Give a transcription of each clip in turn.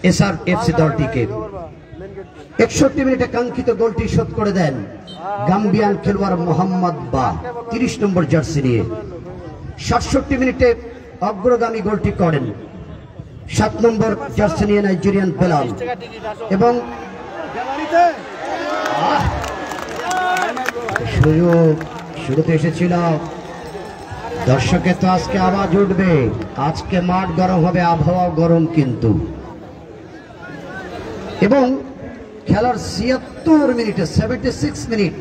এসআরএফসি দলটিকে। 61 মিনিটে কাঙ্ক্ষিত গোলটি শোধ করে দেন গাম্বিয়ান খেলোয়াড় মোহাম্মদ বা 30 নম্বর জার্সি নিয়ে। 67 মিনিটে অগ্রগামী গোলটি করেন 7 নম্বর জার্সি নিয়ে নাইজেরিয়ান বেলাল। এবং শুরুতে এসেছিল দর্শকের তো আজকে আওয়াজ উঠবে, আজকে মাঠ গরম হবে, আবহাওয়া গরম কিন্তু। এবং খেলার 76 মিনিটে 76 মিনিট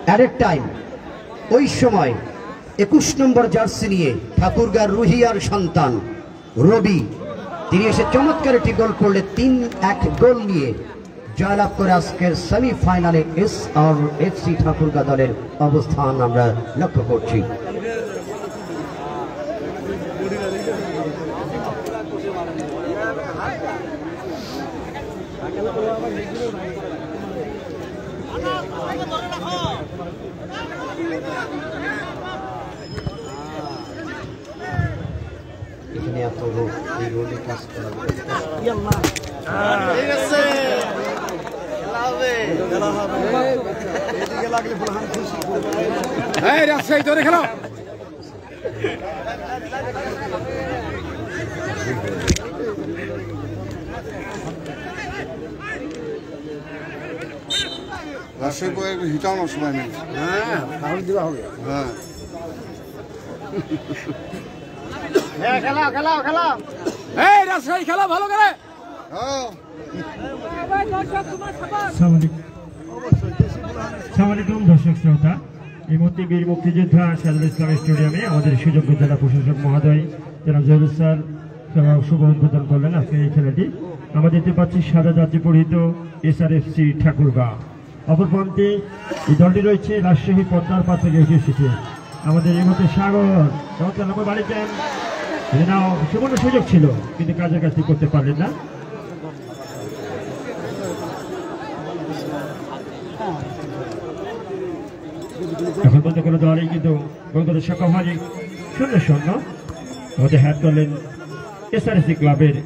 অ্যাডেড টাইম, ওই সময় 21 নম্বর জার্সি নিয়ে ঠাকুরগাঁর রুহিয়ার সন্তান রবি, তিনি এসে চমৎকার একটি গোল করলে 3-1 গোল নিয়ে জয়লাভ করে আজকের সেমিফাইনালে এসআরএফসি ঠাকুরগাঁ দলের অবস্থান আমরা লক্ষ্য করছি। এখানে এত রোগ, এই রোগে কাজ করা রাজশাহী ধরে খেলো। রাজশাহী একটু হিটানোর সময় নেই। হ্যাঁ দেওয়া হবে। হ্যাঁ খেলাও খেলাও খেলাও, এই রাজশাহী খেলা ভালো করে। সালামালাইকুম দর্শক শ্রোতা, এই মুহূর্তে বীর মুক্তিযোদ্ধা সাজুল ইসলাম স্টেডিয়ামে আমাদের সুযোগ্য জেলা প্রশাসক মহোদয় জনাব জহুরুল স্যার শুভ উদ্বোধন করলেন আজকে এই খেলাটি। আমরা দেখতে পাচ্ছি সাদা জাতি পরিহিত এসআরএফসি ঠাকুরগাঁ। অপর প্রান্তে এই দলটি রয়েছে রাজশাহী পদ্মার পাশ থেকে এসেছে আমাদের এই মুহূর্তে সাগর বাড়িতেন, সুবর্ণ সুযোগ ছিল কিন্তু কাজের কাজটি করতে পারলেন না। এখন পর্যন্ত কোনো দলই কিন্তু গোল করতে সক্ষম হয়নি। 0-0 ওতে হ্যাট করলেন এসআরএফসি ক্লাবের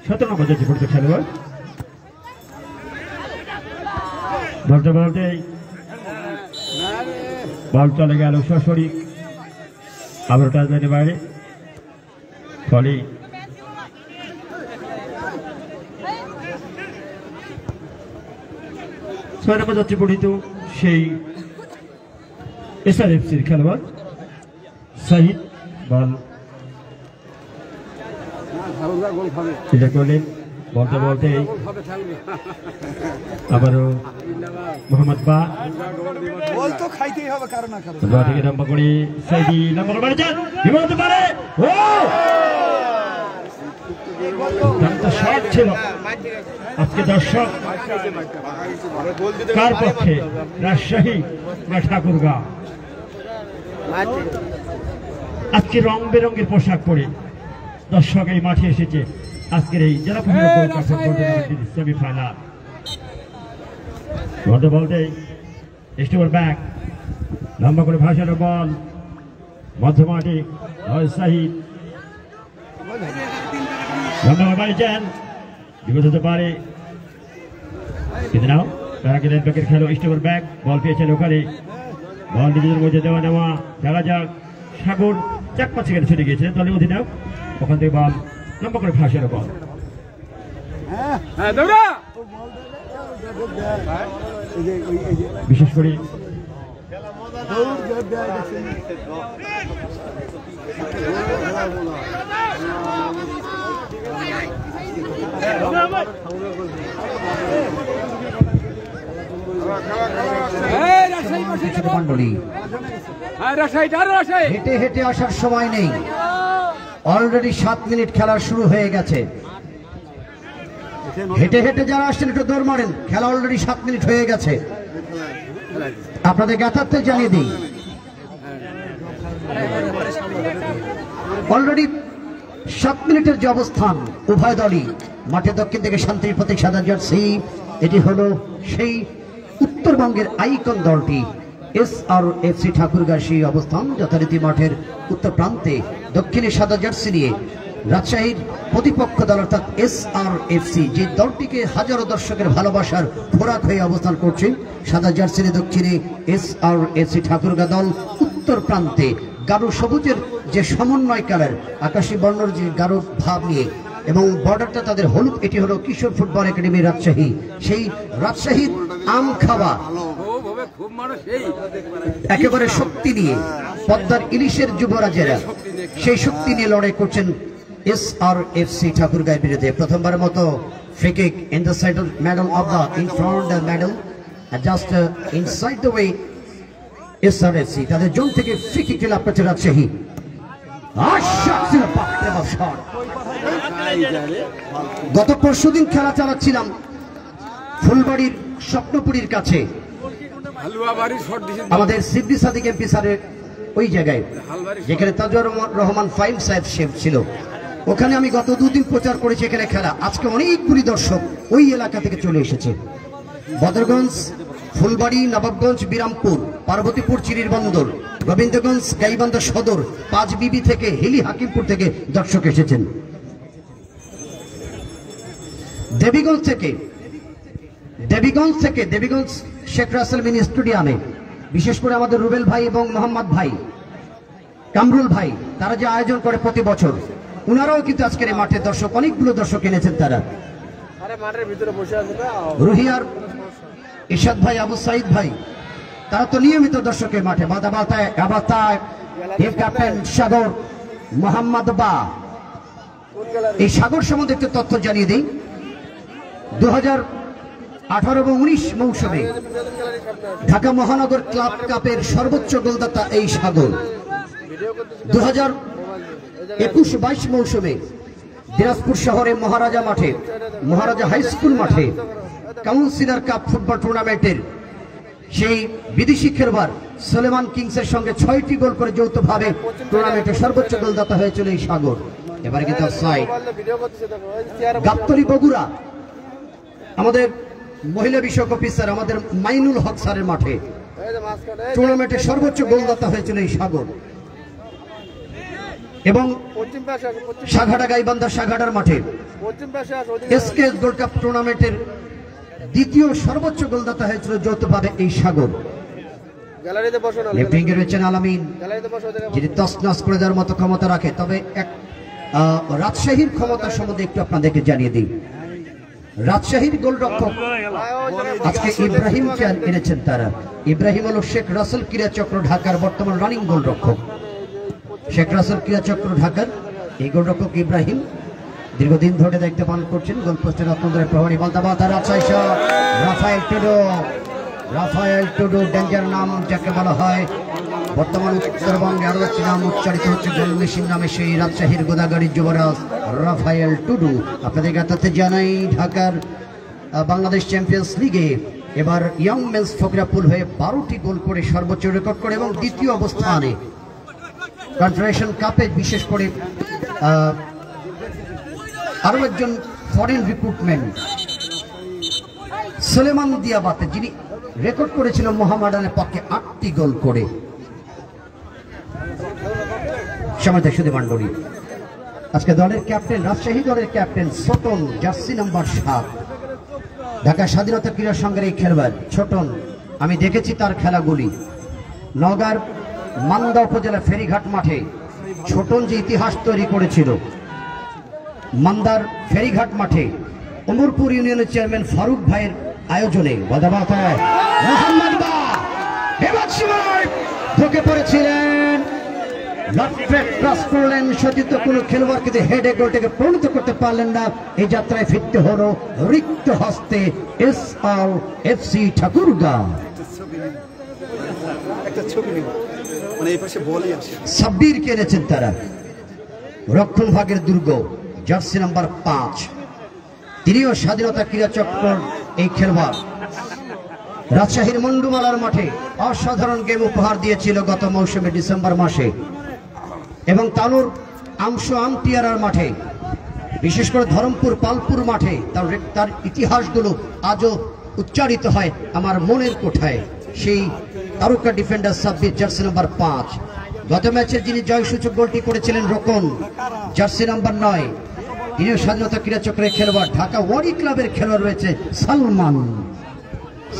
17 নম্বর জাতীয় পরিচয় খেলোয়াড়। বলতে বলতেই বল চলে গেল সরাসরি আবার টাচলাইনের বাইরে, ফলে ছয় নম্বর যাত্রী পরিহিত সেই এসআরএফসির খেলোয়াড় সাহিদ বল এটা করলেন। বলতে বলতে আবারও মোহাম্মদ বা থেকে লম্বা করে সাইদি লম্বা করে পারে, শট ছিল। আজকে দর্শক কার পক্ষে, রাজশাহী না ঠাকুরগাঁ? আজকে রং বেরঙের পোশাক পরে দর্শক এই মাঠে এসেছে আজকের এই জেলা সেমিফাইনাল। বলতে বলতে স্টোর ব্যাক লম্বা করে ভাসানো বল মধ্যমাঠে সাহিদ লম্বা করে বাড়িয়েছেন, বিপদ হতে পারে কিন্তু নাও ব্যাকের খেলো স্টোর ব্যাক বল পেয়েছেন ওখানে, বল নিজেদের মধ্যে দেওয়া নেওয়া খেলা যাক। সাগর 4-5 সেকেন্ড ছুটে গিয়েছিলেন দলের অধিনায়ক, ওখান থেকে বল লম্বা করে ফাঁসানো বল। বিশেষ করে হেঁটে হেঁটে আসার সময় নেই, অলরেডি 7 মিনিট খেলা শুরু হয়ে গেছে। হেঁটে হেঁটে যারা আসছেন একটু দৌড় মারেন, খেলা অলরেডি 7 মিনিট হয়ে গেছে। আপনাদের জ্ঞাতার্থে জানিয়ে দিই অলরেডি 7 মিনিটের যে অবস্থান, উভয় দলই মাঠে দক্ষিণ থেকে শান্তির প্রতীক সাদা জার্সি, এটি হলো সেই উত্তরবঙ্গের আইকন দলটি এসআরএফসি ঠাকুরগাঁ। সেই অবস্থান যথারীতি মাঠের উত্তর প্রান্তে দক্ষিণে সাদা জার্সি নিয়ে রাজশাহীর প্রতিপক্ষ দল অর্থাৎ SRFC, যে দলটিকে হাজারো দর্শকের ভালোবাসার খোরাক হয়ে অবস্থান করছে। সাদা জার্সির দক্ষিণে SRFC ঠাকুরগাঁ দল, উত্তর প্রান্তে গাঢ় সবুজের যে সমন্বয় কালার, আকাশী বর্ণের যে গাঢ় ভাব নিয়ে এবং বর্ডারটা তাদের হলুদ, এটি হলো কিশোর ফুটবল একাডেমি রাজশাহী। সেই রাজশাহীর আম খাওয়া একেবারে শক্তি নিয়ে, পদ্মার ইলিশের যুবরাজেরা সেই শক্তি নিয়ে লড়াই করছেন SRFC ঠাকুরগাঁয়ের বিরুদ্ধে। প্রথমবারের মতো free kick in the side meddle of the in front the meddle just inside the way. SRFC তাদের জোন থেকে ফ্রি কিক লাভ করছে রাজশাহী। গত পরশুদিন খেলা চালাচ্ছিলাম ফুলবাড়ির স্বপ্নপুরীর কাছে, আমাদের সিদ্দি সাদিক এমপি স্যারের ওই জায়গায়, যেখানে তাজুর রহমান ফাইম সাহেব শেফ ছিল। ওখানে আমি গত দুদিন প্রচার করেছি এখানে খেলা। আজকে অনেকগুলি দর্শক ওই এলাকা থেকে চলে এসেছে। বদরগঞ্জ, ফুলবাড়ি, নবাবগঞ্জ, বিরামপুর, পার্বতীপুর, চিরির বন্দর, গোবিন্দগঞ্জ, গাইবান্ধা সদর, পাঁচবিবি থেকে, হিলি হাকিমপুর থেকে দর্শক এসেছেন। দেবীগঞ্জ শেখ রাসেল মিনি স্টেডিয়ামে বিশেষ করে আমাদের রুবেল ভাই এবং মোহাম্মদ ভাই, কামরুল ভাই, তারা যে আয়োজন করে প্রতি বছর, উনারাও কিন্তু আজকের এই মাঠে দর্শক, অনেকগুলো দর্শক এনেছেন। তারা রুহিয়ার ইরশাদ ভাই, আবু সাইদ ভাই, তারা তো নিয়মিত দর্শকের মাঠে। বাদাবাতায় ক্যাপ্টেন সাগর মোহাম্মদ বা, এই সাগর সম্বন্ধে একটু তথ্য জানিয়ে দিই। 2018 এবং 19 মৌসুমে ঢাকা মহানগর ক্লাব কাপের সর্বোচ্চ গোলদাতা এই সাগর। 2021-22 মৌসুমে দিনাজপুর শহরে মহারাজা মাঠে, মহারাজা হাই স্কুল মাঠে কাউন্সিলর কাপ ফুটবল টুর্নামেন্টের সেই বিদেশি খেলোয়াড় সুলেমান কিংসের সঙ্গে 6টি গোল করে যৌথভাবে টুর্নামেন্টের সর্বোচ্চ গোলদাতা হয়েছিল এই সাগর। এবারে কিন্তু অফসাইড। গাবতলী বগুড়া, আমাদের মহিলা বিষয়ক অফিসার আমাদের মাইনুল হক স্যারের মাঠে টুর্নামেন্টের সর্বোচ্চ গোলদাতা হয়েছিল এই সাগর। এবং সাঘাটা, গাইবান্ধা সাঘাটার মাঠে এসকেএস গোল্ড কাপ টুর্নামেন্টের দ্বিতীয় সর্বোচ্চ গোলদাতা হয়েছিল যৌথভাবে এই সাগর। লেফট উইঙ্গে রয়েছেন আলামিন, যিনি তছনছ করে দেওয়ার মতো ক্ষমতা রাখে। তবে এক রাজশাহীর ক্ষমতা সম্বন্ধে একটু আপনাদেরকে জানিয়ে দিই। রাজশাহীর গোলরক্ষক আজকে ইব্রাহিমকে এনেছেন তারা। ইব্রাহিম হল শেখ রাসেল ক্রীড়া চক্র ঢাকার বর্তমান রানিং গোলরক্ষক। শেখ রাসেল ক্রীড়া চক্র ঢাকার এই গোলরক্ষক ইব্রাহিম দীর্ঘদিন ধরে দায়িত্ব পালন করছেন। গোলপোস্টের অত্যন্ত প্রভারী বলতা রাজশাহী রাফায়েল টুডু ডেঞ্জার নাম যাকে বলা হয়। বর্তমান উত্তরবঙ্গে আরো একটি নাম উচ্চারিত হচ্ছে, গোল মেশিন নামে সেই রাজশাহীর গোদাগাড়ির যুবরাজ রাফায়েল টুডু। আপনাদের কাছে জানাই ঢাকার বাংলাদেশ চ্যাম্পিয়ন্স লিগে এবার ইয়ং মেন্স ফকরাপুল হয়ে 12টি গোল করে সর্বোচ্চ রেকর্ড করে এবং দ্বিতীয় অবস্থানে কনফেডারেশন কাপে। বিশেষ করে আরো একজন ফরেন রিক্রুটমেন্ট সুলেমান দিয়াবাতে, যিনি রেকর্ড করেছিল মোহামেডানের পক্ষে 8টি গোল করে। সমাজের সুদী মণ্ডলী, আজকে দলের ক্যাপ্টেন, রাজশাহী দলের captain Chhoton, jersey number 7, Dhaka Swadhinata Krira সংঘের এই খেলোয়াড় ছোটন। আমি দেখেছি তার খেলাগুলি। নওগাঁর মান্দা উপজেলা ফেরিঘাট মাঠে ছোটন যে ইতিহাস তৈরি করেছিল, মান্দার ফেরিঘাট মাঠে অমরপুর ইউনিয়নের চেয়ারম্যান ফারুক ভাইয়ের আয়োজনে ঢুকে পড়েছিলেন, সতীর্থ কোনো খেলোয়াড়কে হেডে গোলটাকে পরিণত করতে পারলেন না। এই যাত্রায় ফিরতে হলো রিক্ত হস্তে SRFC ঠাকুরগাঁ। সাব্বিরকে এনেছেন তারা, রক্ষণ ভাগের দুর্গ, জার্সি নাম্বার 5। তিনিও স্বাধীনতা ক্রীড়া চক্র এই খেলোয়াড়। রাজশাহীর মন্ডুমালার মাঠে অসাধারণ গেম উপহার দিয়েছিল গত মৌসুমে ডিসেম্বর মাসে, এবং তালুর আমটিয়ারার মাঠে, বিশেষ করে ধরমপুর পালপুর মাঠে তার ইতিহাসগুলো আজও উচ্চারিত হয় আমার মনের কোঠায়। সেই তারকা ডিফেন্ডার সাব্বির, জার্সি নাম্বার 5। গত ম্যাচে যিনি জয়সূচক গোলটি করেছিলেন রোকন, জার্সি নাম্বার 9, তিনিও স্বাধীনতা ক্রীড়া চক্রের খেলোয়াড়। ঢাকা ওয়ারি ক্লাবের খেলোয়াড় রয়েছে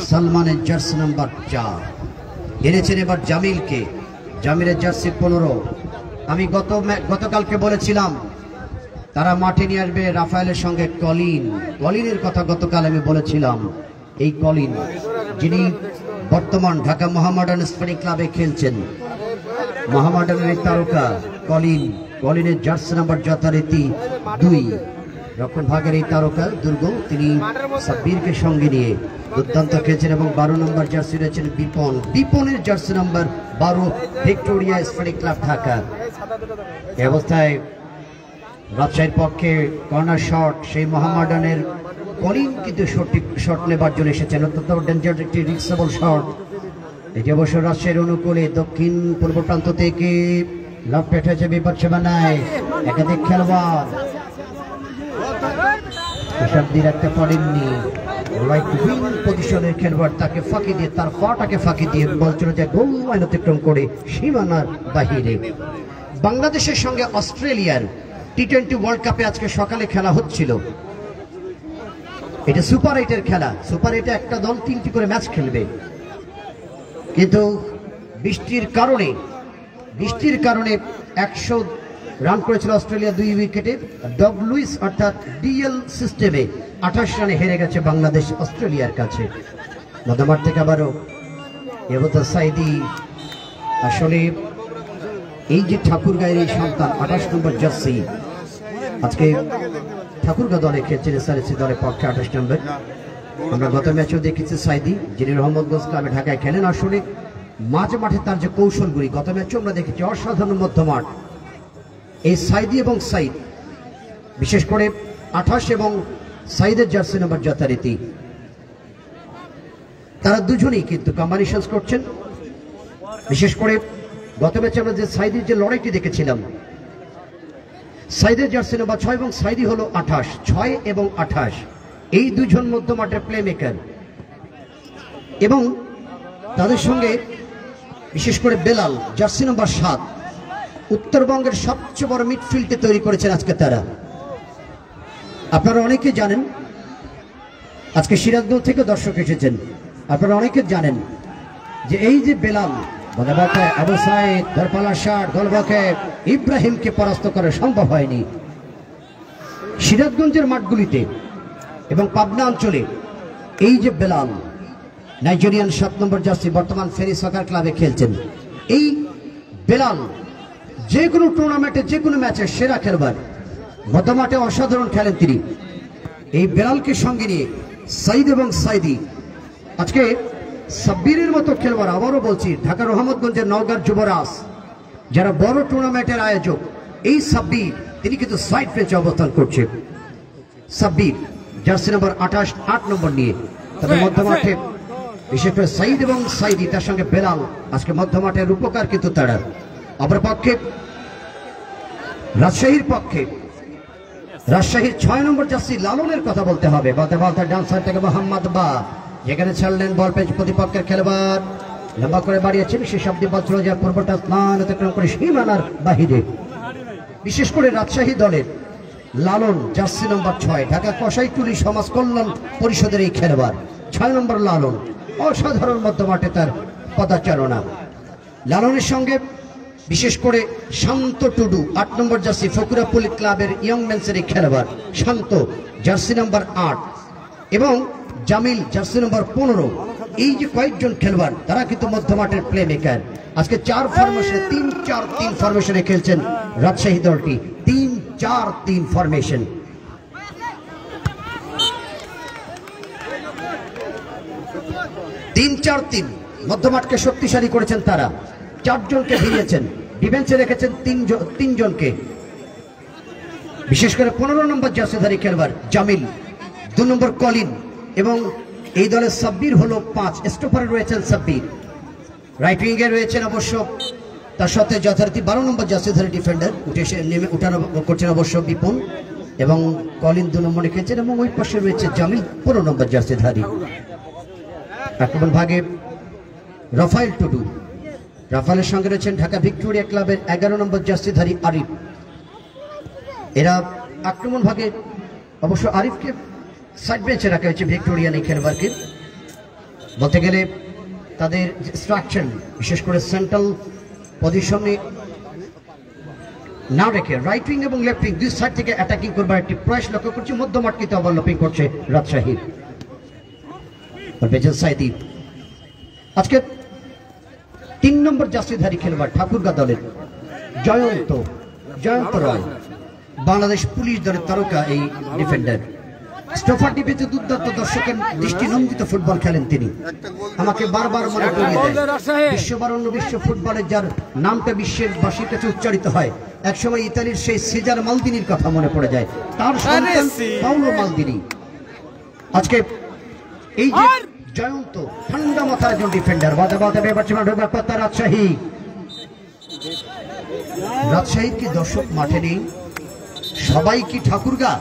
সালমানের জার্সি নাম্বার 4, এনেছেন এবার জামিলকে, জামিলের জার্সি 15। আমি গতকালকে বলেছিলাম তারা মাঠে নিয়ে আসবে রাফায়েলের সঙ্গে কলিনের কথা গতকাল আমি বলেছিলাম। এই কলিন যিনি বর্তমান ঢাকা মোহামেডান স্পোর্টিং ক্লাবে খেলছেন, মোহামেডানের এই তারকা কলিনের জার্সি নাম্বার যথারীতি 2, রক্ষণ ভাগের এই তারকা দুর্গ, তিনি সাব্বিরকে সঙ্গে নিয়ে দুর্দান্ত খেলছেন। এবং 12 নম্বর জার্সি রয়েছেন বিপনের jersey number 12, Victoria sporting club Dhaka. এই অবস্থায় রাজশাহীর পক্ষে কর্নার শট, সেই মোহামেডানের কলিন কিন্তু শট নেবার জন্য এসেছেন, অত্যন্ত ডেঞ্জার একটি রিক্সেবল শট। এটি অবশ্য রাজশাহীর অনুকূলে দক্ষিণ পূর্ব প্রান্ত থেকে লাভ পেটেছে বিপদ সেবানায় একাধিক খেলোয়াড়, হিসাব দিয়ে রাখতে পারেননি। রাইট উইং পজিশনের খেলোয়াড়, তাকে ফাঁকি দিয়ে, তার পাটাকে ফাঁকি দিয়ে বল চলে যায় গোল লাইন অতিক্রম করে সীমানার বাহিরে। বাংলাদেশের সঙ্গে অস্ট্রেলিয়ার টি-20 ওয়ার্ল্ড কাপে আজকে সকালে খেলা হচ্ছিল। এটা সুপার 8-এর খেলা। সুপার 8-এ একটা দল 3টি করে ম্যাচ খেলবে, কিন্তু বৃষ্টির কারণে 100 রান করেছিল অস্ট্রেলিয়া 2 উইকেটে। ডগ লুইস অর্থাৎ ডিএল সিস্টেমে 28 রানে হেরে গেছে বাংলাদেশ অস্ট্রেলিয়ার কাছে। মধ্যমাঠ থেকে আবারও এবছর সাইদি, আসলে এই যে ঠাকুরগাঁয়ের এই সন্তান 28 নম্বর জার্সি, আজকে ঠাকুরগাঁ দলে খেলছেন, এসআরএসি দলের পক্ষে 28 নম্বর। আমরা গত ম্যাচেও দেখেছি সাইদি, যিনি রহমতগঞ্জ ক্লাবে ঢাকায় খেলেন। আসলে মাঝ মাঠে তার যে কৌশলগুলি গত ম্যাচেও আমরা দেখেছি, অসাধারণ মধ্যমাঠ। এই সাইদি এবং সাইদ, বিশেষ করে 28 এবং সাইদের জার্সি নাম্বার যথারীতি, তারা দুজনেই কিন্তু কম্বিনেশন করছেন। বিশেষ করে গত ম্যাচে আমরা যে সাইদির যে লড়াইটি দেখেছিলাম, সাইদের জার্সি নাম্বার 6 এবং সাইদি হলো 28, 6 এবং 28, এই দুজন মধ্যমাঠের প্লে মেকার। এবং তাদের সঙ্গে বিশেষ করে বেলাল জার্সি নাম্বার 7, উত্তরবঙ্গের সবচেয়ে বড় মিডফিল্ডে তৈরি করেছেন আজকে তারা। আপনারা অনেকে জানেন, আজকে সিরাজগঞ্জ থেকে দর্শক এসেছেন, আপনারা অনেকে জানেন যে এই যে বেলাল আবু সাইদ দরপালা শাট গোলবাকে ইব্রাহিমকে পরাস্ত করা সম্ভব হয়নি। সিরাজগঞ্জের মাঠগুলিতে এবং পাবনা অঞ্চলে এই যে বেলাল, নাইজেরিয়ান 7 নম্বর জার্সি, বর্তমান ফেরি সকার ক্লাবে খেলছেন। এই বেলাল যে কোনো টুর্নামেন্টে, যে কোনো ম্যাচে সেরা খেলোয়াড়, মধ্যমাঠে অসাধারণ খেলেন তিনি। এই বেলালকে সঙ্গে নিয়ে সাইদ এবং সাইদি, আজকে সাব্বিরের মতো খেলোয়াড়, আবারও বলছি, ঢাকা রহমতগঞ্জের নওগাঁর যুবরাজ, যারা বড় টুর্নামেন্টের আয়োজক, এই সাব্বির তিনি কিন্তু সাইড পেজে অবস্থান করছে। সাব্বির জার্সি নাম্বার 28, 8 নম্বর নিয়ে। তবে মধ্যমাঠে বিশেষ করে সাইদ এবং সাইদি, তার সঙ্গে বেলাল আজকে মধ্যমাঠের রূপকার কিন্তু তারা। অপর পক্ষে রাজশাহীর 6 নম্বর জার্সি লালনের কথা বলতে হবে। বলতে ডান সাইড থেকে মোহাম্মদ বা, যেখানে ছাড়লেন বল পেজ প্রতিপক্ষের খেলোয়াড়, লম্বা করে বাড়িয়েছেন, সে শব্দে বল চলে যায় পূর্বটা স্নান অতিক্রম করে সীমানার বাহিরে। বিশেষ করে রাজশাহী দলের লালন জার্সি নম্বর 6, ঢাকা কসাইটুলি সমাজ কল্যাণ পরিষদের এই খেলোয়াড়। 6 নম্বর লালন, অসাধারণ মধ্যমাঠে তার পদাচারণা। লালনের সঙ্গে বিশেষ করে শান্ত টুডু 8 নম্বর জার্সি, ফকুরাপুল ক্লাবের ইয়ং ম্যানসের এই খেলোয়াড় শান্ত, জার্সি নাম্বার 8, এবং জামিল জার্সি নাম্বার 15। এই যে কয়েকজন খেলোয়াড়, তারা কিন্তু মধ্যমাঠের প্লে মেকার। আজকে 4 ফরমেশনে 3-4-3 ফরমেশনে খেলছেন রাজশাহী দলটি, 3-4-3 ফরমেশন। মধ্যমাঠকে শক্তিশালী করেছেন তারা, 4 জনকে ভিড়িয়েছেন, ডিফেন্সে রেখেছেন 3 জনকে। বিশেষ করে 15 নম্বর জার্সিধারী খেলোয়াড় জামিল, 2 নম্বর কলিন, এবং এই দলের সাব্বির হলো 5, স্টপারে রয়েছেন সাব্বির। রাইট উইংয়ে রয়েছেন অবশ্য তার সাথে যথারীতি 12 নম্বর জার্সিধারী ডিফেন্ডার উঠানো করছেন অবশ্য বিপুল, এবং কলিন 2 নম্বরে খেলছেন, এবং ওই পাশে রয়েছে জামিল 15 নম্বর জার্সিধারী। আক্রমণ ভাগে রাফায়েল টুডু, রাফালের সঙ্গে রয়েছেন ঢাকা ভিক্টোরিয়া ক্লাবের 11 নম্বর জার্সিধারী আরিফ। এরা আক্রমণ ভাগে অবশ্য আরিফকে সাইড বেঞ্চে রাখা হয়েছে ভিক্টোরিয়ান এই খেলোয়াড়কে। বলতে গেলে তাদের স্ট্রাকচার বিশেষ করে সেন্ট্রাল পজিশনে না রেখে রাইট উইং এবং লেফট উইং দুই সাইড থেকে অ্যাটাকিং করবার একটি প্রয়াস লক্ষ্য করছে। মধ্যমাঠকে ওভারল্যাপিং করছে রাজশাহী। সাইদি আজকে 3 নম্বর জার্সিধারী খেলোয়াড় ঠাকুরগাঁ দলের জয়ন্ত রয়, বাংলাদেশ পুলিশ দলের তারকা এই ডিফেন্ডার। স্টোফার ডিবেতে দুর্দান্ত দর্শকের দৃষ্টি নন্দিত ফুটবল খেলেন তিনি। আমাকে বারবার মনে করিয়ে দেয় বিশ্ববরণ্য বিশ্ব ফুটবলের যার নামটা বিশ্বের বাসীর কাছে উচ্চারিত হয়, একসময় ইতালির সেই সিজার মালদিনির কথা মনে পড়ে যায়। তার সন্তান পাউলো মালদিনি। আজকে এই যে জয়ন্ত ঠান্ডা মাথার একজন ডিফেন্ডার, রাজশাহীর কি দর্শক মাঠে নেই? সবাই কি ঠাকুরগাঁ?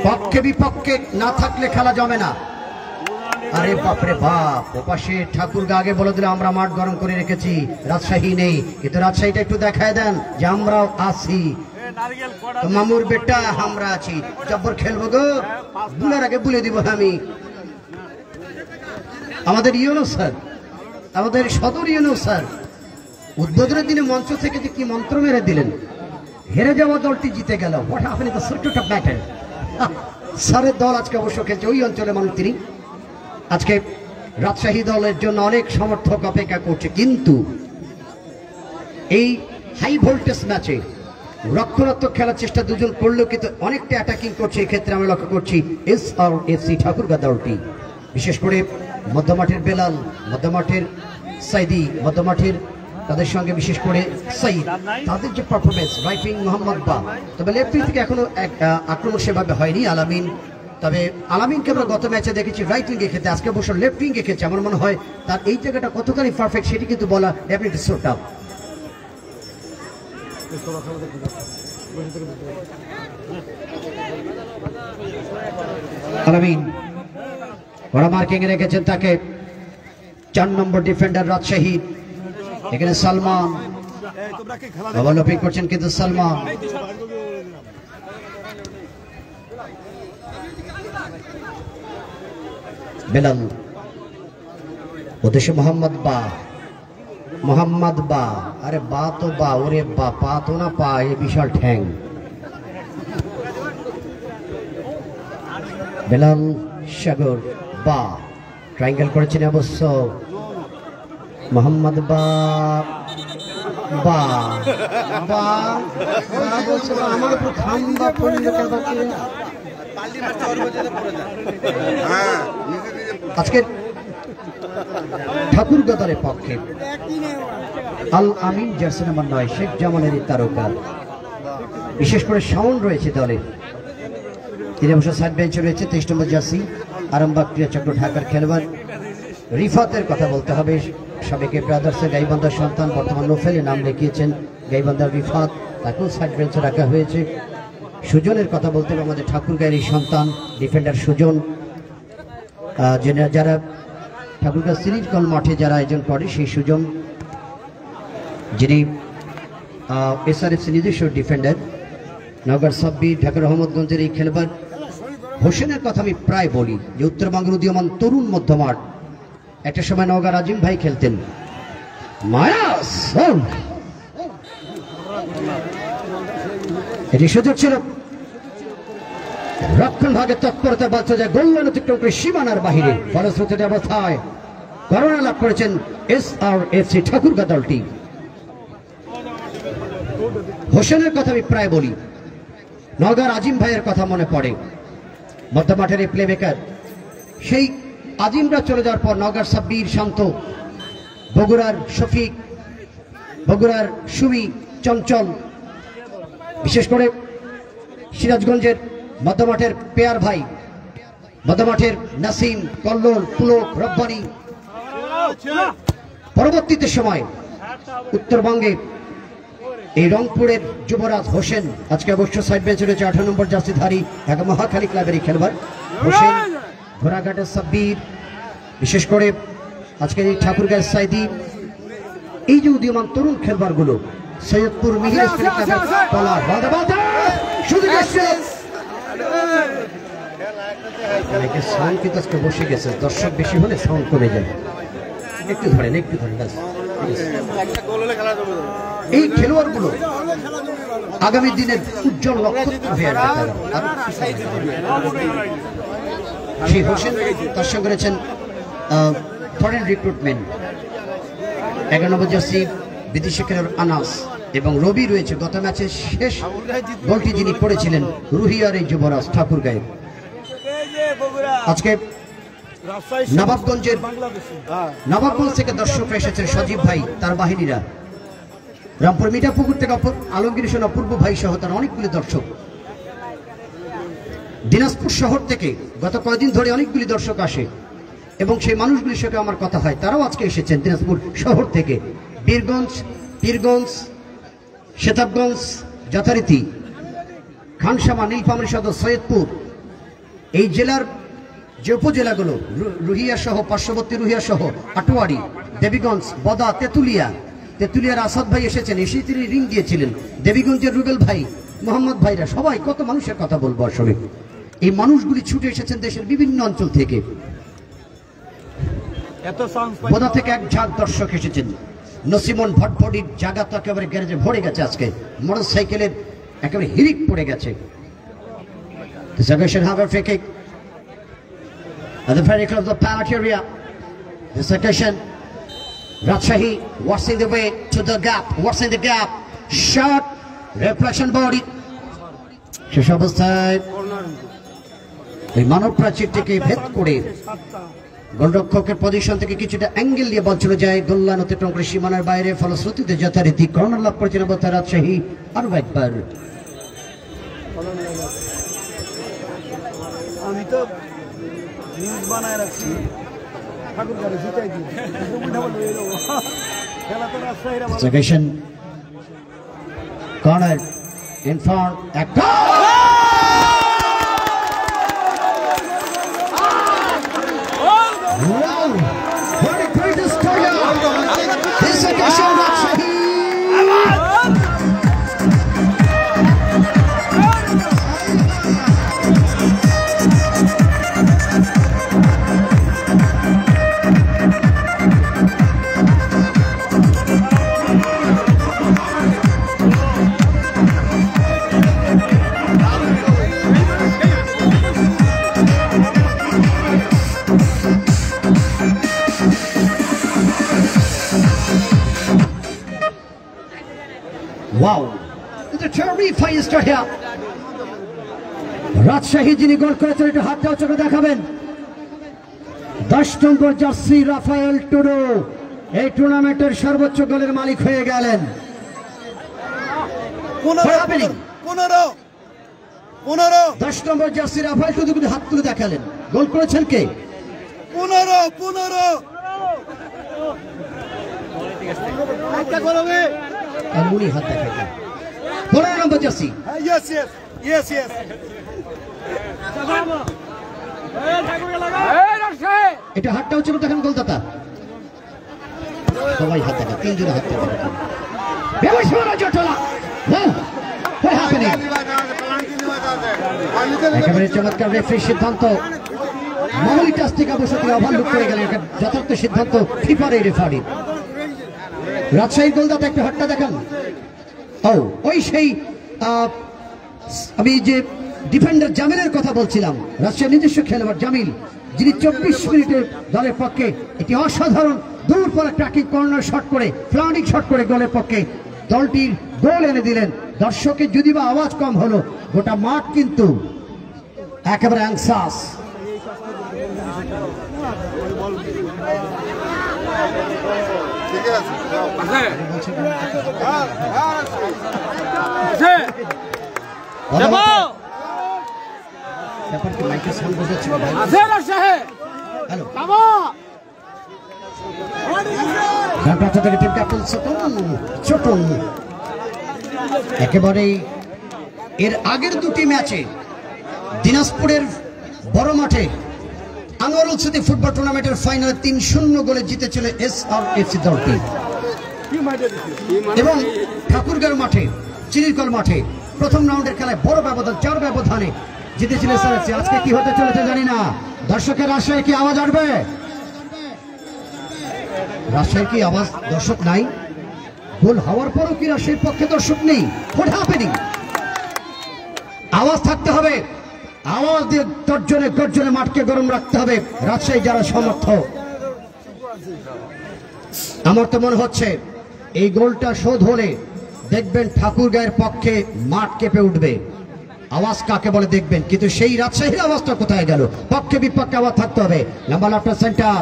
পক্ষে বিপক্ষে না থাকলে খেলা জমে না। আরে বাপরে বাপ, ওপাশে ঠাকুরগাঁ আগে বলে দিলে আমরা মাঠ গরম করে রেখেছি, রাজশাহী নেই। কিন্তু রাজশাহীটা একটু দেখায় দেন যে আমরাও আছি, মামুর বেটা আমরা আছি, জব্বর খেলবো গো, বুলার আগে বলে দিব আমি। আমাদের ইউনো স্যার, আমাদের সদর ইউনো স্যার উদ্বোধনের দিনে মঞ্চ থেকে যে কি মন্ত্র মেরে দিলেন, হেরে যাওয়া দলটি জিতে গেল। What happened in the circuit of battle. স্যারের দল আজকে অবশ্য খেলছে, ওই অঞ্চলের মানুষ তিনি। আজকে রাজশাহী দলের জন্য অনেক সমর্থক অপেক্ষা করছে, কিন্তু এই হাই ভোল্টেজ ম্যাচে রক্ষণাত্মক খেলার চেষ্টা দুজন করলেও কিন্তু অনেকটা অ্যাটাকিং করছে। এক্ষেত্রে আমরা লক্ষ্য করছি SRFC ঠাকুরগাঁ দলটি, বিশেষ করে মধ্যমাঠের বেলাল, মধ্যমাঠের সাইদি, মধ্যমাঠের তাদের সঙ্গে বিশেষ করে সাইদ, তাদের যে পারফরমেন্স, রাইট উইং মোহাম্মদ বা, তবে লেফট উইং থেকে এখনো আক্রমণ সেভাবে হয়নি আলামিন। তবে আলামিনকে আমরা গত ম্যাচে দেখেছি রাইট উইং এ খেলতে, আজকে অবশ্য লেফট উইং এ খেলছে। আমার মনে হয় তার এই জায়গাটা কতখানি পারফেক্ট সেটি কিন্তু বলা ডেফিনেটলি সো টাফ। আলামিন বড় মার্কিং এ রেখেছেন তাকে, 4 নম্বর ডিফেন্ডার রাজশাহী। এখানে সালমান ওভারল্যাপিং করছেন, কিন্তু সালমান বেলাল উদ্দেশ্যে মোহাম্মদ বা, আরে বা তো বা, ওরে বা, পা তো না পা, এই বিশাল ঠ্যাং। বেলাল সাগর বা ট্রায়াঙ্গেল করেছেন অবশ্য মোহাম্মদ বা বলছে আমার উপর খাম্বা পড়ল। আজকে ঠাকুরগাঁ দলের পক্ষে আল আমিন জার্সি নাম্বার 9 শেখ জামালের তারকা, বিশেষ করে সাউন্ড রয়েছে দলে। তিনি অবশ্য সাইড বেঞ্চে রয়েছে 23 নম্বর জার্সি আরামবাগ ক্রীড়া চক্র ঢাকার খেলোয়াড় রিফাতের কথা বলতে হবে। সাবেকে ব্রাদার্সের গাইবান্ধার সন্তান, বর্তমান নোফেলে নাম লিখিয়েছেন গাইবান্ধার রিফাত, তাকেও সাইড বেঞ্চে রাখা হয়েছে। সুজনের কথা বলতে হবে, আমাদের ঠাকুরগাঁয়ের এই সন্তান ডিফেন্ডার সুজন, যারা ঠাকুরগাঁ সিরিজ কল মাঠে যারা আয়োজন করে সেই সুজন, যিনি SRFC নিজস্ব ডিফেন্ডার। নগর সাব্বির, ঢাকা রহমতগঞ্জের এই খেলোয়াড় হোসেনের কথা আমি প্রায় বলি যে উত্তরবঙ্গের উদীয়মান তরুণ মধ্যমাঠ। একটা সময় নওগাঁর আজিম ভাই খেলতেন। এটি সুযোগ ছিল, রক্ষণ ভাগে তৎপরতা বলছে যে গোললাইন অতিক্রম করে সীমানার বাহিরে, ফলশ্রুতিতে অবস্থায় করোনা লাভ করেছেন SRFC ঠাকুরগাঁ দলটি। হোসেনের কথা আমি প্রায় বলি, নওগাঁর আজিম ভাইয়ের কথা মনে পড়ে। মধ্যমাঠের এই প্লেমেকার, সেই আজিমরা চলে যাওয়ার পর নওগাঁর সাব্বির, শান্ত, বগুড়ার শফিক, বগুড়ার সুমি, চঞ্চল, বিশেষ করে সিরাজগঞ্জের মধ্যমাঠের পেয়ার ভাই, মধ্যমাঠের নাসিম, কল্লোল, পুলক, রব্বানি। পরবর্তীতে সময় উত্তরবঙ্গে এই রংপুরের যুবরাজ হোসেন, আজকে অবশ্য সাইড বেঞ্চে রয়েছে 18 নম্বর জার্সিধারী ঢাকা মহাখালী ক্লাবের খেলোয়াড় হোসেন, ঘোড়াঘাটের সাব্বির, বিশেষ করে আজকে এই ঠাকুরগাঁয়ের সাইদি, এই যে উদীয়মান তরুণ খেলোয়াড়গুলো সৈয়দপুর মিহির সাউন্ড কিন্তু আজকে বসে গেছে, দর্শক বেশি হলে সাউন্ড কমে যায়। একটু ধরেন এই খেলোয়াড়গুলো আগামী দিনের উজ্জ্বল নক্ষত্র হয়ে আসবে। হোসেন তার সঙ্গে রয়েছেন ফরেন রিক্রুটমেন্ট 11 নম্বর জার্সি বিদেশি খেলোয়াড় আনাস এবং রবি রয়েছে। গত ম্যাচে শেষ গোলটি যিনি করেছিলেন রুহিয়ার এই যুবরাজ ঠাকুরগাঁয়ের। আজকে নবাবগঞ্জ থেকে দর্শকরা এসেছেন, সজীব ভাই তার বাহিনীরা, রামপুর মিঠাপুকুর থেকে আলমগীর হোসেন অপূর্ব ভাই সহ তার অনেকগুলি দর্শক, দিনাজপুর শহর থেকে গত কয়েকদিন ধরে অনেকগুলি দর্শক আসে এবং সেই মানুষগুলির সঙ্গে আমার কথা হয়। তারাও আজকে এসেছেন দিনাজপুর শহর থেকে, পীরগঞ্জ, শেতাবগঞ্জ, যথারীতি খানসামা, নীলফামারী সদর, সৈয়দপুর, এই জেলার যে উপজেলাগুলো রুহিয়া সহ, পার্শ্ববর্তী রুহিয়া সহ, আটোয়ারি, দেবীগঞ্জ, বদা, তেতুলিয়ার আসাদ ভাই এসেছেন, এসে তিনি রিং দিয়েছিলেন। দেবীগঞ্জের রুবেল ভাই, মোহাম্মদ ভাইরা, সবাই, কত মানুষের কথা বলবো আসলে। এই মানুষগুলি ছুটে এসেছেন দেশের বিভিন্ন অঞ্চল থেকে। বদা থেকে এক ঝাঁক দর্শক এসেছেন। নসিমন ভটভটির জায়গা তো একেবারে গ্যারেজে ভরে গেছে, আজকে মোটর সাইকেলের একেবারে হিরিক পড়ে গেছে। At the very close of the penalty area, this occasion, Rajshahi watching the way to the gap, shot, reflection body. শেষ অবস্থায় এই মানব প্রাচীরটিকে ভেদ করে গোলরক্ষকের পজিশন থেকে কিছুটা অ্যাঙ্গেল দিয়ে বল চলে যায় গোল্লান অতিক্রম করে সীমানার বাইরে, ফলশ্রুতিতে যথারীতি কর্নার লাভ করেছেন রাজশাহী আরো একবার। আমি তো নিউজ বানায় রাখছি, ঠাকুর গাড়ি জিতাই দিই, খেলা তো রাজশাহীর corner in front, wow, what a great story. This occasion Rajshahi wow, it's a terrifying start here. Rajshahi যিনি গোল করেছেন একটু হাতটা উঁচু করে দেখাবেন। 10 নম্বর জার্সি রাফায়েল টুডু এই টুর্নামেন্টের সর্বোচ্চ গোলের মালিক হয়ে গেলেন। 10 নম্বর জার্সি রাফায়েল টুডু কিন্তু হাত তুলে দেখালেন। গোল করেছেন কে? 15 উনি হাত দেখালেন। 15 নম্বর জার্সি, yes. এটা হাতটা উঁচু করে দেখেন গোলদাতা। সবাই হাত দেখা, 3 জন হাত দেখা। একেবারে চমৎকার রেফারির সিদ্ধান্ত। মামুলি টাচ থেকে অবশ্য তিনি ওভারলুক করে গেলেন, যথার্থ সিদ্ধান্ত ফিফার এই রেফারি। রাজশাহীর গোলদাতা একটু হাতটা দেখান। ওই সেই আমি যে ডিফেন্ডার জামিলের কথা বলছিলাম, রাজশাহীর নিজস্ব খেলোয়াড় জামিল, যিনি 24 মিনিটের দলের পক্ষে একটি অসাধারণ দূর পরে ট্র্যাকিং কর্নার শট করে, ফ্লাউন্ডিং শট করে গোলের পক্ষে দলটির গোল এনে দিলেন। দর্শকের যদি বা আওয়াজ কম হলো, গোটা মাঠ কিন্তু একেবারে অ্যাংসাস। একেবারে এর আগের দুটি ম্যাচে দিনাজপুরের বড় মাঠে আনোয়ারুল সিদ্দিক ফুটবল টুর্নামেন্টের ফাইনালে 3-0 গোলে জিতেছিল SRFC দলটি। এবং ঠাকুরগাঁও মাঠে চিনিকল মাঠে প্রথম রাউন্ডের খেলায় বড় ব্যবধান 4 ব্যবধানে জিতেছিলেন স্যার। আজকে কি হতে চলেছে জানি না। দর্শকের আশায় কি আওয়াজ আসবে? রাজশাহী কি আওয়াজ দর্শক নাই? গোল হওয়ার পরও কি রাজশাহীর পক্ষে দর্শক নেই? What happening? আওয়াজ থাকতে হবে, আওয়াজ দিয়ে তর্জনে গর্জনে মাঠকে গরম রাখতে হবে রাজশাহী যারা সমর্থক। আমার তো মনে হচ্ছে এই গোলটা শোধ হলে দেখবেন ঠাকুরগাঁয়ের পক্ষে মাঠ কেঁপে উঠবে। আওয়াজ কাকে বলে দেখবেন, কিন্তু সেই রাজশাহীর আওয়াজটা কোথায় গেল? পক্ষে বিপক্ষে আওয়াজ থাকতে হবে। লম্বা লাফটার সেন্টার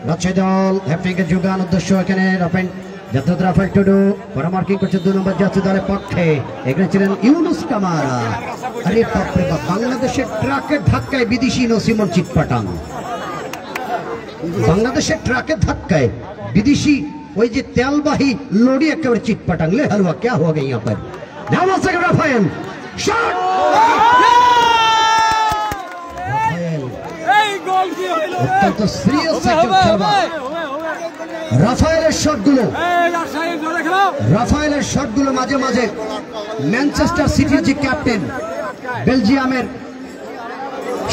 রাজশাহী দল হ্যাপনিংয়ের যোগান উদ্দেশ্য এখানে রাফেল টুডু পরামার্কিং করছে 2 নম্বর জাতীয় দলের পক্ষে। এখানে ছিলেন ইউনুস কামারা। আরে বাপরে বাপ, বাংলাদেশের ট্রাকের ধাক্কায় বিদেশি নসিমন চিটপাটাং। বাংলাদেশের ট্রাকের ধাক্কায় বিদেশি ওই যে তেলবাহী লড়ি একেবারে চিটপাটাং। ले हलवा क्या हो गया यहाँ पर? नाम से राफेल शॉट। অত্যন্ত সিরিয়াস একটা খেলা। রাফায়েলের শটগুলো মাঝে মাঝে ম্যানচেস্টার সিটির যে ক্যাপ্টেন বেলজিয়ামের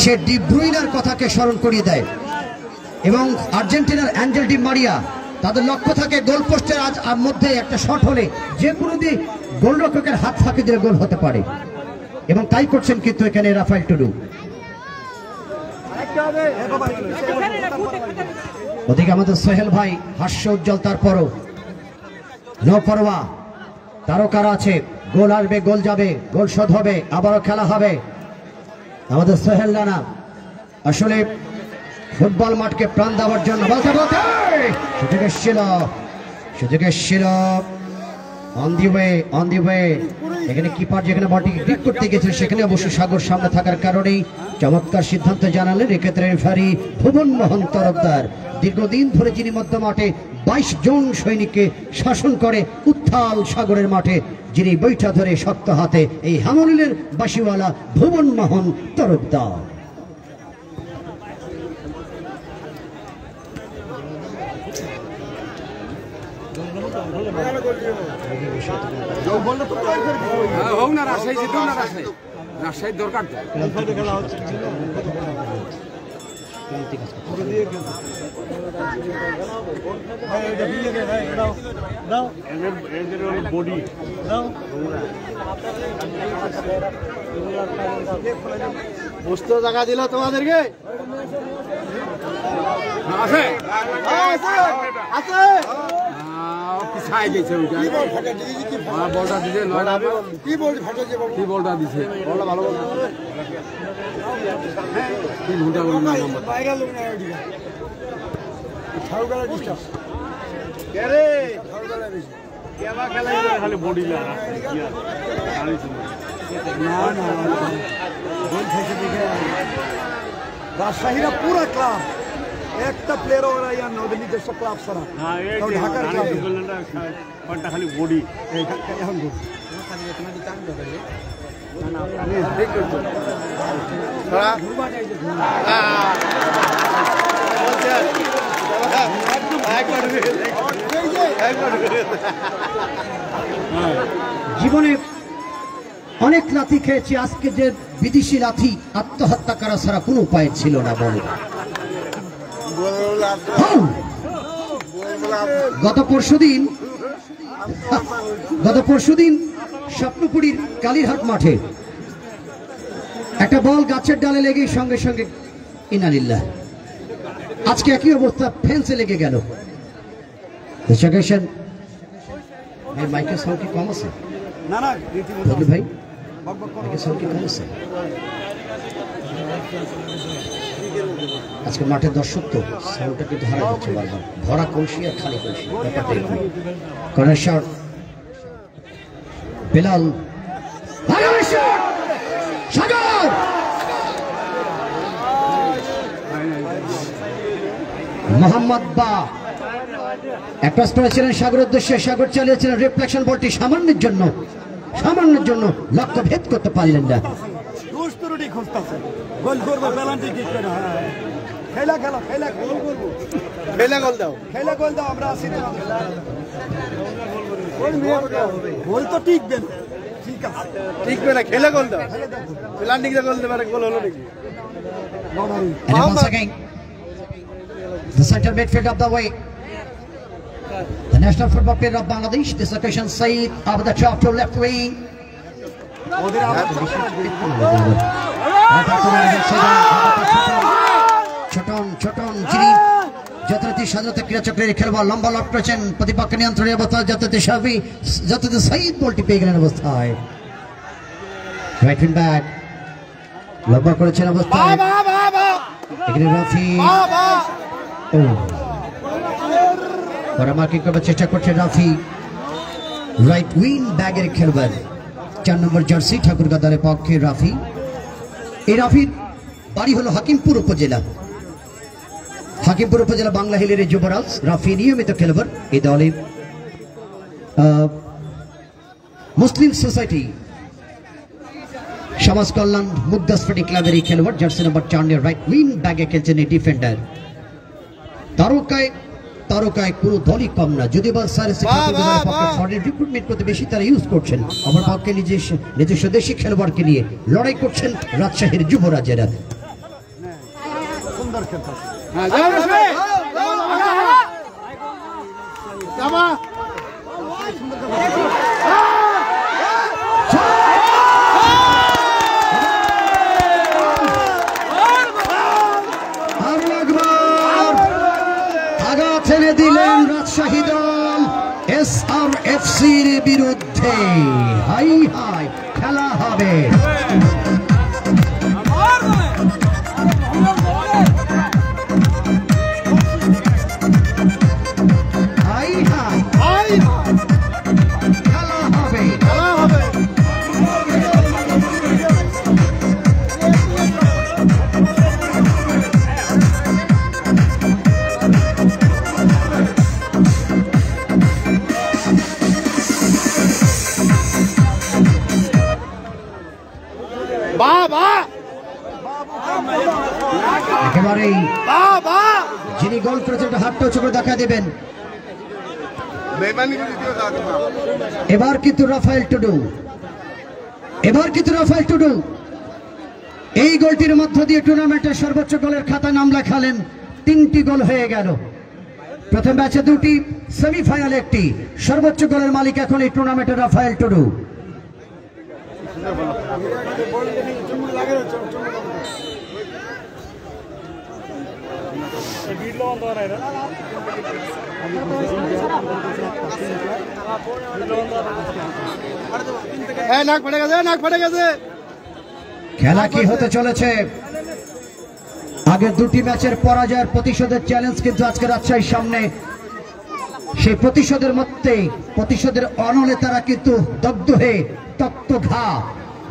সে ডি ব্রুইনার কথাকে স্মরণ করিয়ে দেয়, এবং আর্জেন্টিনার অ্যাঞ্জেল ডি মারিয়া তাদের লক্ষ্য থাকে গোল পোস্টের মধ্যে একটা শট হলে যে কোনো দিন গোলরক্ষকের হাত ফাঁকি দিলে গোল হতে পারে, এবং তাই করছেন কিন্তু এখানে রাফায়েল টুডু। ওদিকে আমাদের সোহেল ভাই হাস্য উজ্জ্বল, তারপরও নো পরোয়া, তারকারা আছে, গোল আসবে, গোল যাবে, গোল শোধ হবে, আবারও খেলা হবে। আমাদের সোহেল রানা আসলে ফুটবল মাঠকে প্রাণ দেওয়ার জন্য বলতে বলতে সুযোগ এসেছিল অন দি ওয়ে। এখানে কিপার যেখানে বলটি গ্রিপ করতে গেছিল সেখানে অবশ্য সাগর সামনে থাকার কারণেই চমৎকার সিদ্ধান্ত জানালেন এক্ষেত্রে রেফারি ভুবন মোহন তরফদার। দীর্ঘদিন ধরে যিনি মধ্য মাঠে 22 জন সৈনিককে শাসন করে উত্তাল সাগরের মাঠে, যিনি বৈঠা ধরে শক্ত হাতে এই হামলিলের বাসিওয়ালা ভুবন মোহন তরফদার। হোক না রাজশাহী জিতুক না, রাজশাহীর দরকার তো। বসতে জায়গা দিল তোমাদেরকে? আছে আছে পিছাই গেছে ওইটা। বলটা দিছে কি বলটা দিছে ভালো কি ঘন্টা বলুন না খালি বডি রাজশাহীরা পুরা ক্লাব, একটা প্লেয়ার ওরা ইয়ার না, ওদের নিজস্ব ক্লাব ছাড়া ঢাকার ক্লাব খালি বডি এখন জীবনে অনেক লাথি খেয়েছি, আজকে যে বিদেশি লাথি আত্মহত্যা করা ছাড়া কোনো উপায় ছিল না। বলে গত পরশুদিন স্বপ্নপুরীর কালীরহাট মাঠে একটা বল গাছের ডালে লেগে সঙ্গে সঙ্গে ইনালিল্লাহ, আজকে একই অবস্থা ফেন্সে লেগে গেল। মাইকের সাউন্ড কি কম আছে? না না ভাই মাইকের সাউন্ড কি কম আছে? আজকে মাঠে দর্শক তো সাউন্ডটা কিন্তু হারা যাচ্ছে বারবার, ভরা কলসি আর খালি কলসি। কর্নার শট বেলাল, সাগর মোহাম্মদ বা অ্যাক্রস করেছিলেন সাগর উদ্দেশ্যে, সাগর চালিয়েছিলেন রিফ্লেকশন বলটি সামান্যের জন্য লক্ষ্য ভেদ করতে পারলেন না। খেলা খেলা খেলা গোল করবো, খেলা গোল দাও, খেলা গোল দাও, আমরা আসি তো গোল তো টিকবে না, ঠিক আছে টিকবে না, খেলা গোল দাও, প্ল্যান্ডিং গোল দেবে, গোল হলো নাকি? And once again, the center midfield of the way. The national football player of Bangladesh, this occasion Saeed over the top to left wing. Chhoton যিনি যথারীতি স্বাধীনতা ক্রীড়া চক্রের খেলোয়াড়, লম্বা লট করেছেন, প্রতিপক্ষ নিয়ন্ত্রণের অবস্থায় যথারীতি সাইদ বলটি পেয়ে গেলেন অবস্থায়। রাইট উইং ব্যাক লম্বা করেছেন অবস্থায়, এখানে রাফি পরে মার্কিং করবার চেষ্টা করছেন রাফি। রাইট উইং ব্যাগের খেলোয়াড় 4 নম্বর জার্সি ঠাকুরগাঁ দলের পক্ষে রাফি। এই রাফির বাড়ি হলো হাকিমপুর উপজেলা, হাকিমপুর উপজেলা বাংলা হিলের যুবরাজ রাফি নিয়মিত খেলোয়াড় এই দলে। মুসলিম সোসাইটি সমাজ কল্যাণ মুগ্ধাসপটি ক্লাবের এই খেলোয়াড়, জার্সি নম্বর 4 রাইট উইং ব্যাগে খেলছেন এই ডিফেন্ডার। তারকায় পুরো দলই কম না, যদি বা ফরেন রিক্রুটমেন্ট করতে বেশি তারা ইউজ করছেন, আমার পক্ষে নিজস্ব দেশি খেলোয়াড়কে নিয়ে লড়াই করছেন রাজশাহীর যুবরাজেরা। সুন্দর খেলতে ছেড়ে দিলেন রাজশাহী দল SRFCর বিরুদ্ধে। হাই হাই খেলা হবে, হাই হাই খেলা হবে। একেবারেই যিনি গোল করেছেন হাতটা উঁচু করে দেখা দেবেন। এবার কিন্তু রাফায়েল টুডু এই গোলটির মধ্য দিয়ে টুর্নামেন্টের সর্বোচ্চ গোলের খাতায় নাম লেখালেন। 3টি গোল হয়ে গেল, প্রথম ম্যাচে 2টি, সেমিফাইনালে 1টি। সর্বোচ্চ গোলের মালিক এখন এই টুর্নামেন্টের রাফায়েল টুডু। খেলা কি হতে চলেছে? আগের 2টি ম্যাচের পরাজয়ের প্রতিশোধের চ্যালেঞ্জ কিন্তু আজকে রাজশাহীর সামনে। সেই প্রতিশোধের অনলে তারা কিন্তু দগ্ধ হয়ে তপ্ত ঘা,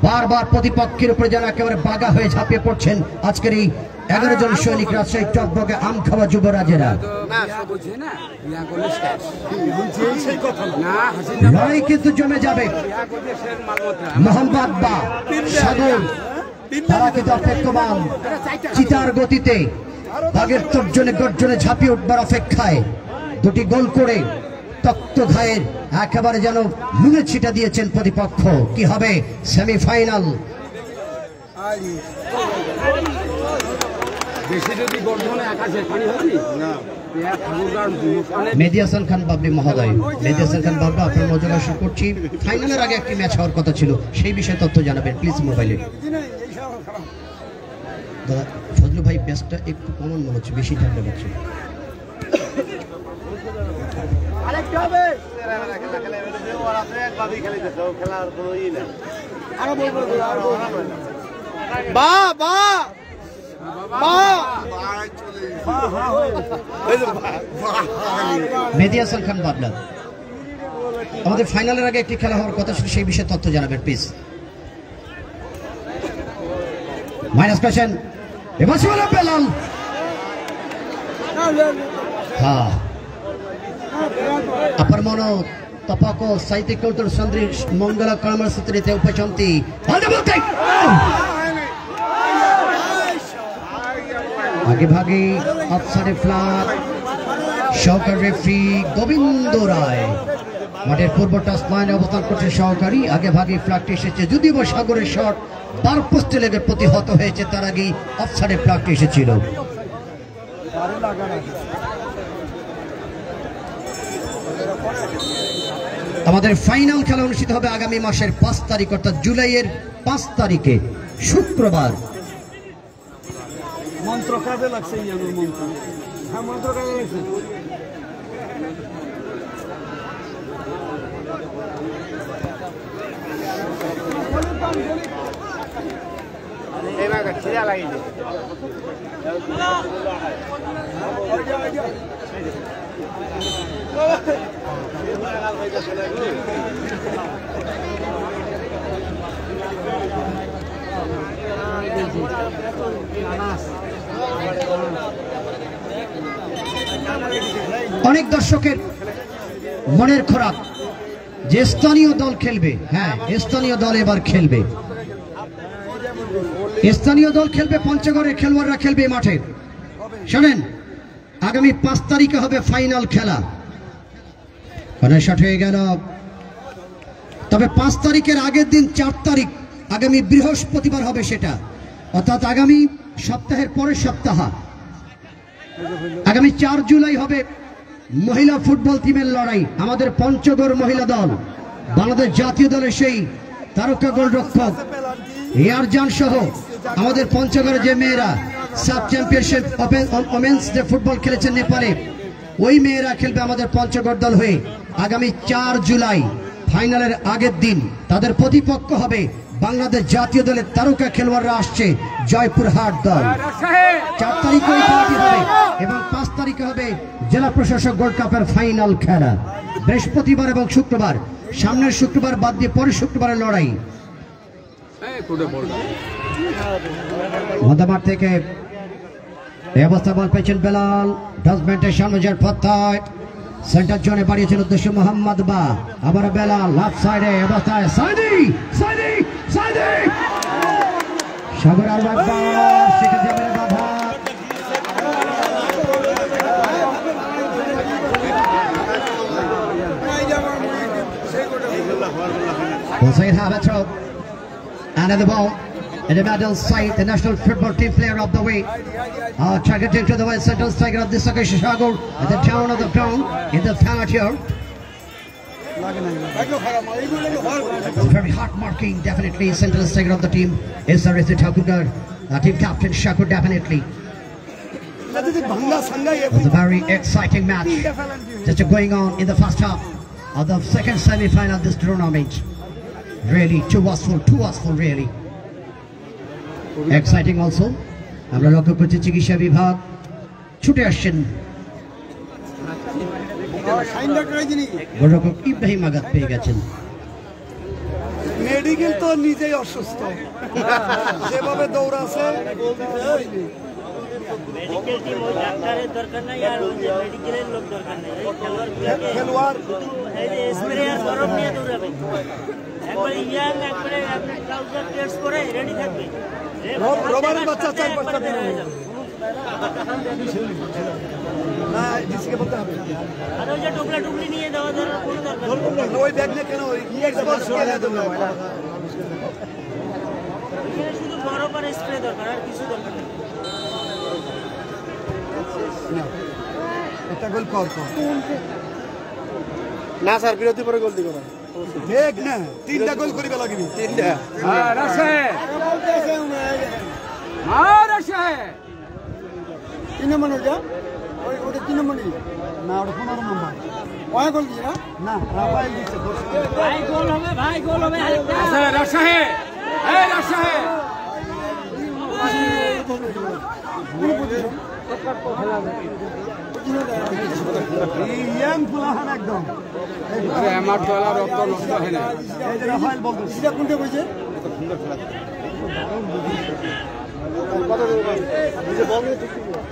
বারবার প্রতিপক্ষের উপরে যেন একেবারে বাগা হয়ে ঝাঁপিয়ে পড়ছেন আজকের এই 11 জন সৈনিক রাজশাহী টকবগে আম খাওয়া যুবরাজেরা। লড়াই কিন্তু জমে যাবে। মোহাম্মদ বা সাগর তারা কিন্তু অপেক্ষমান, চিতার গতিতে বাঘের গর্জনে ঝাঁপিয়ে উঠবার অপেক্ষায়। 2টি গোল করে তক্ত ঘায়ের একেবারে যেন নুনে ছিটা দিয়েছেন প্রতিপক্ষ। কি হবে সেমিফাইনাল? মেহেদী হাসান খান বাবলি মহোদয়, মেহেদী হাসান খান বাবলি, আপনার নজর আসন করছি, ফাইনালের আগে একটি ম্যাচ হওয়ার কথা ছিল, সেই বিষয়ে তথ্য জানাবেন প্লিজ মোবাইলে। দাদা ফজলু ভাই ম্যাচটা একটু কমন মনে হচ্ছে, বেশি ঠান্ডা হচ্ছে। মেহেদী হাসান খান বাবলা, আমাদের ফাইনালের আগে একটি খেলা হওয়ার কথা ছিল, সেই বিষয়ে তথ্য জানাবেন প্লিজ। মাইনাস কোয়েশ্চেন, এবার Belal Apar mono tapako saite kultur sandri mongala kamar sutri te upachanti. আগে ভাগে অফসাইডে ফ্ল্যাগ, সহকারী রেফারি গোবিন্দ রায়। মাঠের পূর্ব টাচ লাইনে অবস্থান করছে সহকারী, আগে ভাগে ফ্ল্যাগটি এসেছে, যদিও সাগরের শট বার পোস্টে লেগে প্রতিহত হয়েছে, তার আগেই অফসাইডে ফ্ল্যাগটি এসেছিল। আমাদের ফাইনাল খেলা অনুষ্ঠিত হবে আগামী মাসের 5 তারিখ, অর্থাৎ জুলাইয়ের 5 তারিখে শুক্রবার। মন্ত্র কাজে লাগছে, মন্ত্র, হ্যাঁ মন্ত্র কাজে লাগছে। অনেক দর্শকের মনের খোরাক যে স্থানীয় দল খেলবে। হ্যাঁ, স্থানীয় দল এবার খেলবে, স্থানীয় দল খেলবে, পঞ্চগড়ের খেলোয়াড়রা খেলবে মাঠে। শোনেন, আগামী 5 তারিখে হবে ফাইনাল খেলা। শট হয়ে গেল, তবে 5 তারিখের আগের দিন 4 তারিখ আগামী বৃহস্পতিবার হবে সেটা, অর্থাৎ আগামী সপ্তাহের পরের সপ্তাহ আগামী 4 জুলাই হবে মহিলা ফুটবল টিমের লড়াই। আমাদের পঞ্চগড় মহিলা দল বাংলাদেশ জাতীয় দলের সেই তারকা গোলরক্ষক এয়ারজান সহ আমাদের পঞ্চগড়ের যে মেয়েরা সাব চ্যাম্পিয়নশিপ ওমেন্স যে ফুটবল খেলেছেন নেপালে, ওই মেয়েরা খেলবে আমাদের পঞ্চগড় দল হয়ে আগামী 4 জুলাই ফাইনালের আগের দিন। তাদের প্রতিপক্ষ হবে বাংলাদেশ জাতীয় দলের তারকা খেলোয়াড়রা আসছে জয়পুরহাট দল। 4 তারিখে এই খেলাটি হবে এবং 5 তারিখে হবে জেলা প্রশাসক গোল্ড কাপের ফাইনাল খেলা। বৃহস্পতিবার এবং শুক্রবার, সামনের শুক্রবার বাদ দিয়ে পরের শুক্রবারের লড়াই। মধ্যমাঠ থেকে এই অবস্থা বল পেয়েছেন বেলাল, ডাস্টব্যান্টের সামনে পথায় সেন্টার জোনে বাড়িয়েছেন উদ্দেশ্য মোহাম্মদ বা, আবার বেলাল লেফট সাইডে অবস্থায় সাইদি সাইদি সাইদি সাগর আর একবার শিখে যাবে বাধা। Hussein Habatrov and at the ball in the middle side, the national football team player of the week, targeting to the west central striker of this occasion, Shagor at the town of the ground in the penalty area. It's very hard marking, definitely. Central striker of the team is the Thakurgar, team captain Shakur, definitely. It's a very exciting match just going on in the first half of the second semi-final of this tournament. Really too watchful, really. Exciting also. আমরা লক্ষ্য করছি চিকিৎসা বিভাগ ছুটে আসছেন গোলরক্ষক ইব্রাহিম আঘাত পেয়ে গেছেন। মেডিকেল তো নিজেই অসুস্থ, যেভাবে দৌড়াছে। মেডিকেল টিম ওই ডাক্তারের দরকার নাই, আর ওই যে মেডিকেলের লোক দরকার নাই, খেলোয়াড় এই যে স্প্রে আর বরফ নিয়ে দৌড়াবে, একবারে ইয়াং, একবারে আপনি ট্রাউজার প্লেটস পরে রেডি থাকবে। রবারের বাচ্চা 4-5টা দিন হয়ে যাবে না, ডিসিকে বলতে হবে। আর ওই যে টুকরা টুকরি নিয়ে দেওয়া দরকার, কোনো দরকার নেই। ওই ব্যাগ নিয়ে কেন ওই এক্সপোর্ট করে দেবে, শুধু বরফ আর স্প্রে দরকার, আর কিছু দরকার নেই। একটা গোল কর না স্যার, বিরতি পরে গোল দিবে না, দেখ না 3টা গোল করিবে লাগবে, 3টা। হ্যাঁ রাশে তিন নম্বর ওটা, ওটা 3 নম্বর না, ওটা 15 নম্বর। ওই গোল দিছে না, না রাফাইল দিছে। ভাই গোল হবে, ভাই গোল হবে। আচ্ছা রাশে, এই রাশে ইয়াং ফুলাহান একদম। আরে আমার তোলা রক্ত নষ্ট হয় না। এই যে রাফাইল বল সিধা কোনটা কইছে,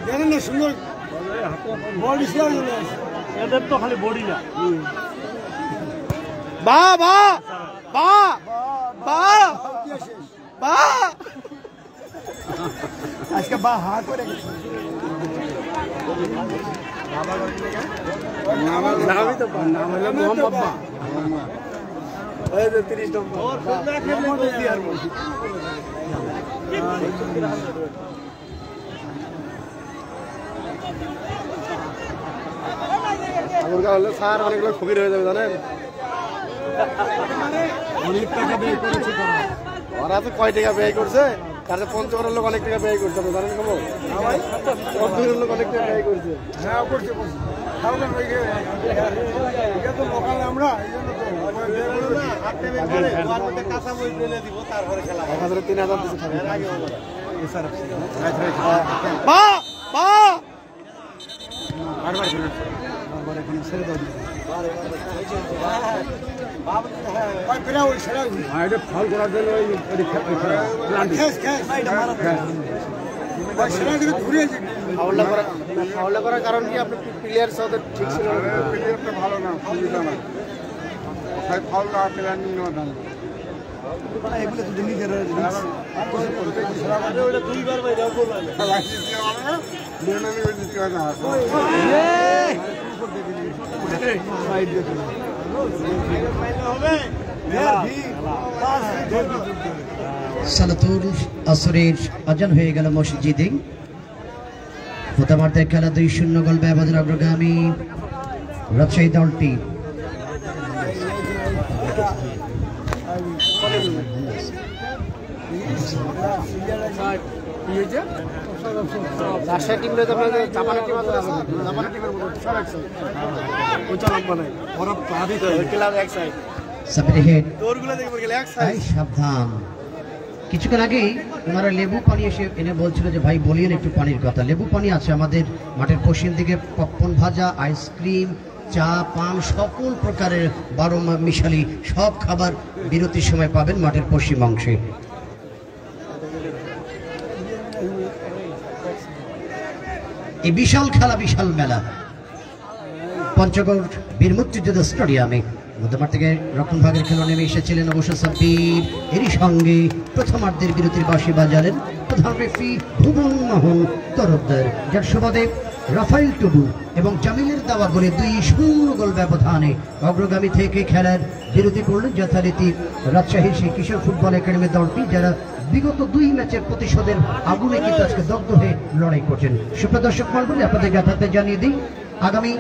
জানেন না, সুন্দর বল শেয়ার হয়ে আছে, এদের তো খালি বডি না। বা বা বা বা বা আজকে বা হা করে নামই তো নাম হলো মোহাম্মদ বা এই যে 30 নম্বর আমার হলে স্যার অনেকগুলো ফকির হয়ে যাবে জানেন অনেক টাকা ব্যয় করেছে ওরা তো কয় টাকা ব্যয় করছে তার পঞ্চগড়ের লোক অনেক টাকা ব্যয় করছে জানেন খবর পঞ্চগড়ের লোক অনেক টাকা ব্যয় করছে হ্যাঁ করছে তো লোকাল আমরা এই জন্য তো 3000 দিচ্ছে ছেড়ে দাও ফল করার জন্য ফাউলটা করার কারণ কি আপনি প্লেয়ার সাথে ঠিক ছিল প্লেয়ারটা ভালো না সুবিধা না ফাউল না প্লেয়ার নিয়ে নেওয়া এগুলো তো নিজের দুইবার বাইরে সালাতুল আসরের আজান হয়ে গেল মসজিদে। প্রথমার্ধের খেলা 2-0 গোল ব্যবধানে অগ্রগামী রাজশাহী দলটি। রাজশাহী টিম রয়েছে আপনাদের জাপানের টিম আছে জাপানের টিমের মতো সব একসাথে ওই চালক বানায় ওরা পাবি তো ক্লাব এক সাইড সাবির হেড দৌড়গুলো দেখবে গেলে এক সাইড সাবধান। কিছুক্ষণ আগেই ওনারা লেবু পানি এসে এনে বলছিল যে ভাই বলিয়েন একটু পানির কথা। লেবু পানি আছে আমাদের মাঠের পশ্চিম দিকে, পপকর্ন ভাজা, আইসক্রিম, চা, পান, সকল প্রকারের 12 মিশালি সব খাবার বিরতির সময় পাবেন মাঠের পশ্চিম অংশে। এই বিশাল খেলা, বিশাল মেলা পঞ্চগড় বীর মুক্তিযোদ্ধা স্টেডিয়ামে। মধ্যমাঠ থেকে রক্ষণভাগের খেলা নেমে এসেছিলেন অবশ্য সাব্বির। এরই সঙ্গে প্রথমার্ধের বিরতির বাঁশি বাজালেন প্রধান রেফারি ভুবন মোহন তরফদার, যার সুবাদে রাফাইল টুডু এবং জামিলের দেওয়া গোলে 2-0 গোল ব্যবধানে অগ্রগামী থেকে খেলার বিরতি করলেন যথারীতি রাজশাহী সেই কিশোর ফুটবল একাডেমি দলটি, যারা বিগত 2 ম্যাচের প্রতিশোধের আগুনে কিন্তু আজকে দগ্ধ হয়ে লড়াই করছেন। সুপ্রিয় দর্শক মণ্ডলী, আপনাদের যথার্থে জানিয়ে দিই, আগামী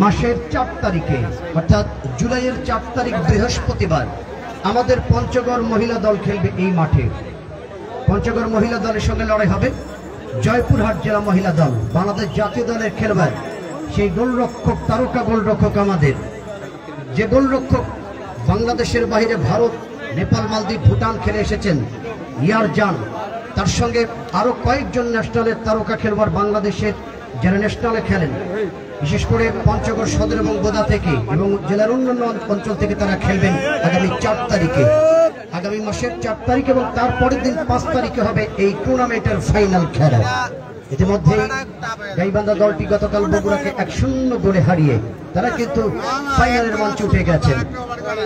মাসের 4 তারিখে অর্থাৎ জুলাইয়ের 4 তারিখ বৃহস্পতিবার আমাদের পঞ্চগড় মহিলা দল খেলবে এই মাঠে। পঞ্চগড় মহিলা দলের সঙ্গে লড়াই হবে জয়পুরহাট জেলা মহিলা দল। বাংলাদেশ জাতীয় দলের খেলবার সেই গোলরক্ষক, তারকা গোলরক্ষক আমাদের, যে গোলরক্ষক বাংলাদেশের বাইরে ভারত, নেপাল, মালদ্বীপ, ভুটান খেলে এসেছেন, ইয়ার জান, তার সঙ্গে আরো কয়েকজন ন্যাশনালের তারকা খেলবার বাংলাদেশের যারা ন্যাশনালে খেলেন, বিশেষ করে পঞ্চগড় সদর এবং বোদা থেকে এবং জেলার অন্যান্য অঞ্চল থেকে তারা খেলবেন আগামী 4 তারিখে, আগামী মাসের 4 তারিখ, এবং তারপরের দিন 5 তারিখে হবে এই টুর্নামেন্টের ফাইনাল খেলা। ইতিমধ্যে গাইবান্ধা দলটি গতকাল বগুড়াকে 1-0 গোলে হারিয়ে তারা কিন্তু ফাইনালের মঞ্চে উঠে গেছেন।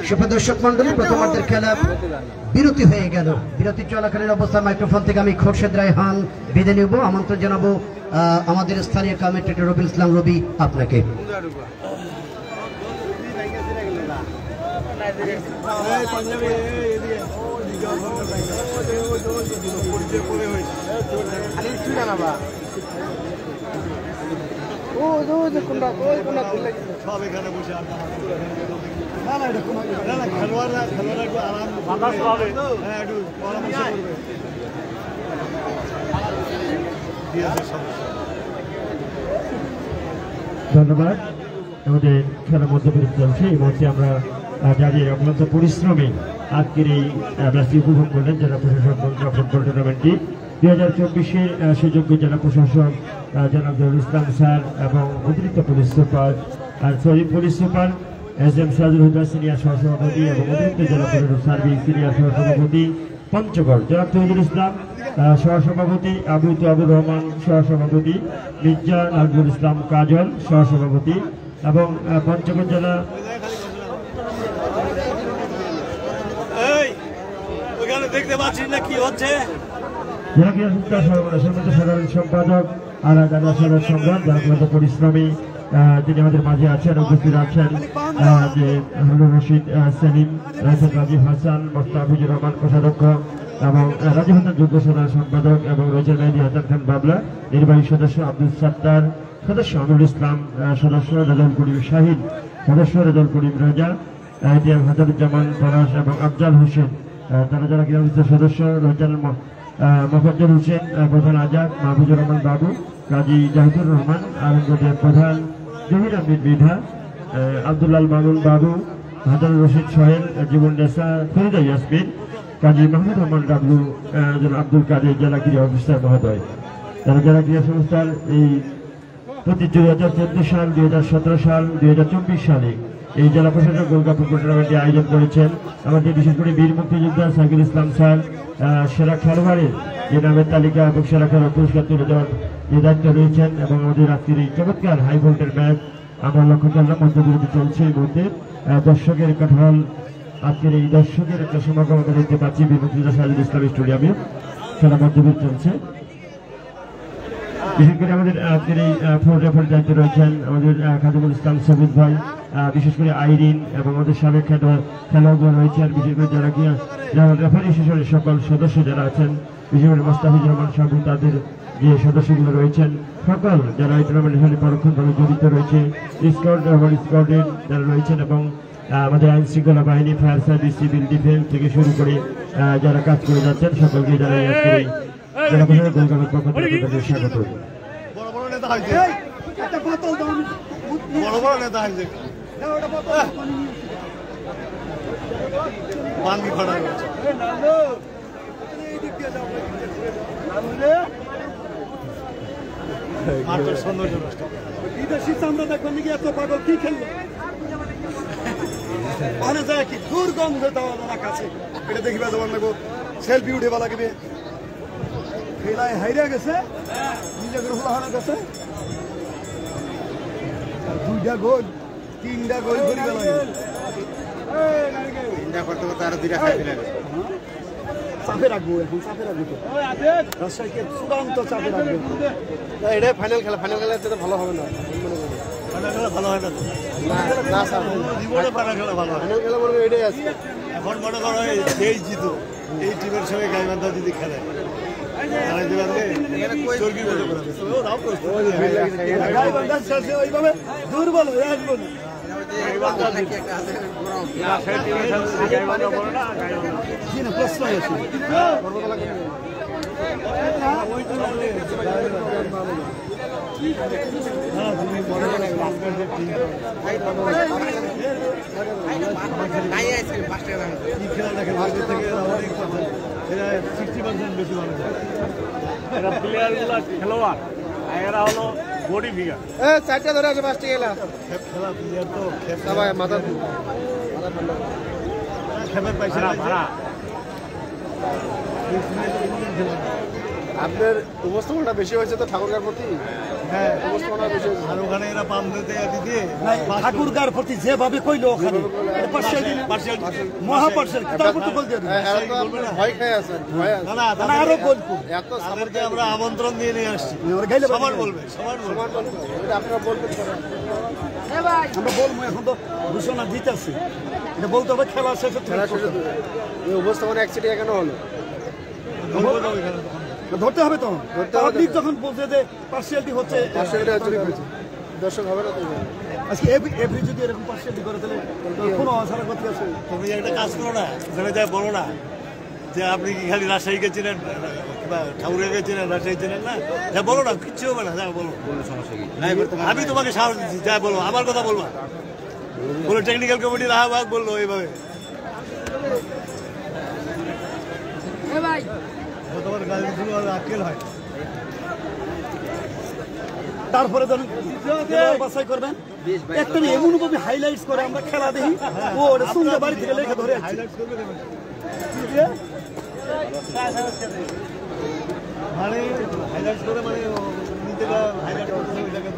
সুপ্রিয় দর্শক মন্ডলী, প্রথমার্ধের খেলা বিরতি হয়ে গেল। বিরতি চলাকালীন অবস্থায় মাইক্রোফোন থেকে আমি খোরশেদ রায়হান বিদায় নেব। আমন্ত্রণ জানাবো আমাদের স্থানীয় কমেন্টেটর রবিউল ইসলাম রবি আপনাকে। সব এখানে বসে না না এটা কোনো না খেলোয়াড়রা একটু আরাম বাতাস পাবে, হ্যাঁ একটু পরামর্শ করবে। ধন্যবাদ। আমাদের খেলার মধ্যবিরতি চলছে। এই মুহূর্তে আমরা যাদের অক্লান্ত পরিশ্রমে আজকের এই ম্যাচটি উপভোগ করলেন জেলা প্রশাসক ফুটবল টুর্নামেন্টটি 2024-এর সুযোগ্য জেলা প্রশাসক জনাব জহুরুল ইসলাম স্যার এবং অতিরিক্ত police super police super SM Sajul Huda senior সহসভাপতি এবং অতিরিক্ত জেলা প্রশাসক সার্বিক সিনিয়র সহসভাপতি পঞ্চগড় জনাব তৌহিদুল ইসলাম সহসভাপতি, আবুর রহমান সহসভাপতি, মির্জা নাজমুল ইসলাম কাজল সহসভাপতি এবং পঞ্চগড় জেলা ওইখানে দেখতে পাচ্ছি না কি হচ্ছে। জেলা ক্রীড়া সংস্থার সম্মানিত সাধারণ সম্পাদক আলাদ সাধারণ সম্রাট যারা অত্যন্ত পরিশ্রমী, তিনি আমাদের মাঝে আছেন, উপস্থিত আছেন যে হারুন রশিদ সেলিম, রয়েছেন রাজীব হাসান, মোস্তাফিজুর রহমান কোষাধ্যক্ষ এবং রাজীব হাসান যুগ্ম সাধারণ সম্পাদক, এবং রয়েছেন মেহেদী হাসান খান বাবলা নির্বাহী সদস্য, আব্দুল সাত্তার সদস্য, আমিরুল ইসলাম সদস্য, রেজাউল করিম শাহিদ সদস্য, রেজাউল করিম রাজা, এটিএম হাজারুজ্জামান পলাশ এবং আফজাল হোসেন তারা যারা ক্রীড়া সংস্থার সদস্য, রয়েছেন মোফাজ্জল হোসেন প্রধান আজাদ, মাহফুজুর রহমান বাবু, কাজী জাহিদুর রহমান আনন্দদেব প্রধান, জহির আহমেদ বিধা, আব্দুল্লাল মামুন বাবু, হাজারুর রশিদ সোহেল, জীবন নেসা, ফরিদা ইয়াসমিন, কাজী মাহমুদ রহমান ডাবলু, আব্দুল কাদের জেলা ক্রীড়া অফিসার মহোদয়। তারা জেলা ক্রীড়া সংস্থার এই প্রতি 2014 সাল, 2017 সাল, 2024 সালে এই জেলা প্রশাসক গোল্ড কাপ টুর্নামেন্টটি আয়োজন করেছেন। আমাদের বিশেষ করে বীর মুক্তিযোদ্ধা সাইকুল ইসলাম স্যার সেরা খেলোয়াড়ের যে নামের তালিকা এবং সেরা খেলোয়াড় পুরস্কার তুলে দেওয়ার যে দায়িত্ব রয়েছেন, এবং আমাদের আজকের এই চমৎকার হাই ভোল্টের ম্যাচ আমরা লক্ষ্য করলাম মধ্যবিরতি চলছে। এই মুহূর্তে দর্শকের একটা ঢল, আজকের এই দর্শকের একটা সমাগম আমরা দেখতে পাচ্ছি বীর মুক্তিযোদ্ধা সাইকুল ইসলাম স্টেডিয়ামে, খেলা মধ্যবিরতি চলছে। বিশেষ করে আমাদের আজকের এই ফ্লোর রেফারির দায়িত্বে রয়েছেন আমাদের খাদিমুল ইসলাম সবুজ ভাই, বিশেষ করে আইরিন এবং আমাদের সাবেক খেলোয়াড়গুলো রয়েছে, আর বিশেষ করে যারা রেফারি সেশনের সকল সদস্য যারা আছেন, বিশেষ করে মোস্তাফিজুর রহমান সাবু, তাদের যে সদস্যগুলো রয়েছেন, সকল যারা এই টুর্নামেন্টের সাথে পরোক্ষভাবে জড়িত রয়েছে, স্কোয়াডের যারা রয়েছেন, এবং আমাদের আইন শৃঙ্খলা বাহিনী, ফায়ার সার্ভিস, সিভিল ডিফেন্স থেকে শুরু করে যারা কাজ করে যাচ্ছেন, সকলকে যারা আজকের এই জেলা প্রশাসক গোল্ড কাপের পক্ষ থেকে তাদের স্বাগত। বড় বড় নেতা হয়েছে, একটা বোতল দাও, বড় বড় নেতা হয়েছে, বাঙ্গি খড়া রয়েছে। মাঠের সৌন্দর্য নষ্ট। বিদেশি চামড়া দেখবেন নাকি এত পাগল কি খেললো? মানে যায় কি দুর্গন্ধ দেওয়া কাছে, এটা দেখিবা জবান লাগবো, সেলফি উঠেবা লাগবে। খেলায় হাইরা গেছে, নিজে করে হারা গেছে, 2টা গোল 3টা গোল করে গেল, 3টা করতে করতে আরো 2টা খাই ফেলে গেছে। চাপে রাখবো, এখন চাপে রাখবো তো রাজশাহীকে চূড়ান্ত চাপে রাখবো। এটা ফাইনাল খেলা, ফাইনাল খেলা তো ভালো হবে না, ফাইনাল খেলা ভালো হয় না তো, না স্যার জীবনে ফাইনাল খেলা ভালো হয়। ফাইনাল খেলা বলবো এটাই আছে। এখন মনে করো যেই জিতো, এই টিমের সঙ্গে গাইবান্ধা যদি খেলে, দুর্বল হয়ে আসবো না। প্রশ্ন আছে খেলোয়াড়, এরা হলো বডি ফিগার। 4টা ধরে আছে, 5টা গেলা খেলা প্লেয়ার তো সবাই মাথা খেলার পাইছে ভাড়া। আপনার উপস্থাপনটা বেশি হয়েছে তো ঠাকুরগার প্রতি। হ্যাঁ, উপস্থাপনা বেশি হয়েছে। আর ওখানে এরা পাম দিতে দিয়ে ঠাকুরগার প্রতি যেভাবে কইলো ওখানে মহা পার্সেল তারপর তো বল দিয়ে ভয় খেয়ে আছেন, ভয় আছে। না আরো বল এত আমাদেরকে আমরা আমন্ত্রণ দিয়ে নিয়ে আসছি, সবার বলবে, সবার বলবে, এটা আপনারা বলবেন। আমরা বলবো। এখন তো ঘোষণা দিতেছি, এটা বলতে হবে খেলা শেষে। খেলা শেষে এই উপস্থাপনা অ্যাক্সিডেন্ট কেন হলো ধরতে হবে, তখন পাবলিক যখন বলছে যে পার্সিয়ালিটি হচ্ছে, দর্শক হবে না তো। আজকে এভরি যদি এরকম পার্সিয়ালিটি করে তাহলে কোনো অসারা করতে আছে। তুমি একটা কাজ করো না, ওখানে যাই বলো না যে আপনি কি খালি রাজশাহীকে চেনেন বা ঠাকুরকে চেনেন, রাজশাহী চেনেন না, যা বলো না, কিচ্ছু হবে না, যা বলো। আমি তোমাকে সাহস দিচ্ছি, যা বলো, আমার কথা বলবা। বলো টেকনিক্যাল কমিটির আহ্বায়ক বললো এইভাবে, তোমার গাড়িগুলো আকেল হয়। তারপরে ধরুন বাছাই করবেন, একটা এমন ভাবে হাইলাইটস করে আমরা খেলা দেখি, ও সুন্দর বাড়ি থেকে লেখা ধরে মানে হাইলাইটস করে, মানে নিজেরা হাইলাইট করছে ওই জায়গায়।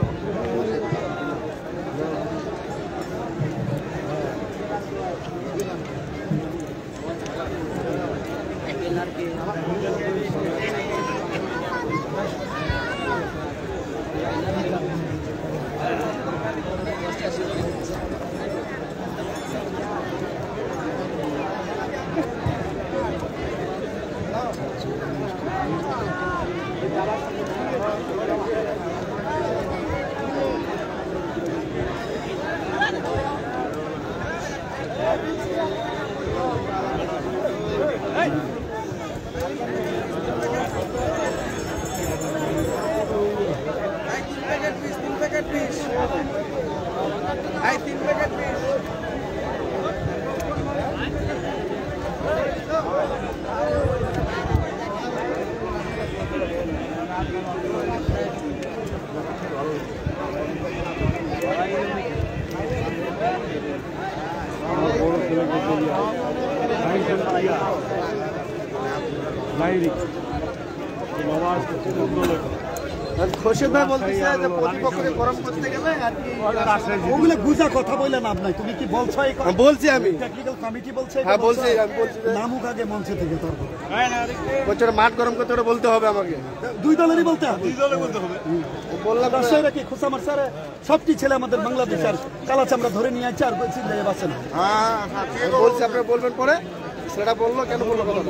খোরশেদ ভাই বলতেছে যে প্রতিপক্ষকে গরম করতে গেলে আর কি ওগুলো গুজা কথা বললে লাভ নাই। তুমি কি বলছো? বলছি আমি টেকনিক্যাল কমিটি বলছে। হ্যাঁ বলছি, আমি বলছি নামুক আগে মঞ্চে থেকে তর্ক। বলছে মাঠ গরম করতে ওটা বলতে হবে আমাকে। দুই দলেরই বলতে হবে। বললাম রাজশাহীরা কি খুসামার স্যার সবটি ছেলে আমাদের বাংলাদেশের কালা চামড়া ধরে নিয়ে আসছে আর চিল্লাইয়ে বাঁচে না। বলছি আপনারা বলবেন পরে। সেটা বললো কেন বললো কথা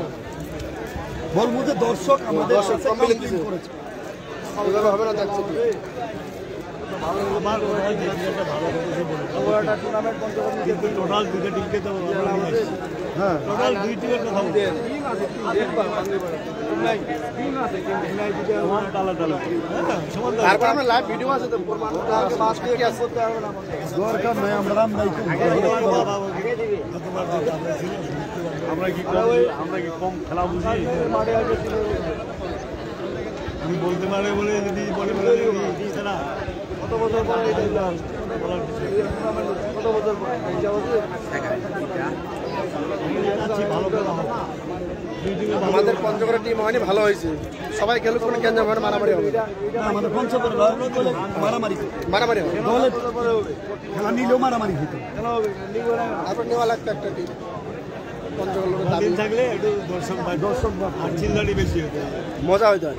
বলবো যে দর্শক আমাদের দর্শক কমপ্লেইন করেছে, ওইভাবে হবে না। যাচ্ছে টোটাল দুটো টিমকে তো হ্যাঁ টোটাল দুই টিমের কথা তারপর আমরা লাইভ ভিডিও আছে তো দরকার নয়। আমরা আমরা কি কম খেলা বুঝি? আমি বলতে পারে বলে যদি বলে না কত বছর পরে কত বছর পরে আমাদের পঞ্চগড়ের টিম হয়নি, ভালো হয়েছে। সবাই খেলুক, কোনো গ্যাঞ্জাম হয় না, মারামারি হবে। আমাদের পঞ্চগড় মারামারি মারামারি হবে, দলে খেলা নিলেও মারামারি হতো। তারপর নেওয়া লাগতো একটা টিম। পঞ্চগড় লোকের দাবি থাকলে একটু দর্শক আর চিল্লানি বেশি হতো, মজা হইতো।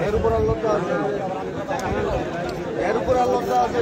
এর উপর আল্লাহ আছে, এর উপর আল্লাহ আছে।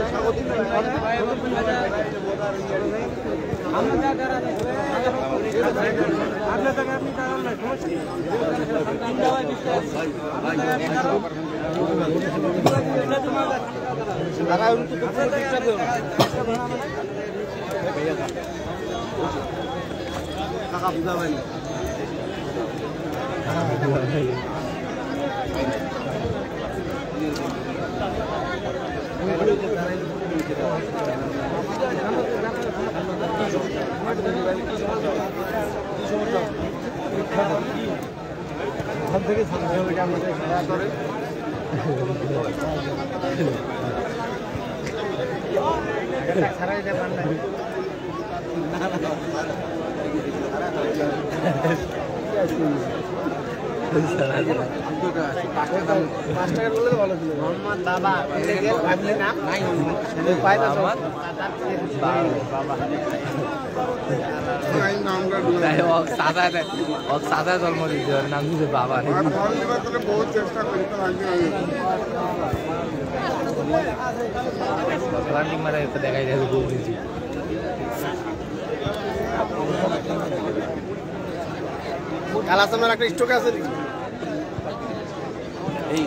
থেকে খেলা করে সাদা জন্ম দিতে নাম দিতে বাবা বহুত চেষ্টা করি মারা দেখাই যায় বহু দিচ্ছি। কালাসামের একটা স্টক আছে। এই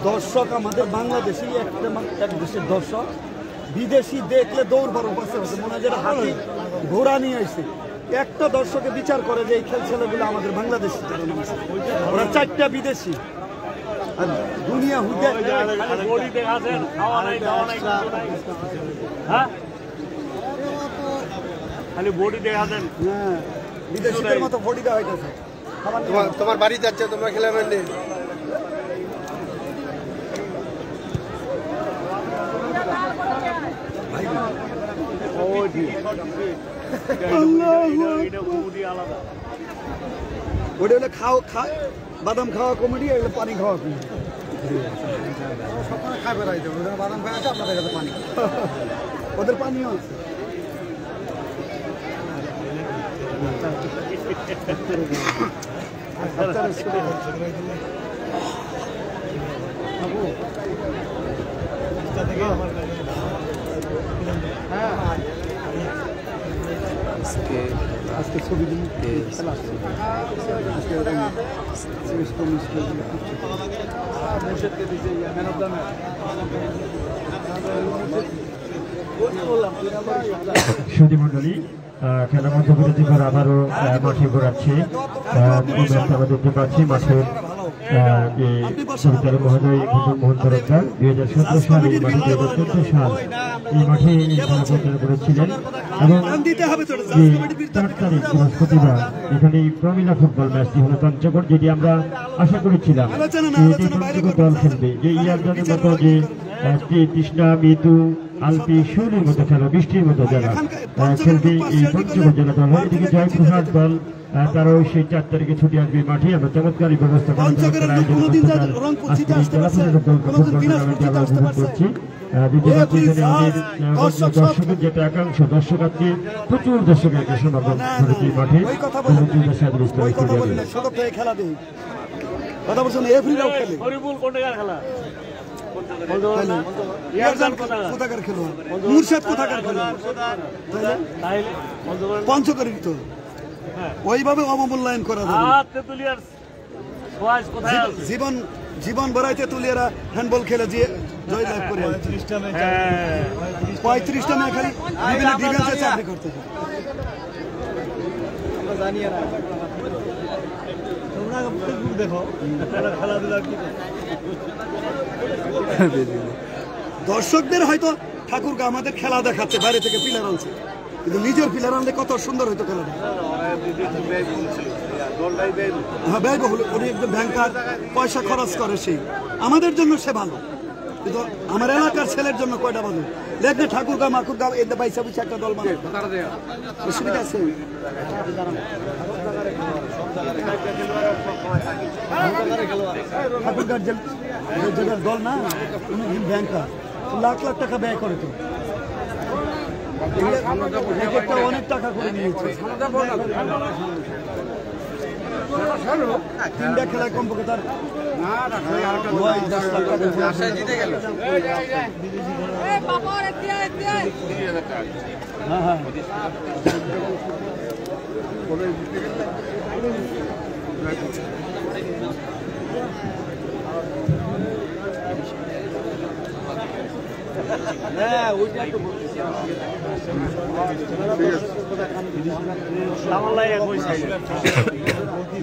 দর্শক আমাদের বাংলাদেশি এক দেশের দর্শক, বিদেশি দেখলে দৌড় বারো পাশে হচ্ছে মনে হয় যেটা হাতি ঘোড়া নিয়ে আসছে। একটা দর্শকে বিচার করে যে এই খেল ছেলেগুলো আমাদের বাংলাদেশি, ওরা চারটা বিদেশি। আর দুনিয়া হুদে খালি বডি দেখা দেন। হ্যাঁ, বিদেশিদের মতো বডি দেওয়া হইতেছে। তোমার বাড়ি যাচ্ছে, তোমরা খেলাবেন নি। ওটা হলো বাদাম খাওয়া কমেডি, এগুলো পানি খাওয়া কমেডি। খাই বেড়াইতে বাদাম খাওয়া আছে, আপনাদের কাছে পানি, ওদের পানিও আছে। আজকে ছবি দিন খেলা সুধী মন্ডলী, খেলার মধ্যবিরতি পর আবারও মাঠে ঘোরাচ্ছে। আমরা দেখতে পাচ্ছি মাঠের যে পরিচালক মহোদয় ভূষণ মোহন তরফদার 2017 সাল এই মাঠে 2014 সাল এই মাঠে খেলা পরিচালনা করেছিলেন এবং 4 তারিখ বৃহস্পতিবার এখানে প্রমিলা ফুটবল ম্যাচটি হলো পঞ্চগড়, যেটি আমরা আশা করেছিলাম এটি পঞ্চগড় দল খেলবে। যে ইয়ারদানের মতো যে তৃষ্ণা, মৃদু, আলপি, শৈলীর মতো খেলা, বৃষ্টির মতো যারা খেলবে এই পঞ্চগড় জেলা দল। এদিকে জয়প্রহাট দল তারাও সেই 4 তারিখে ছুটি আসবে মাঠে। আমরা চমৎকারী ব্যবস্থা করার আয়োজন করছি জেলা পরিষদের দল ফুটবল টুর্নামেন্টে আমরা উপভোগ করছি। দর্শকের যেটা একাংশ দর্শক আজকে প্রচুর দর্শকের একটা সমাগম ঘটেছে মাঠে কথা বলছেন এফরিরাও খেলে কোথাকার খেলো মুর্শিদ কোথাকার খেলো পঞ্চগড়ের তো ওইভাবে অবমূল্যায়ন করা জীবন জীবন ভরাইতে তুলিয়ারা হ্যান্ডবল খেলে দিয়ে জয় লাভ করে 35টা ম্যাচ খালি বিভিন্ন ডিফেন্সে চাকরি করতে আমরা জানি না তোমরা ফেসবুক দেখো খেলাধুলা কি দর্শকদের হয়তো ঠাকুরগা আমাদের খেলা দেখাচ্ছে বাইরে থেকে প্লেয়ার আনছে, কিন্তু নিজের প্লেয়ার আনলে কত সুন্দর হইতো খেলাটা। হ্যাঁ ব্যয়বহুল, উনি একদম ব্যাংকার, পয়সা খরচ করে সেই, আমাদের জন্য সে ভালো, কিন্তু আমার এলাকার ছেলের জন্য কয়টা ভালো দেখবে ঠাকুরগা মাকুরগা এতে পয়সা পয়সা একটা দল মানে অসুবিধা আছে। ঠাকুরগার জায়গার দল না, উনি ব্যাংকার, লাখ লাখ টাকা ব্যয় করে তো অনেক টাকা করে নিয়েছে। 3টা খেলায় কমপক্ষে তার 9-10 লাখ টাকা হ্যাঁ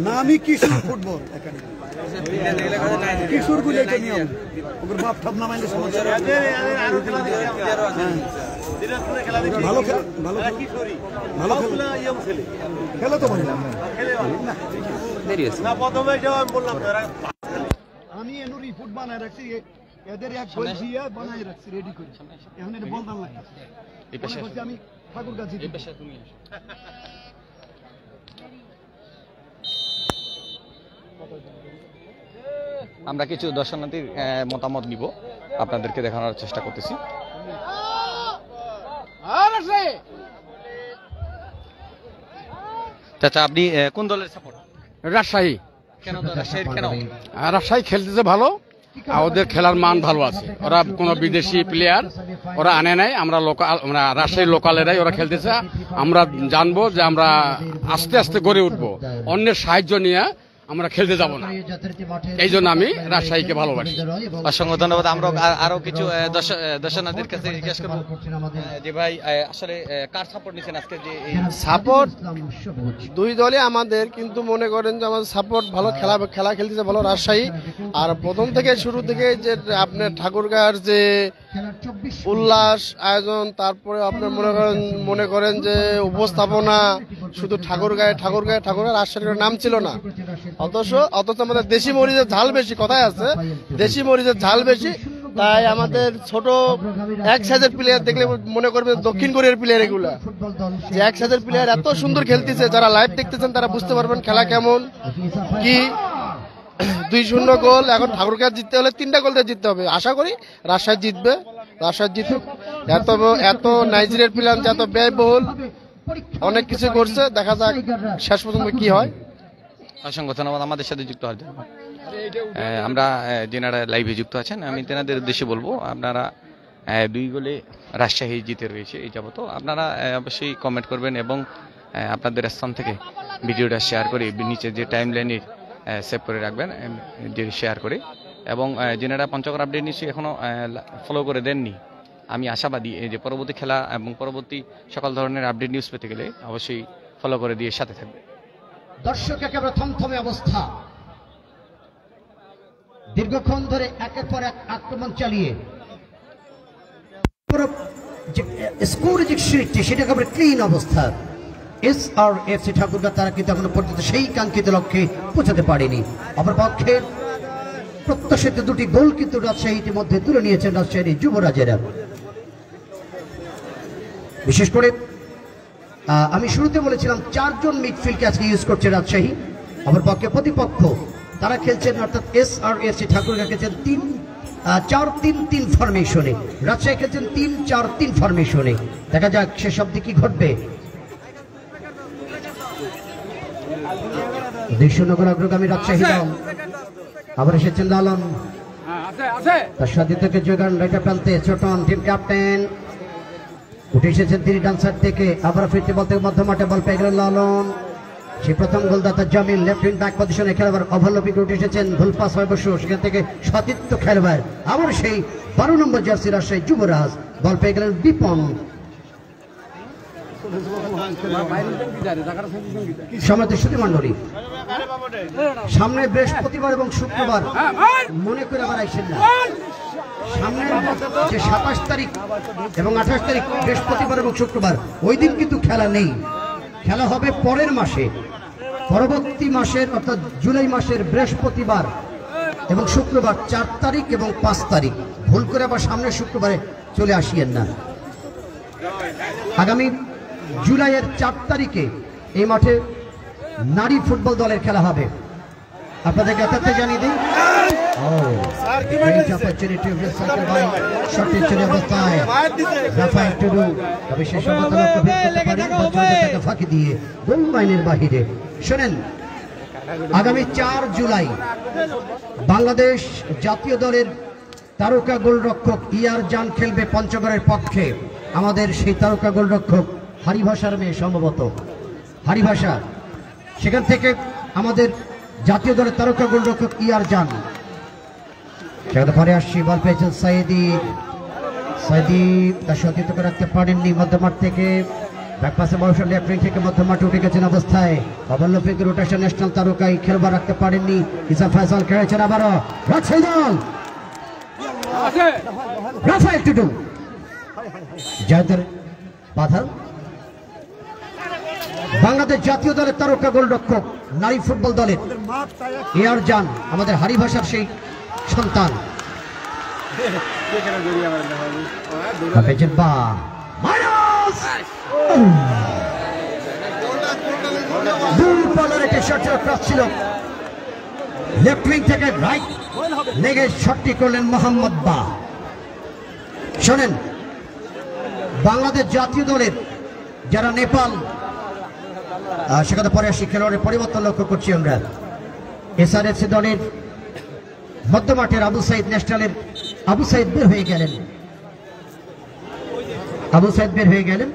নামি কিশোর ফুটবল কিশোর গুলো বাপ ঠাপ নামাইলে সমস্যা ভালো ভালো ভালো খেলো তো আমি এনুরি ফুট বানায় রাখছি, এদের এক গোল দিয়ে বানায় রাখছি রেডি করে, এখন এটা বলতাম না আমি ঠাকুর কাছে আমরা কিছু দর্শনার্থীর মতামত নিব, আপনাদেরকে দেখানোর চেষ্টা করতেছি। চাচা আপনি কোন দলের সাপোর্ট? রাজশাহী। কেন রাজশাহীর কেন? রাজশাহী খেলতেছে ভালো, আর ওদের খেলার মান ভালো আছে, ওরা কোনো বিদেশি প্লেয়ার ওরা আনে নাই, আমরা লোকাল, আমরা রাজশাহীর লোকালেরাই ওরা খেলতেছে। আমরা জানবো যে আমরা আস্তে আস্তে গড়ে উঠবো, অন্যের সাহায্য নিয়ে আমরা খেলতে যাব না, এই জন্য আমি রাজশাহীকে ভালোবাসি। অসংখ্য ধন্যবাদ। আমরা আরো কিছু দর্শনার্থীর কাছে জিজ্ঞেস করবো যে ভাই আসলে কার সাপোর্ট নিচ্ছেন আজকে? যে সাপোর্ট দুই দলে আমাদের, কিন্তু মনে করেন যে আমাদের সাপোর্ট ভালো, খেলা খেলতেছে ভালো রাজশাহী। আর প্রথম থেকে শুরু থেকে যে আপনার ঠাকুরগাঁর যে উল্লাস আয়োজন, তারপরে আপনার মনে করেন যে উপস্থাপনা, শুধু ঠাকুরগাঁয় রাজশাহীর নাম ছিল না, অথচ আমাদের দেশি মরিচের ঝাল বেশি, কথায় আছে দেশি মরিচের ঝাল বেশি। তাই আমাদের ছোট এক সাইজের প্লেয়ার দেখলে মনে করবে দক্ষিণ কোরিয়ার প্লেয়ার, এগুলা যে এক সাইজের প্লেয়ার এত সুন্দর খেলতেছে, যারা লাইভ দেখতেছেন তারা বুঝতে পারবেন খেলা কেমন কি। 2-0 গোল, এখন ঠাকুরগাঁ জিততে হলে 3টা গোল দিয়ে জিততে হবে। আশা করি রাজশাহী জিতবে, রাজশাহী জিতুক। এত নাইজেরিয়ার প্লেয়ার এত ব্যয়বহুল অনেক কিছু করছে, দেখা যাক শেষ পর্যন্ত কি হয়। অসংখ্য ধন্যবাদ আমাদের সাথে যুক্ত হওয়ার জন্য। আমরা যেনারা লাইভে যুক্ত আছেন, আমি তেনাদের উদ্দেশ্যে বলবো, আপনারা 2 গোলে রাজশাহী জিতে রয়েছে এই যাবত। আপনারা অবশ্যই কমেন্ট করবেন এবং আপনাদের স্থান থেকে ভিডিওটা শেয়ার করে নিচে যে টাইম লাইনে সেভ করে রাখবেন, যে শেয়ার করে। এবং যেনারা পঞ্চগড় আপডেট নিশ্চয়ই এখনও ফলো করে দেননি, আমি আশাবাদী যে পরবর্তী খেলা এবং পরবর্তী সকল ধরনের আপডেট নিউজ পেতে গেলে অবশ্যই ফলো করে দিয়ে সাথে থাকবে। দর্শক একেবারে থমথমে অবস্থা, দীর্ঘক্ষণ ধরে একের পর এক আক্রমণ চালিয়ে পুরো যে স্কোর যে শিটটি সেটা একেবারে ক্লিন অবস্থা। এসআরএফসি ঠাকুরগাঁ তারা কিন্তু এখনো পর্যন্ত সেই কাঙ্ক্ষিত লক্ষ্যে পৌঁছাতে পারেনি। অপরপক্ষে প্রত্যাশিত দুটি গোল কিন্তু রাজশাহী ইতিমধ্যে তুলে নিয়েছেন রাজশাহীর যুবরাজেরা। বিশেষ করে আমি শুরুতে বলেছিলাম 4 জন মিডফিল্ডকে আজকে ইউজ করছে রাজশাহী। অপরপক্ষে প্রতিপক্ষ তারা খেলছেন অর্থাৎ এসআরএফসি ঠাকুরগাঁ খেলছেন 4-3-3 ফরমেশনে, রাজশাহী খেলছেন 3-4-3 ফরমেশনে। দেখা যাক শেষ অব্দি কি ঘটবে। দেশনগর অগ্রগামী রাজশাহী দল আবার এসেছেন লালন, তার সাথে থেকে যোগান রাইটার প্রান্তে ছোটন টিম ক্যাপ্টেন উঠে এসেছেন তিনি ডান সাইড থেকে, আবার ফিরতে বলতে মধ্যমাঠে বল পেয়ে গেলেন লালন। সেই প্রথম গোলদাতা জামিল লেফট উইং ব্যাক পজিশনে খেলোয়াড় ওভারলপিং উঠে এসেছেন, ভুল পাস হয় অবশ্য, সেখান থেকে সতীর্থ খেলোয়াড় আবার সেই 12 নম্বর জার্সি রাজশাহী যুবরাজ বল পেয়ে গেলেন বিপন। সমাজের সুধী মন্ডলী সামনে বৃহস্পতিবার এবং শুক্রবার মনে করে আবার আইসেন না, সামনে যে 27 তারিখ এবং 28 তারিখ বৃহস্পতিবার এবং শুক্রবার ওই দিন কিন্তু খেলা নেই, খেলা হবে পরের মাসে, পরবর্তী মাসের অর্থাৎ জুলাই মাসের বৃহস্পতিবার এবং শুক্রবার 4 তারিখ এবং 5 তারিখ। ভুল করে আবার সামনের শুক্রবারে চলে আসিয়েন না। আগামী জুলাইয়ের 4 তারিখে এই মাঠে নারী ফুটবল দলের খেলা হবে, আপনাদেরকে এতটা জানিয়ে দিই। ফাঁকি দিয়ে গোল লাইনের বাহিরে। শোনেন, আগামী 4 জুলাই বাংলাদেশ জাতীয় দলের তারকা গোলরক্ষক ইয়ার জান খেলবে পঞ্চগড়ের পক্ষে। আমাদের সেই তারকা গোলরক্ষক হারিভাষার মেয়ে, সম্ভবত হারিভাষা, সেখান থেকে আমাদের জাতীয় দলের তারকা গোলরক্ষক ইয়ার জান। সেখানে পরে আসছি, বল পেয়েছেন সাইদি, সাইদি তার সতীর্থ করে রাখতে পারেননি মধ্যমাঠ থেকে, ব্যাক পাসে বর্ষা লেফট উইং থেকে মধ্যমাঠে উঠে গেছেন অবস্থায়, ওভারলপিং রোটেশন ন্যাশনাল তারকাই খেলবার রাখতে পারেননি, ইসা ফয়সাল খেলেছেন আবারও রাজশাহী দল। রাফায়েল টুটু জয়দের বাধা। বাংলাদেশ জাতীয় দলের তারকা গোলরক্ষক নারী ফুটবল দলের এয়ার জান, আমাদের হারিভাষার সেই সন্তান। লেফট উইং থেকে রাইট লেগে শটটি করলেন মোহাম্মদ বা। শোনেন, বাংলাদেশ জাতীয় দলের যারা নেপাল, সেখানে পরে আসি, খেলোয়াড়ের পরিবর্তন লক্ষ্য করছি আমরা। এসআরএফসি দলের মধ্যমাঠের আবু সাইদ, ন্যাশনালের আবু সাইদ বের হয়ে গেলেন, আবু সাইদ বের হয়ে গেলেন,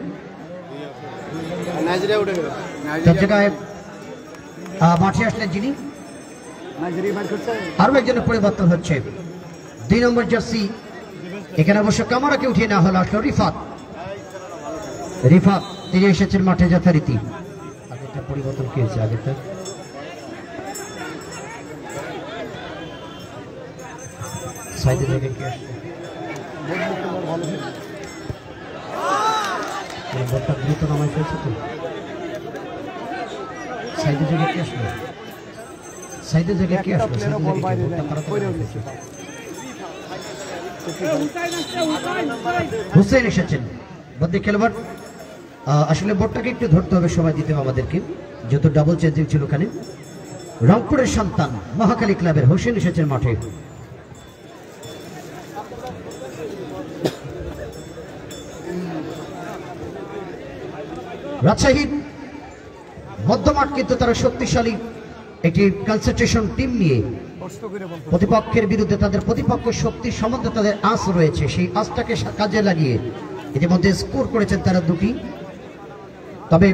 তার জায়গায় মাঠে আসলেন যিনি, আরো একজনের পরিবর্তন হচ্ছে। 2 নম্বর জার্সি, এখানে অবশ্য কামারাকে উঠিয়ে নেওয়া হলো, আসলো রিফাত, রিফাত তিনি এসেছেন মাঠে যথারীতি। আগেরটা পরিবর্তন কি হয়েছে? আগেরটা সাইদের জায়গায় কি আসছে? বলটা দ্রুত নামাই ফেলছে তো। সাইদের জায়গায় কি আসলো? সাইদের জায়গায় কি আসলো? হুসেন এসেছেন বদলি খেলোয়াড়। আসলে বোর্ডটাকে একটু ধরতে হবে, সময় দিতে হবে আমাদেরকে, যেহেতু ডাবল চেঞ্জিং ছিল ওখানে। রংপুরের সন্তান মহাখালী ক্লাবের হোসেন এসেছেন মাঠে। রাজশাহীর মধ্যমাঠ কিন্তু তারা শক্তিশালী একটি কনসেন্ট্রেশন টিম নিয়ে প্রতিপক্ষের বিরুদ্ধে, তাদের প্রতিপক্ষ শক্তির সম্বন্ধে তাদের আঁচ রয়েছে, সেই আঁচটাকে কাজে লাগিয়ে ইতিমধ্যে স্কোর করেছেন তারা 2টি। তবে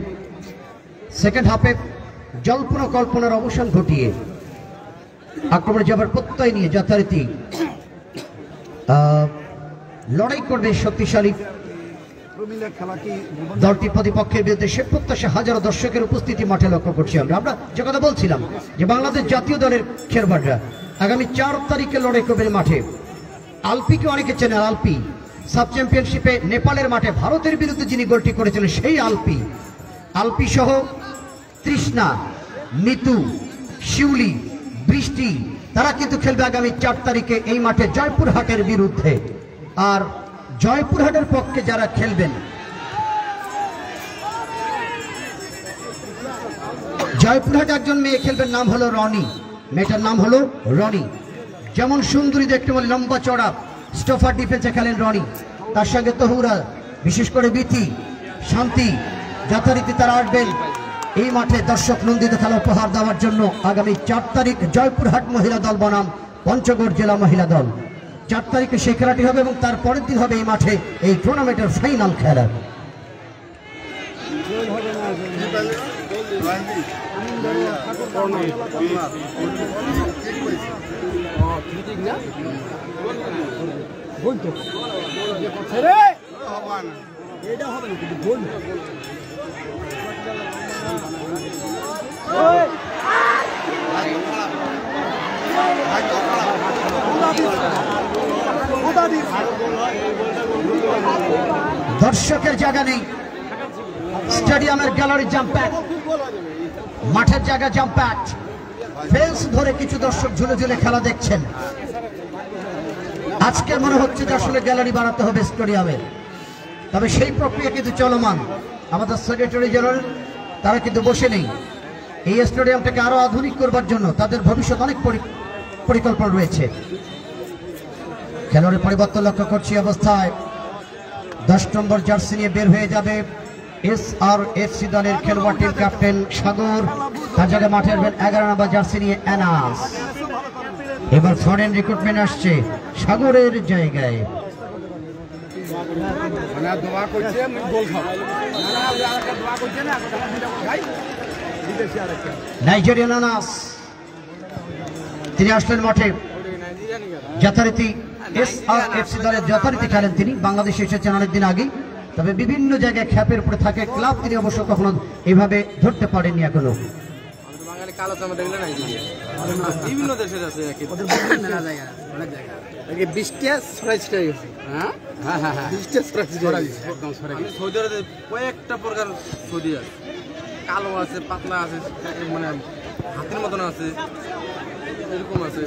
সেকেন্ড হাফে জল্পনা কল্পনার অবসান ঘটিয়ে আক্রমণে যাবার প্রত্যয় নিয়ে যথারীতি লড়াই করবে শক্তিশালী দলটি প্রতিপক্ষের বিরুদ্ধে, সে প্রত্যাশা হাজারো দর্শকের উপস্থিতি মাঠে লক্ষ্য করছি আমরা। আমরা যে কথা বলছিলাম যে বাংলাদেশ জাতীয় দলের খেলোয়াড়রা আগামী 4 তারিখে লড়াই করবে মাঠে। আলপিকে অনেকে চেনে, আলপি সাব চ্যাম্পিয়নশিপে নেপালের মাঠে ভারতের বিরুদ্ধে যিনি গোলটি করেছিলেন সেই আলপি। আলপি সহ তৃষ্ণা, নিতু, শিউলি, বৃষ্টি তারা কিন্তু খেলবে আগামী 4 তারিখে এই মাঠে জয়পুরহাটের বিরুদ্ধে। আর জয়পুরহাটের পক্ষে যারা খেলবেন, জয়পুরহাটে একজন মেয়ে খেলবেন, নাম হলো রনি। মেয়েটার নাম হলো রনি। যেমন সুন্দরী দেখতে বলে, লম্বা চড়া, স্টোফার ডিফেন্সে খেলেন রনি। তার সঙ্গে তহুরা, বিশেষ করে বিথি, শান্তি যথারীতি তারা আসবেন এই মাঠে দর্শক নন্দিত খেলা উপহার দেওয়ার জন্য। আগামী 4 তারিখ জয়পুরহাট মহিলা দল বনাম পঞ্চগড় জেলা মহিলা দল। 4 তারিখে সেই খেলাটি হবে এবং তার পরের দিন হবে এই মাঠে এই টুর্নামেন্টের ফাইনাল খেলা। দর্শকের জায়গা নেই, স্টেডিয়ামের গ্যালারি জাম প্যাক, মাঠের জায়গা জাম প্যাক। ফেন্স ধরে কিছু দর্শক ঝুলে ঝুলে খেলা দেখছেন। আজকের মনে হচ্ছে যে আসলে গ্যালারি বানাতে হবে স্টেডিয়ামে, তবে সেই প্রক্রিয়া কিন্তু চলমান। আমাদের সেক্রেটারি জেনারেল তারা কিন্তু বসে নেই। এই স্টেডিয়ামটাকে আরো আধুনিক করবার জন্য তাদের ভবিষ্যৎ অনেক পরিকল্পনা রয়েছে। খেলোয়াড়ের পরিবর্তন লক্ষ্য করছি অবস্থায় 10 নম্বর জার্সি নিয়ে বের হয়ে যাবে SRFC দলের খেলোয়াড় টিম ক্যাপ্টেন সাগর। তার জায়গায় মাঠে আসবেন 11 নম্বর জার্সি নিয়ে এনাস। এবার ফরেন রিক্রুটমেন্ট আসছে সাগরের জায়গায়। নাইজেরিয়ান এনাস তিনি আসলেন মাঠে। যথারীতি SRFC দলের যথারীতি খেলেন তিনি। বাংলাদেশে এসেছেন অনেকদিন আগে, তবে বিভিন্ন জায়গায় খ্যাপের উপরে থাকে ক্লাব তিনি অবশ্য কখনো এভাবে ধরতে পারেননি এখনো। বিভিন্ন দেশের আছে সৌদি আরবে কয়েকটা প্রকার সৌদি আছে, কালো আছে, পাতলা আছে, মানে হাতের মতন আছে, এরকম আছে।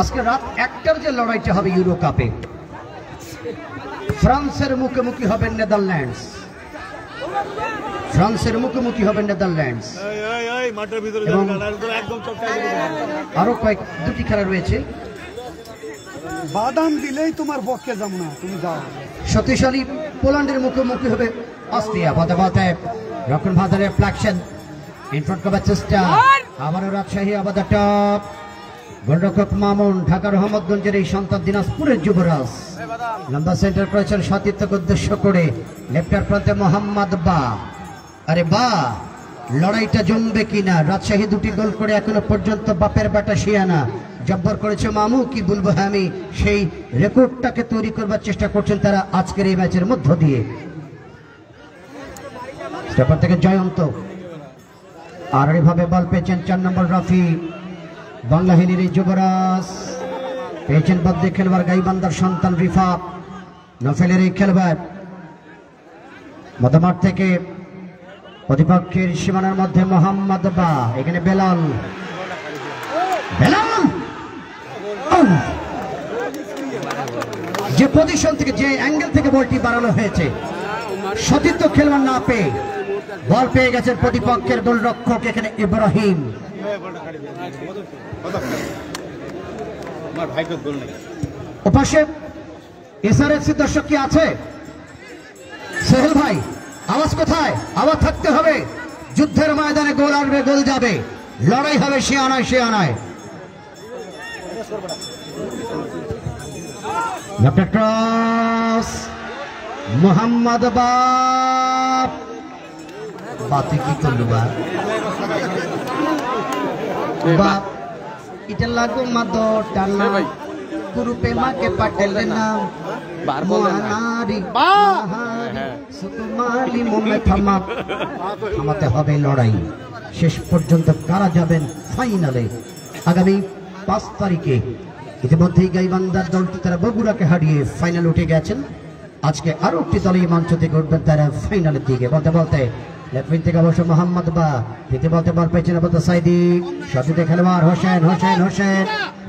আজকে রাত 1টার যে লড়াইটা হবে ইউরো কাপে, ফ্রান্সের মুখোমুখি হবেন নেদারল্যান্ডস। ফ্রান্সের মুখোমুখি হবেন নেদারল্যান্ডস। এবং আরো দুটি খেলা রয়েছে। বাদাম দিলেই তোমার পক্ষে যাবো না, তুমি যাও। শক্তিশালী পোল্যান্ডের মুখোমুখি হবে অস্ট্রিয়া। পথে পথে রক্ষণ ভাতারে ফ্ল্যাকশন ইনফ্রন্ট করার চেষ্টা। আবারও রাজশাহী আবাদা টপ। গোলরক্ষক মামুন, ঢাকার রহমতগঞ্জের এই সন্তান, দিনাজপুরের যুবরাজ। লম্বা সেন্টার করেছেন সতীর্থকে উদ্দেশ্য করে। লেফটার প্রান্তে মোহাম্মদ বা। আরে বা, লড়াইটা জমবে কিনা। রাজশাহী 2টি গোল করে এখনো পর্যন্ত বাপের বেটা শিয়ানা জব্বর করেছে মামু। কি বলবো হ্যাঁ, আমি সেই রেকর্ডটাকে তৈরি করবার চেষ্টা করছেন তারা আজকের এই ম্যাচের মধ্য দিয়ে। স্টপার থেকে জয়ন্ত, আর এইভাবে বল পেয়েছেন 4 নম্বর রাফি। বাংলাহিনীর এই যুবরাজ পেয়েছেন বদ্দে খেলবার গাইবান্দার সন্তান রিফা। নফেলের এই খেলবার মধ্যমাঠ থেকে প্রতিপক্ষের সীমানার মধ্যে মোহাম্মদ বা। এখানে বেলাল, বেলাল যে পজিশন থেকে, যে অ্যাঙ্গেল থেকে বলটি বাড়ানো হয়েছে, সতীর্থ খেলোয়াড় না পেয়ে বল পেয়ে গেছেন প্রতিপক্ষের গোলরক্ষক এখানে ইব্রাহিম। ওপাশে এসআরএফসি দর্শক কি আছে? সোহেল ভাই, আওয়াজ কোথায়? আওয়াজ থাকতে হবে। যুদ্ধের ময়দানে গোল আসবে, গোল যাবে, লড়াই হবে শিয়ানায় শিয়ানায়। মোহাম্মদ বাতে কি করলো বাপ এটা লাগো মাদো টানা গ্রুপে মাকে পাঠালে না থামাতে হবে লড়াই। শেষ পর্যন্ত কারা যাবেন ফাইনালে আগামী 5 তারিখে। ইতিমধ্যেই গাইবান্ধার দলটি তারা বগুড়াকে হারিয়ে ফাইনাল উঠে গেছেন। আজকে আরো একটি দল এই মঞ্চ থেকে উঠবেন তারা ফাইনালের দিকে। বলতে বলতে লেফট থেকে অবশ্য মোহাম্মদ দ্বিতীয় বলতে বল পেয়েছেন বলতে সাইদি সচিতে খেলোয়াড় হোসেন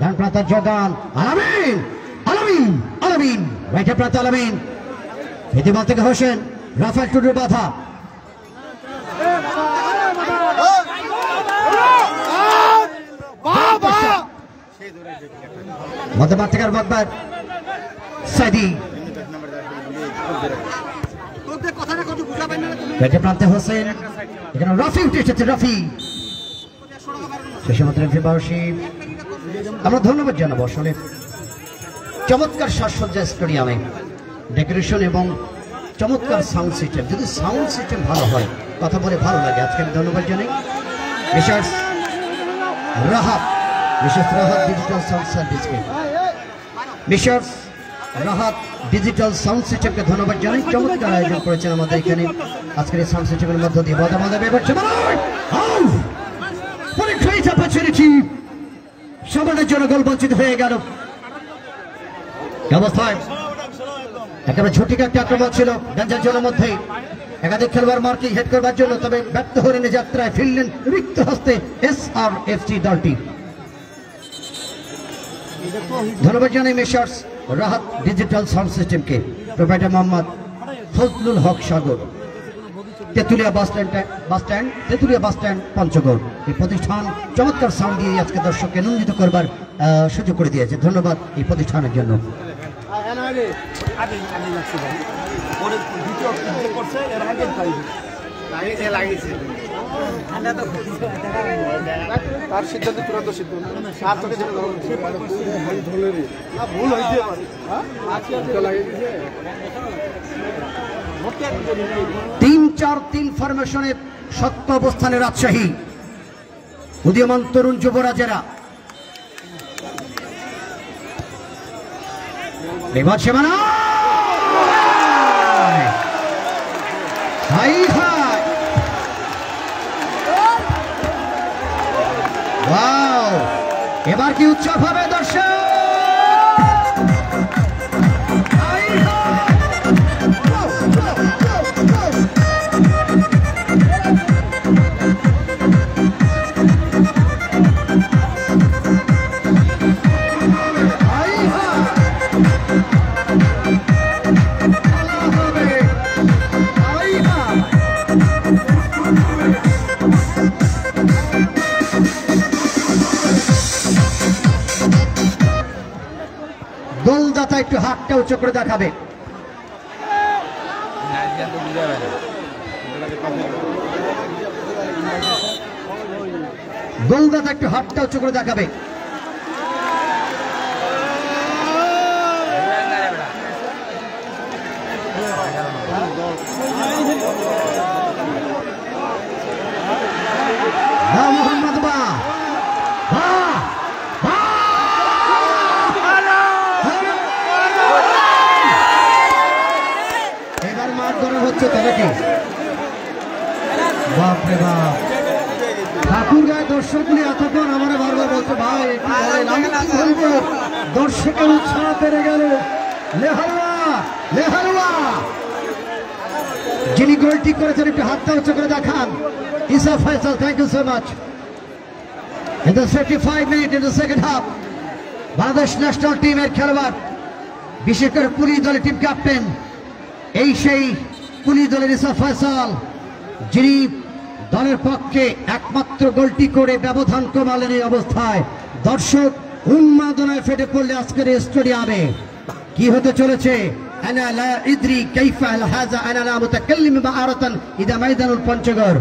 ডান প্রান্ত জগান আলামিন রাইটে প্রান্ত আলামিন দ্বিতীয় বল থেকে হোসেন রাফেল টুডুর বাধা মধ্যমাঠ থেকে বকবার সাইদি প্রান্তে হোসেন এখানে রাফি উঠে এসেছে রাফি শেষে মাত্র আমরা ধন্যবাদ জানাবো আসলে চমৎকার সাজসজ্জা স্টেডিয়ামে ডেকোরেশন এবং চমৎকার সাউন্ড সিস্টেম। যদি সাউন্ড সিস্টেম ভালো হয় কথা বলে ভালো লাগে। আজকে আমি ধন্যবাদ জানাই বিশেষ রাহাত ডিজিটাল সাউন্ড সার্ভিসকে বিশেষ রাহাত ডিজিটাল সাউন্ড সিস্টেমকে ধন্যবাদ জানাই। চমৎকার আয়োজন করেছেন আমাদের এখানে আজকের এই সাউন্ড সিস্টেমের মধ্য দিয়ে সমানের জন্য গোল বঞ্চিত হয়ে গেল। অবস্থায় একেবারে ঝুটিকা একটা আক্রমণ ছিল গঞ্জার জলের মধ্যে একাধিক খেলোয়াড় মার্কিং হেড করবার জন্য, তবে ব্যর্থ হরিণে যাত্রায় ফিরলেন রিক্ত হস্তে SRFC দলটি। ধন্যবাদ জানাই মেসার্স রাহাত ডিজিটাল সাউন্ড সিস্টেমকে, প্রোভাইডার মোহাম্মদ ফজলুল হক সাগর, তেঁতুলিয়া বাস স্ট্যান্ড পঞ্চগড়। এই প্রতিষ্ঠান চমৎকার সাউন্ড দিয়ে আজকে দর্শককে আনন্দিত করবার সুযোগ করে দিয়েছে। ধন্যবাদ এই প্রতিষ্ঠানের জন্য। তার সিদ্ধান্ত চূড়ান্ত সিদ্ধান্ত ভুল হয়েছে 3-4-3 ফরমেশনে শক্ত অবস্থানে রাজশাহী উদীয়মান তরুণ যুবরাজেরা বিপদ সীমানা এবার কি উৎসব হবে দর্শক? গোলদাতা একটু হাতটা উঁচু করে দেখাবে। গোলদাতা একটু হাতটা উঁচু করে দেখাবে। মোহাম্মদ এবার মাঠ ধরা হচ্ছে তবে কি বাপরে বাপ। ঠাকুরগাঁয় দর্শকগুলি এতক্ষণ আমার বারবার বলছে ভাই দর্শকের উৎসাহ পেরে গেল। লেহালুয়া যিনি গোলটি করেছেন একটু হাতটা উঁচু করে দেখান। Isa Faisal, thank you so much. In the 55 minutes in the second half, Bangladesh national টিমের খেলোয়াড় বিশেষ করে পুলিশ দলের টিম ক্যাপ্টেন এই সেই পুলিশ দলের ইসা ফয়সাল, যিনি দলের পক্ষে একমাত্র গোলটি করে ব্যবধান কমালেন। এই অবস্থায় দর্শক উন্মাদনায় ফেটে পড়লে আজকের স্টেডিয়ামে কি হতে চলেছে। أنا لا أدري كيف هذا أنا لا متكلم مهارة إذا ميدان البنشغر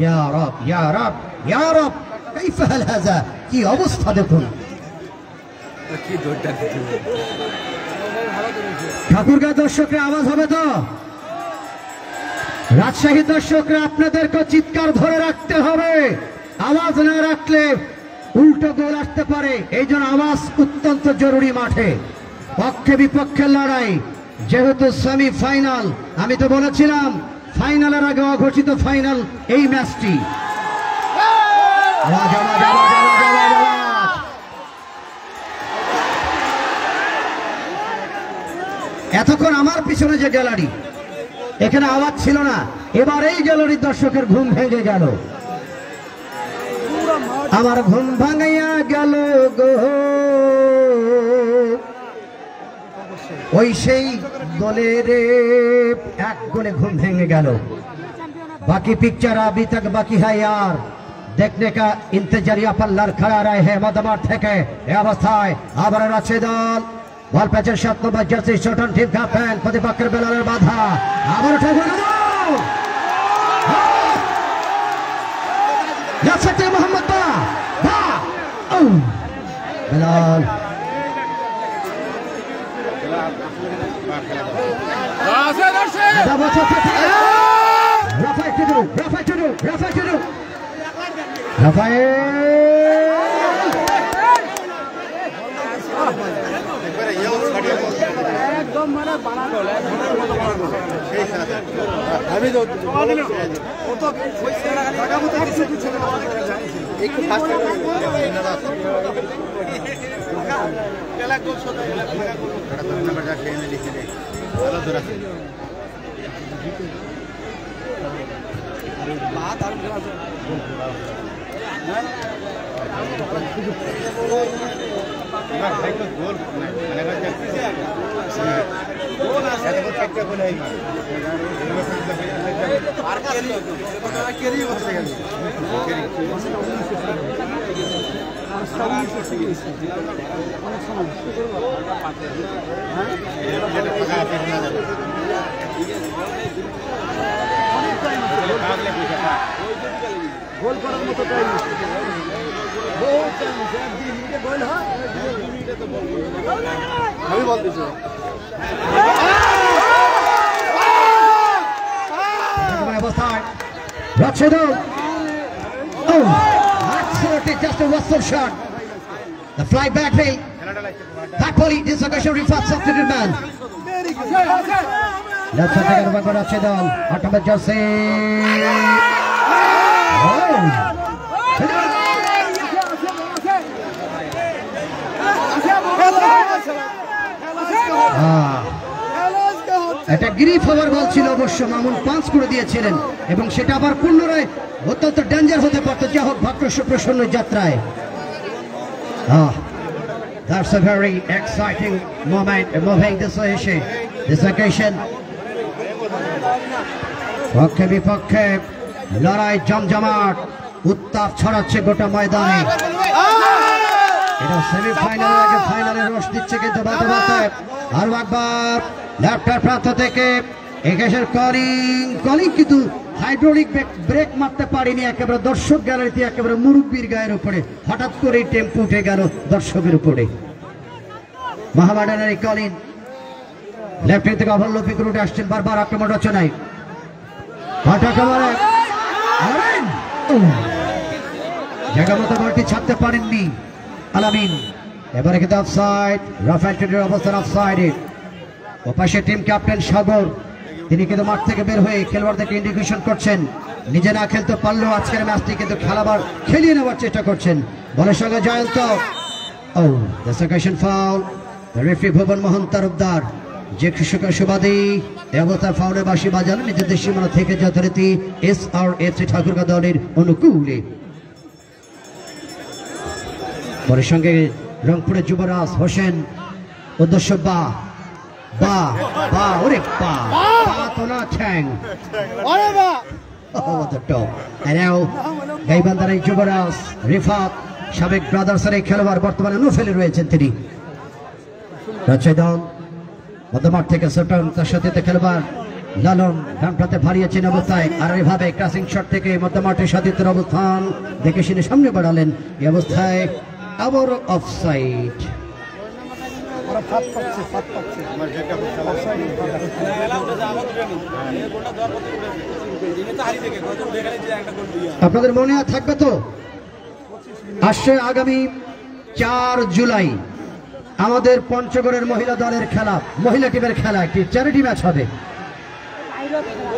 يا رب يا رب يا رب كيف هذا কি অবস্থা দেখুন। ঠাকুরগাঁ দর্শকরা আওয়াজ হবে তো? রাজশাহী দর্শকরা আপনাদেরকে চিৎকার ধরে রাখতে হবে, আওয়াজ না রাখলে উল্টো গোল আসতে পারে, এই জন্য আওয়াজ অত্যন্ত জরুরি। মাঠে পক্ষে বিপক্ষের লড়াই, যেহেতু সেমিফাইনাল, আমি তো বলেছিলাম ফাইনালের আগে অঘোষিত ফাইনাল এই ম্যাচটি। এতক্ষণ আমার পিছনে যে গ্যালারি, এখানে আওয়াজ ছিল না, এবার এই গ্যালারির দর্শকের ঘুম ভেঙে গেল। আমার ঘুম ভাঙাইয়া গেল গো, ওই সেই দলের এক গোলে ঘুম ভেঙে গেল। बाकी पिक्चर अभी तक बाकी है यार, देखने का इंतजारिया पल्लर खड़ा रहे हैं मदमार থেকে এই অবস্থায় আবার আছে দল বল প্যাচের 7 নম্বর জার্সি শটন টিম ক্যাপ্টেন প্রতিপক্ষের বেলালের বাধা, আবার উঠে গেল যাচ্ছে মোহাম্মদ বা Belal Rafael Tudu, Rafael Tudu, Rafael Tudu, Rafael. গোল করার মতো টাইম আমি বলতেছি just a whistle shot. The fly back play. That volley, this occasion refers substitute man. Let's take it over to Rachidol. Automatic jersey. এটা grip হওয়ার বল ছিল, অবশ্য মামুন পাঁচ করে দিয়েছিলেন এবং সেটা আবার পুনরায় অত্যন্ত ডেঞ্জার হতে পারত। যা হোক ভাগ্য প্রসন্ন যাত্রায়। That's a very exciting moment moving this occasion. পক্ষে বিপক্ষে লড়াই জমজমাট, উত্তাপ ছড়াচ্ছে গোটা ময়দানে। এটা সেমিফাইনালের আগে ফাইনালে রস দিচ্ছে কিন্তু বাধা বাধায়। আর একবার লেফটের প্রান্ত থেকে একেশের কলিং কিন্তু হাইড্রোলিক ব্রেক মারতে পারেনি, একেবারে দর্শক গ্যালারিতে একেবারে মুরব্বীর গায়ের উপরে হঠাৎ করে টেম্পো উঠে গেল দর্শকের উপরে। মহামাডানের কলিন লেফট থেকে ওভারলোপিং রুটে আসছেন, বারবার আক্রমণ রচনায় জায়গা মতো বলটি ছাড়তে পারেননি আলামিন। এবারে কিন্তু অফসাইড, রাফায়েল টুডুর অবস্থান অফসাইডে। ওপাশে টিম ক্যাপ্টেন সাগর, তিনি কিন্তু মাঠ থেকে বের হয়ে খেলোয়াড়দেরকে ইন্ডিকেশন করছেন, নিজে না খেলতে পারলেও আজকের ম্যাচটি কিন্তু খেলাবার খেলিয়ে নেওয়ার চেষ্টা করছেন। বলের সঙ্গে Jayanta, the second foul, the referee ভুবন মোহন তালুকদার যে কৃষকের সুবাদী এই অবস্থায় ফাউলের বাঁশি বাজানো নিজেদের সীমানা থেকে যথারীতি SRFC ঠাকুরগাঁ দলের অনুকূলে। পরের সঙ্গে রংপুরের যুবরাজ হোসেন উদ্দেশ্য বা ওরে বা তো না ঠ্যাং গাইবান্ধার এই যুবরাজ রিফাত সাবেক ব্রাদার্সের এই খেলোয়াড়, বর্তমানে নুফেলে রয়েছেন তিনি। রাজশাহী মধ্যমাঠ থেকে সুলতান, তার সাথে খেলোয়াড় লালন ডান প্রান্তে ভারিয়েছেন অবস্থায়, আর এইভাবে ক্রাসিং শট থেকে মধ্যমাঠের সাদিতের অবস্থান দেখে শুনে সামনে বাড়ালেন। এই অবস্থায় আবার অফসাইড। ওরা ফাঁদ পাচ্ছে আপনাদের মনে থাকবে তো আসছে আগামী 4 জুলাই আমাদের পঞ্চগড়ের মহিলা দলের খেলা, মহিলা টিমের খেলা, একটি চ্যারিটি ম্যাচ হবে।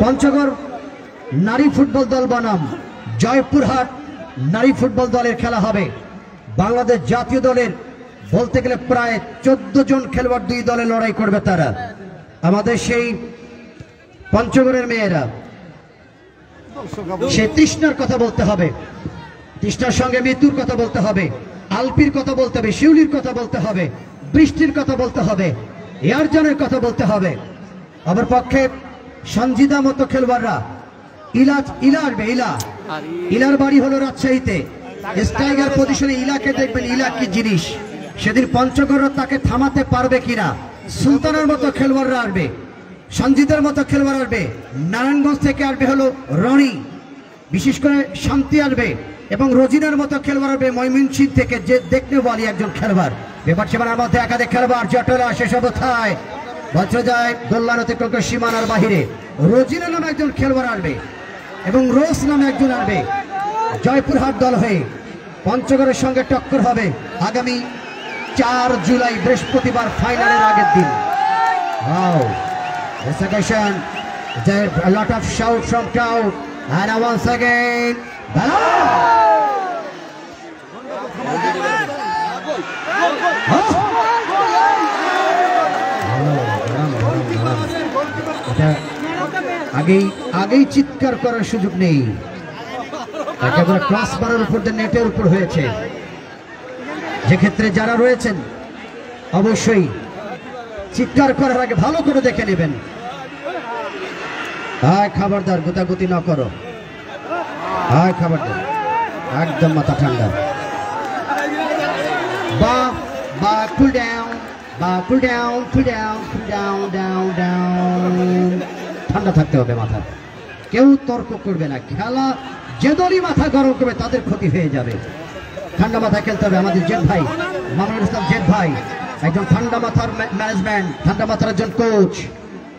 পঞ্চগড় নারী ফুটবল দল বনাম জয়পুরহাট নারী ফুটবল দলের খেলা হবে। বাংলাদেশ জাতীয় দলের বলতে গেলে প্রায় 14 জন খেলোয়াড় দুই দলে লড়াই করবে। তারা আমাদের সেই পঞ্চগড়ের মেয়েরা, সেই তৃষ্ণার কথা বলতে হবে, তৃষ্ণার সঙ্গে মৃত্যুর কথা বলতে হবে, আলপির কথা বলতে হবে, শিউলির কথা বলতে হবে, বৃষ্টির কথা বলতে হবে, এয়ারজনের কথা বলতে হবে। অপর পক্ষে সঞ্জিদা মতো খেলোয়াড়রা ইলা আসবে। ইলার বাড়ি হলো রাজশাহীতে। স্ট্রাইকার পজিশনে ইলাকে দেখবেন, ইলা কি জিনিস। সেদিন পঞ্চগড় তাকে থামাতে পারবে কিনা। সুলতানের মতো খেলোয়াড়রা আসবে, সঞ্জিদের মতো খেলোয়াড় আসবে, নারায়ণগঞ্জ থেকে আসবে হলো রনি, বিশেষ করে শান্তি আসবে, এবং রোজিনার মতো খেলোয়াড় আসবে ময়মনসিংহ থেকে, যে দেখতে বলি একজন খেলোয়াড়। ব্যাপার সেবার মধ্যে একাধিক খেলোয়াড় জটলা শেষ অবস্থায় বজ্রজয় গোল্লার অতিক্রম সীমানার বাহিরে। রোজিনা নামে একজন খেলোয়াড় আসবে এবং রোজ নামে একজন আসবে। জয়পুরহাট দল হয়ে পঞ্চগড়ের সঙ্গে টক্কর হবে আগামী 4 জুলাই বৃহস্পতিবার, ফাইনালের আগের দিন। Wow, this occasion, there a lot of shout from crowd, and once again, আগেই চিৎকার করার সুযোগ নেই, একেবারে ক্রস বারের উপর দিয়ে নেটের উপর হয়েছে। যে ক্ষেত্রে যারা রয়েছেন অবশ্যই চিৎকার করার আগে ভালো করে দেখে নেবেন। খবরদার গুতাগুতি না করো, খবরদার, একদম মাথা ঠান্ডা। বা cool down, cool down, cool down, cool down, down down, ঠান্ডা থাকতে হবে মাথা। কেউ তর্ক করবে না। খেলা যে দলই মাথা গরম করবে তাদের ক্ষতি হয়ে যাবে। ঠান্ডা মাথায় খেলতে হবে। আমাদের জেদ ভাই মামুনুল ইসলাম জেদ ভাই একজন ঠান্ডা মাথার ম্যানেজমেন্ট, ঠান্ডা মাথার একজন কোচ,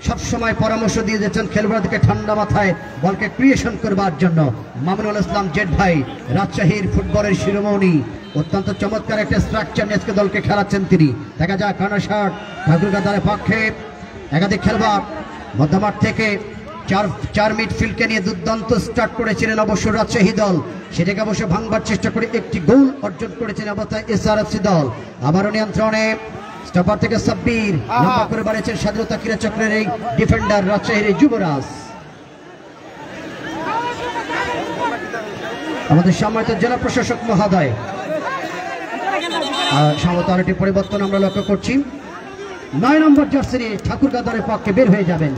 সবসময় পরামর্শ দিয়ে যাচ্ছেন খেলোয়াড়দেরকে ঠান্ডা মাথায় বলকে ক্রিয়েশন করবার জন্য। মামুনুল ইসলাম জেদ ভাই রাজশাহীর ফুটবলের শিরোমণি, অত্যন্ত চমৎকার একটা স্ট্রাকচার নিয়ে দলকে খেলাচ্ছেন তিনি। দেখা যায় কানাশাট ঠাকুরগাঁদারের পক্ষে একাধিক খেলোয়াড় মধ্যমাঠ থেকে চার মিডফিল্ডকে নিয়ে দুর্দান্ত স্টার্ট করেছিলেন অবশ্য রাজশাহী দল। সেটাকে অবশ্য ভাঙবার চেষ্টা করে একটি গোল অর্জন করেছেন অবস্থায় এসআরএফসি দল। আবারও নিয়ন্ত্রণে স্টপার থেকে সাব্বির, লম্বা করে বাড়িয়েছেন স্বাধীনতা ক্রীড়া চক্রের এই ডিফেন্ডার রাজশাহীর যুবরাজ। আমাদের সম্মানিত জেলা প্রশাসক মহোদয়, সম্ভবত আরেকটি পরিবর্তন আমরা লক্ষ্য করছি। 9 নম্বর জার্সি নিয়ে ঠাকুরগাঁদারের পক্ষে বের হয়ে যাবেন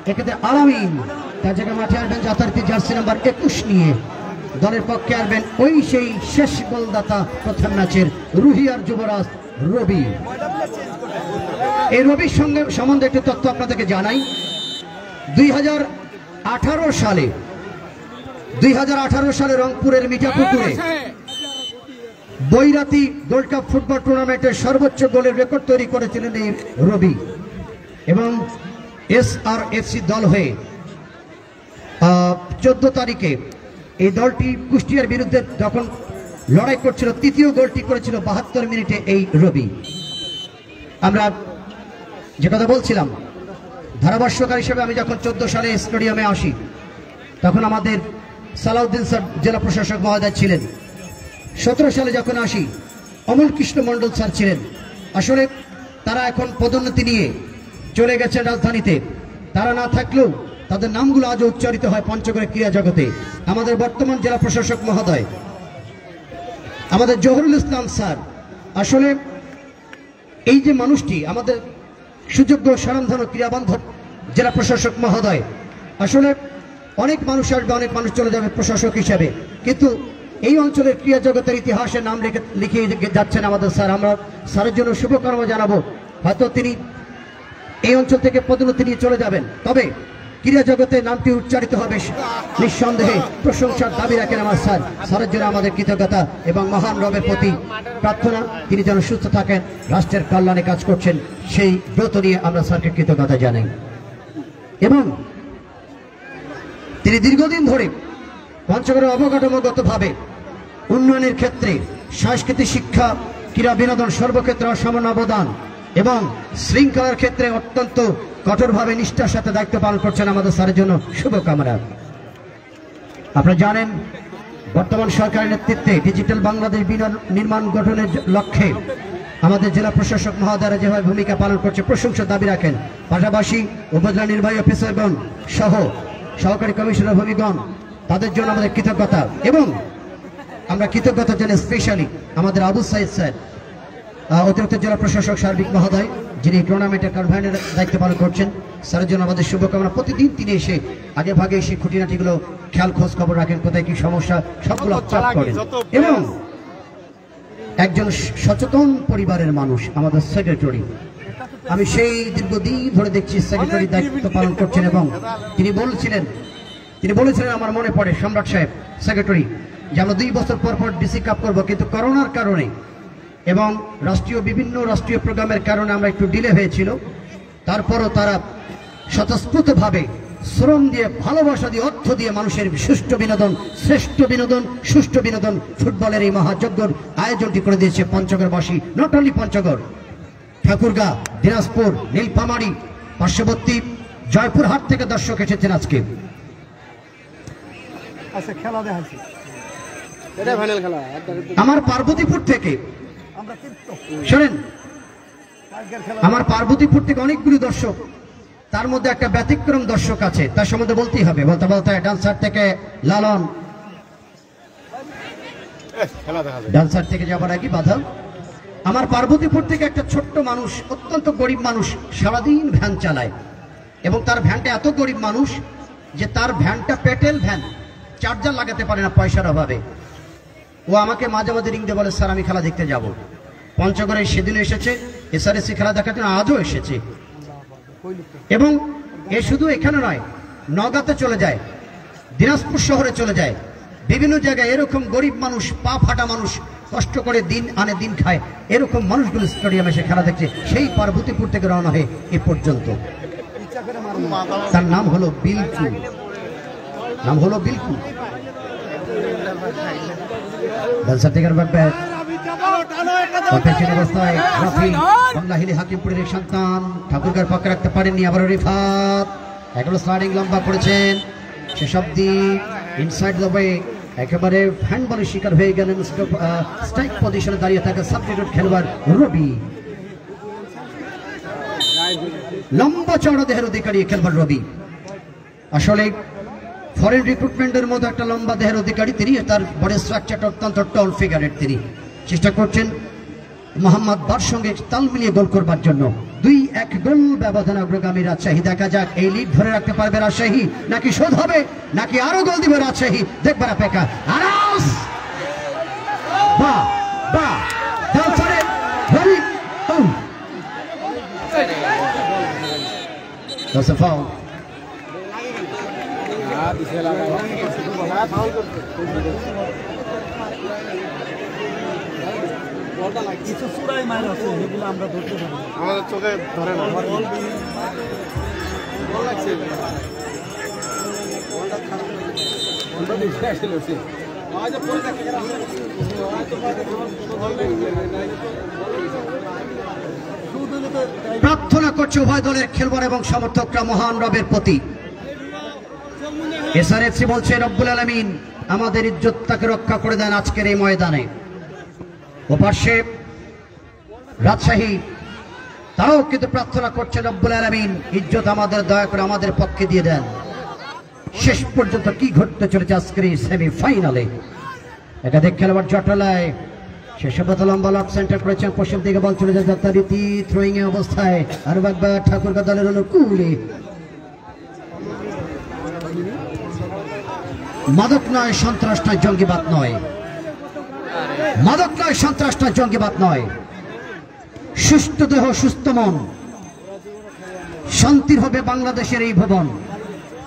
এক্ষেত্রে আলামিন, তার জায়গায় মাঠে আসবেন যথারীতি জার্সি নাম্বার 21 নিয়ে। দলের পক্ষে আসবেন ওই সেই শেষ গোলদাতা প্রথম ম্যাচের রুহিয়ার যুবরাজ রবি। এই রবির সঙ্গে সম্বন্ধে একটি তথ্য আপনাদেরকে জানাই। 2018 সালে রংপুরের মিঠাপুকুরে বৈরাতি গোল্ড কাপ ফুটবল টুর্নামেন্টের সর্বোচ্চ গোলের রেকর্ড তৈরি করেছিলেন এই রবি, এবং এসআরএফসি দল হয়ে 14 তারিখে এই দলটি কুষ্টিয়ার বিরুদ্ধে যখন লড়াই করছিল, তৃতীয় গোলটি করেছিল 72 মিনিটে এই রবি। আমরা যে কথা বলছিলাম, ধারাভাষ্যকার হিসেবে আমি যখন 14 সালে স্টেডিয়ামে আসি, তখন আমাদের সালাউদ্দিন স্যার জেলা প্রশাসক মহোদয় ছিলেন। 17 সালে যখন আসি, অমল কৃষ্ণ মণ্ডল স্যার ছিলেন। আসলে তারা এখন পদোন্নতি নিয়ে চলে গেছেন রাজধানীতে। তারা না থাকলেও তাদের নামগুলো আজও উচ্চারিত হয় পঞ্চগড়ের ক্রীড়া জগতে। আমাদের বর্তমান জেলা প্রশাসক মহোদয় আমাদের জহুরুল ইসলাম স্যার, আসলে এই যে মানুষটি আমাদের সুযোগ্য স্বনামধন্য ক্রীড়াবান্ধব জেলা প্রশাসক মহোদয়, আসলে অনেক মানুষ আসবে, অনেক মানুষ চলে যাবে প্রশাসক হিসাবে, কিন্তু এই অঞ্চলের ক্রীড়া জগতের ইতিহাসে নাম লিখে যাচ্ছেন আমাদের স্যার। আমরা স্যারের জন্য শুভকামনা জানাবো। হয়তো তিনি এই অঞ্চল থেকে পদোন্নতি নিয়ে চলে যাবেন, তবে ক্রীড়া জগতে নামটি উচ্চারিত হবে নিঃসন্দেহে প্রশংসার দাবি রাখেন আমার স্যার। স্যারের জন্য আমাদের কৃতজ্ঞতা এবং মহান রবের প্রতি প্রার্থনা, তিনি যেন সুস্থ থাকেন, রাষ্ট্রের কল্যাণে কাজ করছেন, সেই ব্রত নিয়ে আমরা স্যারকে কৃতজ্ঞতা জানাই। এবং তিনি দীর্ঘদিন ধরে পঞ্চগড়ের অবকাঠামোগতভাবে উন্নয়নের ক্ষেত্রে সাংস্কৃতিক শিক্ষা, ক্রীড়া, বিনোদন সর্বক্ষেত্রে অসামান্য অবদান এবং শৃঙ্খলার ক্ষেত্রে অত্যন্ত কঠোরভাবে নিষ্ঠার সাথে দায়িত্ব পালন করছেন। আমাদের স্যারের জন্য শুভকামনা। আপনারা জানেন বর্তমান সরকারের নেতৃত্বে ডিজিটাল বাংলাদেশ নির্মাণ গঠনের লক্ষ্যে আমাদের জেলা প্রশাসক মহোদয়রা যেভাবে ভূমিকা পালন করছে প্রশংসার দাবি রাখেন। পাশাপাশি উপজেলা নির্বাহী অফিসারগণ সহ সহকারী কমিশনার ভূমিগণ, তাদের জন্য আমাদের কৃতজ্ঞতা। এবং আমরা কৃতজ্ঞতা জানাই স্পেশালি আমাদের আবু সাইদ স্যার, অতিরিক্ত জেলা প্রশাসক সার্বিক মহোদয়, যিনি টুর্নামেন্টের কনভেনর দায়িত্ব পালন করছেন। স্যারের জন্য আমাদের শুভকামনা। প্রতিদিন তিনি এসে আগে ভাগে এসে খুঁটিনাটিগুলো খেয়াল খোঁজ খবর রাখেন, কোথায় কি সমস্যা সবগুলো চাপ করেন। এবং একজন সচেতন পরিবারের মানুষ আমাদের সেক্রেটারি, আমি সেই দীর্ঘদিন ধরে দেখছি সেক্রেটারি দায়িত্ব পালন করছেন। এবং তিনি বলেছিলেন আমার মনে পড়ে সম্রাট সাহেব সেক্রেটারি, যে আমরা 2 বছর পর পর ডিসি কাপ করবো, কিন্তু করোনার কারণে এবং বিভিন্ন রাষ্ট্রীয় প্রোগ্রামের কারণে আমরা একটু ডিলে হয়েছিল। তারপরও তারা স্বতঃস্ফূর্তভাবে শ্রম দিয়ে, ভালোবাসা দিয়ে, অর্থ দিয়ে মানুষের সুষ্ঠু বিনোদন, শ্রেষ্ঠ বিনোদন, সুষ্ঠু বিনোদন, ফুটবলের এই মহাযজ্ঞর আয়োজনটি করে দিয়েছে পঞ্চগড়বাসী। নট অনলি পঞ্চগড়, ঠাকুরগাঁ, দিনাজপুর, নীলফামারী, পার্শ্ববর্তী জয়পুরহাট থেকে দর্শক এসেছেন আজকে। আচ্ছা, খেলা দেখাচ্ছি। আমার পার্বতীপুর থেকে শোনেন, আমার পার্বতীপুর থেকে অনেকগুলি দর্শক, তার মধ্যে একটা ব্যতিক্রম দর্শক আছে, তার সম্বন্ধে বলতেই হবে। বলতে বলতে ডান্সার থেকে লালন, ডান্সার থেকে যাবার আগে বাধা। আমার পার্বতীপুর থেকে একটা ছোট্ট মানুষ, অত্যন্ত গরিব মানুষ, সারাদিন ভ্যান চালায় এবং তার ভ্যানটা এত গরিব মানুষ যে তার ভ্যানটা পেটেল ভ্যান, চার্জার লাগাতে পারে না পয়সার অভাবে। ও আমাকে মাঝে মাঝে রিং দিয়ে বলে, স্যার আমি খেলা দেখতে যাব। পঞ্চগড়ে সেদিনও এসেছে, এসআরএসসি খেলা দেখার জন্য আজও এসেছে। এবং এ শুধু এখানে নয়, নওগাঁতে চলে যায়, দিনাজপুর শহরে চলে যায়, বিভিন্ন জায়গায় এরকম গরিব মানুষ, পা ফাটা মানুষ, কষ্ট করে দিন আনে দিন খায়, এরকম মানুষগুলো স্টেডিয়ামে এসে খেলা দেখছে। সেই পার্বতীপুর থেকে রওনা হয়ে এ পর্যন্ত। তার নাম হলো বিলকু, ডান্সার থেকে হাকিমপুরের সন্তান, ঠাকুরগাঁর পক্ষে রাখতে পারেননি। আবার রিফাত এগুলো স্লাইডিং লম্বা করেছেন, সেসব দিক ইনসাইড দ্য ওয়ে একেবারে হ্যান্ডবলের শিকার হয়ে গেলেন। স্ট্রাইক পজিশনে দাঁড়িয়ে থাকা সাবস্টিটিউট খেলোয়াড় রবি, লম্বা চওড়া দেহের অধিকারী খেলোয়াড় রবি। আসলে ফরেন রিক্রুটমেন্টের মতো একটা লম্বা দেহের অধিকারী তিনি, তার বডি স্ট্রাকচারটা অত্যন্ত টল ফিগারের। তিনি চেষ্টা করছেন মোহাম্মদ বার সঙ্গে তাল মিলিয়ে গোল করবার জন্য। 2-1 গোল ব্যবধানে অগ্রগামী রাজশাহী। দেখা যাক এই লিড ধরে রাখতে পারবে রাজশাহী, নাকি শোধ হবে, নাকি আরো গোল দিবে রাজশাহী, দেখবার অপেক্ষা। আনাস বাহ বাহ ডান্সারে রবি, that's a foul. কিছু চূড়াই মাইল আছে, এগুলো আমরা ধরতে পারি, আমাদের চোখে ধরে না। প্রার্থনা করছে উভয় দলের খেলোয়াড় এবং সমর্থকরা মহান রবের প্রতি। এসআরএফসি বলছে, রব্বুল আলামিন আমাদের ইজ্জতটাকে রক্ষা করে দেন আজকের এই ময়দানে। ওপাশে রাজশাহী, তারাও কিন্তু প্রার্থনা করছে, রব্বুল আলামিন ইজ্জত আমাদের দয়া করে আমাদের পক্ষে দিয়ে দেন। শেষ পর্যন্ত কি ঘটতে চলেছে আজকের এই সেমিফাইনালে? একাধিক খেলোয়াড় জটলায়, শেষবত লম্বা লক সেন্টার করেছেন, পশ্চিম দিকে বল চলে যায় যথারীতি থ্রোয়িং এ অবস্থায়। আর একবার ঠাকুরগাঁ দলের অনুকূলে মাদক নয়, সন্ত্রাস নয়, জঙ্গিবাদ নয়, মাদক নয়, সন্ত্রাস নয়, জঙ্গিবাদ নয়। সুস্থ দেহ, সুস্থ মন, শান্তির হবে বাংলাদেশের এই ভবন।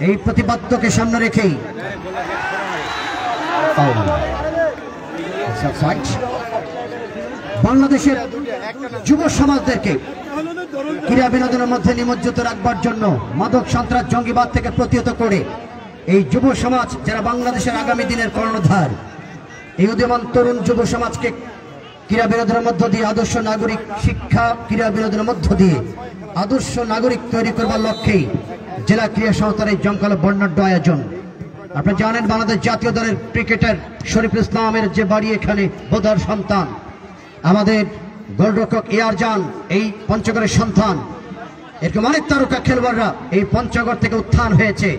এই প্রতিপাদ্যকে সামনে রেখেই বাংলাদেশের যুব সমাজদেরকে ক্রীড়া বিনোদনের মধ্যে নিমজ্জিত রাখবার জন্য মাদক সন্ত্রাস জঙ্গিবাদ থেকে প্রতিহত করে এই যুব সমাজ যারা বাংলাদেশের আগামী দিনের কর্ণধার, এই উদীয়মান তরুণ যুব সমাজকে ক্রীড়া বিনোদনের মধ্য দিয়ে আদর্শ নাগরিক শিক্ষা, ক্রীড়া বিনোদনের মধ্য দিয়ে আদর্শ নাগরিক তৈরি করবার লক্ষ্যেই জেলা ক্রীড়া সংস্থার এই জমকালো বর্ণাঢ্য আয়োজন। আপনারা জানেন বাংলাদেশ জাতীয় দলের ক্রিকেটার শরীফুল ইসলামের যে বাড়ি এখানে বোধার সন্তান, আমাদের গোলরক্ষক এয়ারজান এই পঞ্চগড়ের সন্তান, এরকম অনেক তারকা খেলোয়াড়রা এই পঞ্চগড় থেকে উত্থান হয়েছে।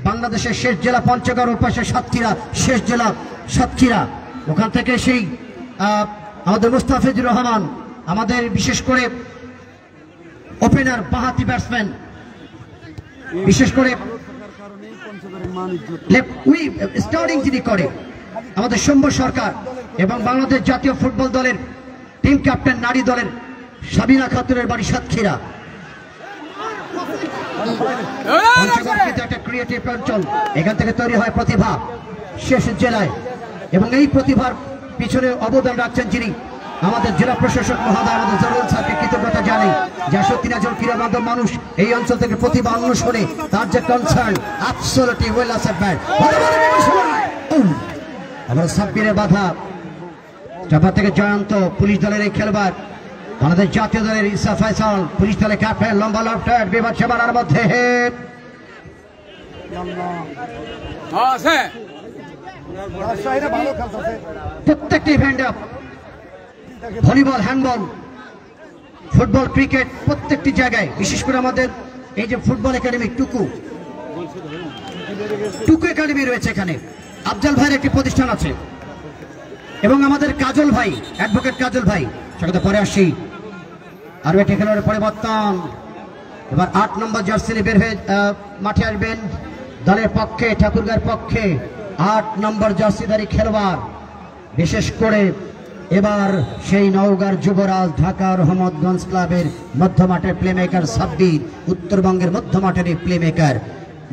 বাংলাদেশের শেষ জেলা পঞ্চগড়, ওপাশে সাতক্ষীরা, শেষ জেলা সাতক্ষীরা, ওখান থেকে সেই আমাদের মুস্তাফিজুর রহমান, আমাদের বিশেষ করে ওপেনার বাঁহাতি ব্যাটসম্যান, বিশেষ করে স্টার্টিং যিনি করে আমাদের সৌম্য সরকার, এবং বাংলাদেশ জাতীয় ফুটবল দলের টিম ক্যাপ্টেন নারী দলের সাবিনা খাতুনের বাড়ি সাতক্ষীরা। একটা ক্রিয়েটিভ অঞ্চল, এখান থেকে তৈরি হয় প্রতিভা শেষ জেলায়, এবং এই প্রতিভার পিছনে অবদান রাখছেন যিনি আমাদের জেলা প্রশাসক মহোদয়, আমাদের জরুল স্যারকে কৃতজ্ঞতা জানাই, যা সত্যি একজন ক্রীড়াবান্ধব মানুষ এই অঞ্চল থেকে প্রতিভা অন্বেষণে তার যে কনসার্ন অ্যাবসলিউটলি ওয়েল অ্যাসেপ্টেড। আমরা সাব্বিরের বাধা চাপা থেকে জয়ন্ত, পুলিশ দলের এই খেলোয়াড়, আমাদের জাতীয় দলের ইসা ফয়সাল, পুলিশ দলের ক্যাপ্টেন, লম্বা লফটেড বিবাদ সেবার মধ্যে প্রত্যেকটি ইভেন্টে ভলিবল, হ্যান্ডবল, ফুটবল, ক্রিকেট, প্রত্যেকটি জায়গায়, বিশেষ করে আমাদের এই যে ফুটবল একাডেমি টুকু একাডেমি রয়েছে, এখানে আফজাল ভাইয়ের একটি প্রতিষ্ঠান আছে, এবং আমাদের কাজল ভাই, অ্যাডভোকেট কাজল ভাই, সেটা পরে আসি। আর একটি খেলোয়াড়ের পরিবর্তন, এবার 8 নম্বর জার্সি বের হয়ে মাঠে আসবেন দলের পক্ষে, ঠাকুরগাঁর পক্ষে 8 নম্বর জার্সিধারী খেলোয়াড়, বিশেষ করে এবার সেই নওগাঁর যুবরাজ, ঢাকা রহমতগঞ্জ ক্লাবের মধ্যমাঠের প্লেমেকার সাব্বির, উত্তরবঙ্গের মধ্যমাঠের এই প্লেমেকার।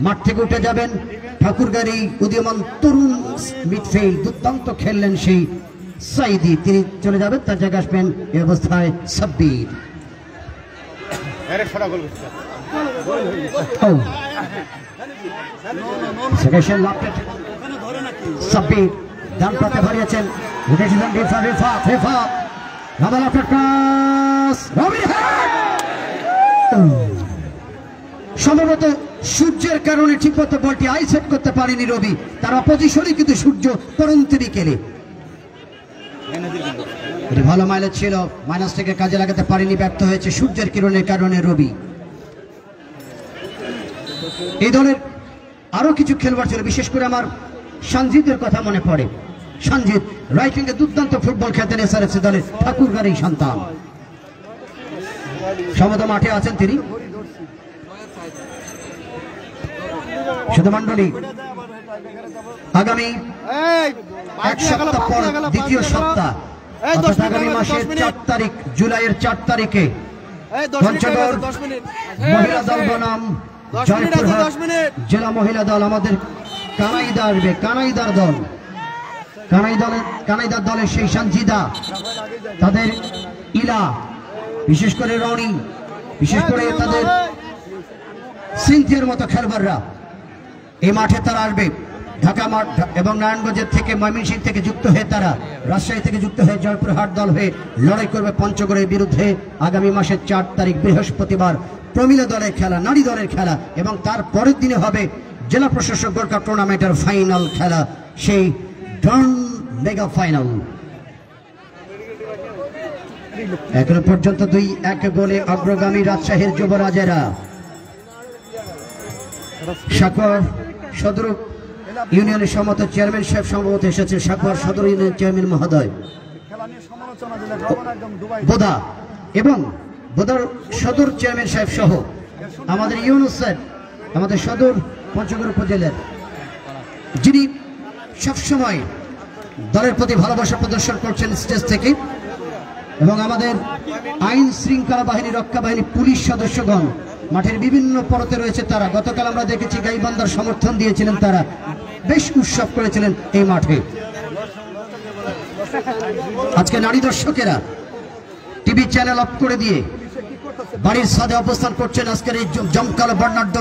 মাঠ থেকে উঠে যাবেন ঠাকুরগাঁর এই উদীয়মান তরুণ মিডফিল্ড, দুর্দান্ত খেললেন সেই সাইদি, তিনি চলে যাবেন, তার জায়গায় আসবেন এই অবস্থায় সাব্বির। সাব্বির ডান পাতে হারিয়েছেন, সম্ভবত সূর্যের কারণে ঠিকমতো বলটি আই সেট করতে পারেনি রবি, তার অপোজিশনে কিন্তু সূর্য পরন্ত বিকেলে ভালো মাইলেজ ছিল, মাইনাস থেকে কাজে লাগাতে পারেনি, ব্যর্থ হয়েছে সূর্যের কিরণের কারণে রবি। এই দলের আরো কিছু খেলোয়াড় ছিল, বিশেষ করে আমার সঞ্জিতের কথা মনে পড়ে। সঞ্জিত রাইট উইঙ্গে দুর্দান্ত ফুটবল খেলতেন এসআরএফসি দলের, ঠাকুরগাঁর এই সন্তান, সমত মাঠে আছেন তিনি। শুধুমণ্ডলী আগামী এক সপ্তাহ পর, দ্বিতীয় সপ্তাহ, অর্থাৎ আগামী মাসের 4 তারিখ, জুলাইয়ের 4 তারিখে পঞ্চগড় মহিলা দল বনাম জয়পুরহাট জেলা মহিলা দল, আমাদের কানাইদার দল, কানাইদার দলের সেই সঞ্জিদা, তাদের ইলা, বিশেষ করে রনি, বিশেষ করে তাদের সিনথিয়ার মতো খেলোয়াড়রা এই মাঠে তারা আসবে। ঢাকা মাঠ এবং নারায়ণগঞ্জের থেকে, ময়মনসিংহ থেকে যুক্ত হয়ে, তারা রাজশাহী থেকে যুক্ত হয়ে জয়পুরহাট দল হয়ে লড়াই করবে পঞ্চগড়ের বিরুদ্ধে। আগামী মাসের 4 তারিখ বৃহস্পতিবার প্রমিলা দলের খেলা, নারী দলের খেলা, এবং তার পরের দিনে হবে জেলা প্রশাসক গোল্ড কাপ টুর্নামেন্টের ফাইনাল খেলা, সেই ডন মেগা ফাইনাল। এখনো পর্যন্ত 2-1 গোলে অগ্রগামী রাজশাহীর যুবরাজেরা। সাকুয়ার সদর ইউনিয়নের সম্মত চেয়ারম্যান সাহেব সম্ভবত এসেছে, সাকুয়ার সদর ইউনিয়ন চেয়ারম্যান মহোদয় বোদা, এবং বোদার সদর চেয়ারম্যান সাহেব সহ আমাদের ইউনুস স্যার, আমাদের সদর পঞ্চগড় উপজেলার, যিনি সবসময় দলের প্রতি ভালোবাসা প্রদর্শন করছেন স্টেজ থেকে, এবং আমাদের আইন শৃঙ্খলা বাহিনী, রক্ষা বাহিনী, পুলিশ সদস্যগণ, মাঠের বিভিন্ন পরতে রয়েছে তারা। গতকাল আমরা দেখেছি গাইবান্ধার সমর্থন দিয়েছিলেন তারা, বেশ উৎসব করেছিলেন এই মাঠে। আজকে নারী দর্শকেরা টিভি চ্যানেল অফ করে দিয়ে বাড়ির ছাদে অবস্থান করছেন। আজকের এই জমকালো বর্ণাঢ্য